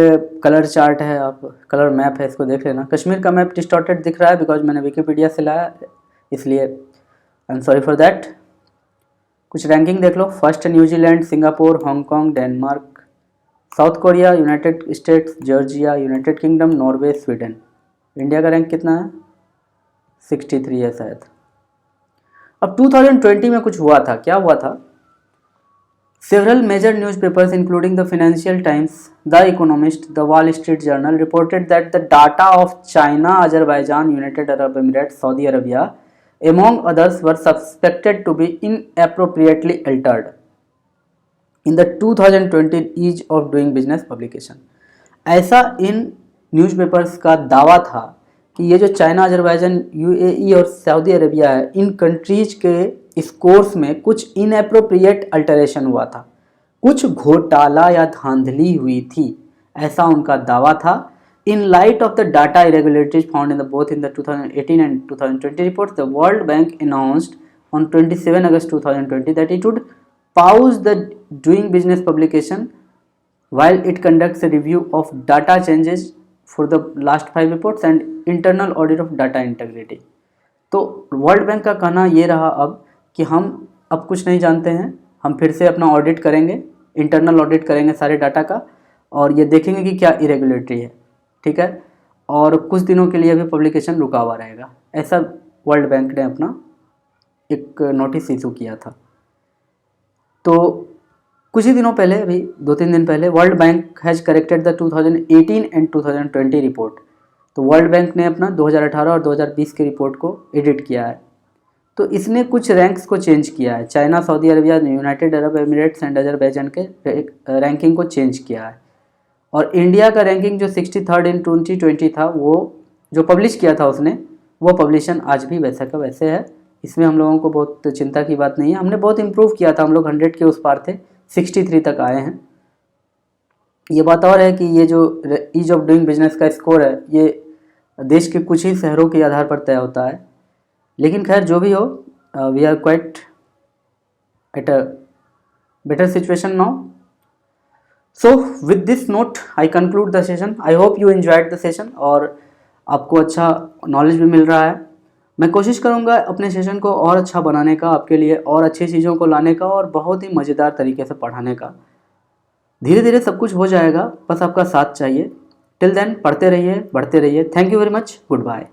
कलर चार्ट है, आप कलर मैप है, इसको देख लेना। कश्मीर का मैप डिस्टॉर्टेड दिख रहा है बिकॉज मैंने विकीपीडिया से लाया, इसलिए I am sorry for that. कुछ रैंकिंग देख लो। First New Zealand, Singapore, Hong Kong, Denmark, South Korea, United States, Georgia, United Kingdom, Norway, Sweden. India का रैंक कितना है? 63 है शायद। अब 2020 में कुछ हुआ था, क्या हुआ था? Several major newspapers including the Financial Times, The Economist, The Wall Street Journal reported that the data of China, Azerbaijan, United Arab Emirates, Saudi Arabia, among others, were suspected to be inappropriately altered in the 2020 Ease of Doing Business publication. ऐसा इन newspapers का दावा था कि ये जो China, Azerbaijan, UAE और Saudi Arabia है, इन countries के स्कोर्स में कुछ इनएप्रोप्रिएट अल्टरेशन हुआ था, कुछ घोटाला या धांधली हुई थी, ऐसा उनका दावा था। In light of the data irregularities found in the both in the 2018 and 2020 reports, the World Bank announced on 27 August 2020 that it would pause the doing business publication while it conducts a review of data changes for the last 5 reports and internal audit of data integrity. तो world bank का कहना ये रहा अब कि हम अब कुछ नहीं जानते हैं, हम फिर से अपना ऑडिट करेंगे, इंटरनल ऑडिट करेंगे सारे डाटा का, और ये देखेंगे कि क्या इरेगुलेटरी है, ठीक है, और कुछ दिनों के लिए भी पब्लिकेशन रुका हुआ रहेगा। ऐसा वर्ल्ड बैंक ने अपना एक नोटिस इशू किया था। तो कुछ ही दिनों पहले, अभी 2-3 दिन पहले, world bank has corrected the 2018 and 2020 report. तो वर्ल्ड बैंक ने अपना 2018 और 2020 की रिपोर्ट को एडिट किया है। तो इसने कुछ रैंक्स को चेंज किया है, China, Saudi Arabia, United Arab Emirates and Azerbaijan के रैंकिंग को चेंज किया है। और इंडिया का रैंकिंग जो 63rd इन 2020 था, वो जो पब्लिश किया था उसने, वो पब्लिशन आज भी वैसा का वैसे है। इसमें हम लोगों को बहुत चिंता की बात नहीं है, हमने बहुत इम्प्रूव किया था, हम लोग 100 के उस पार थे, 63 तक आए हैं। ये बात और है कि ये जो ईज ऑफ डूइंग बिजनेस का स्कोर है, ये देश के कुछ ही शहरों के आधार पर तय होता है। लेकिन खैर जो भी हो, we are quite at a better situation now. So with this note I conclude the session. I hope you enjoyed the session और आपको अच्छा नॉलेज भी मिल रहा है। मैं कोशिश करूंगा अपने सेशन को और अच्छा बनाने का, आपके लिए और अच्छी चीज़ों को लाने का और बहुत ही मज़ेदार तरीके से पढ़ाने का। धीरे धीरे सब कुछ हो जाएगा, बस आपका साथ चाहिए। टिल देन पढ़ते रहिए, बढ़ते रहिए। Thank you very much, good bye.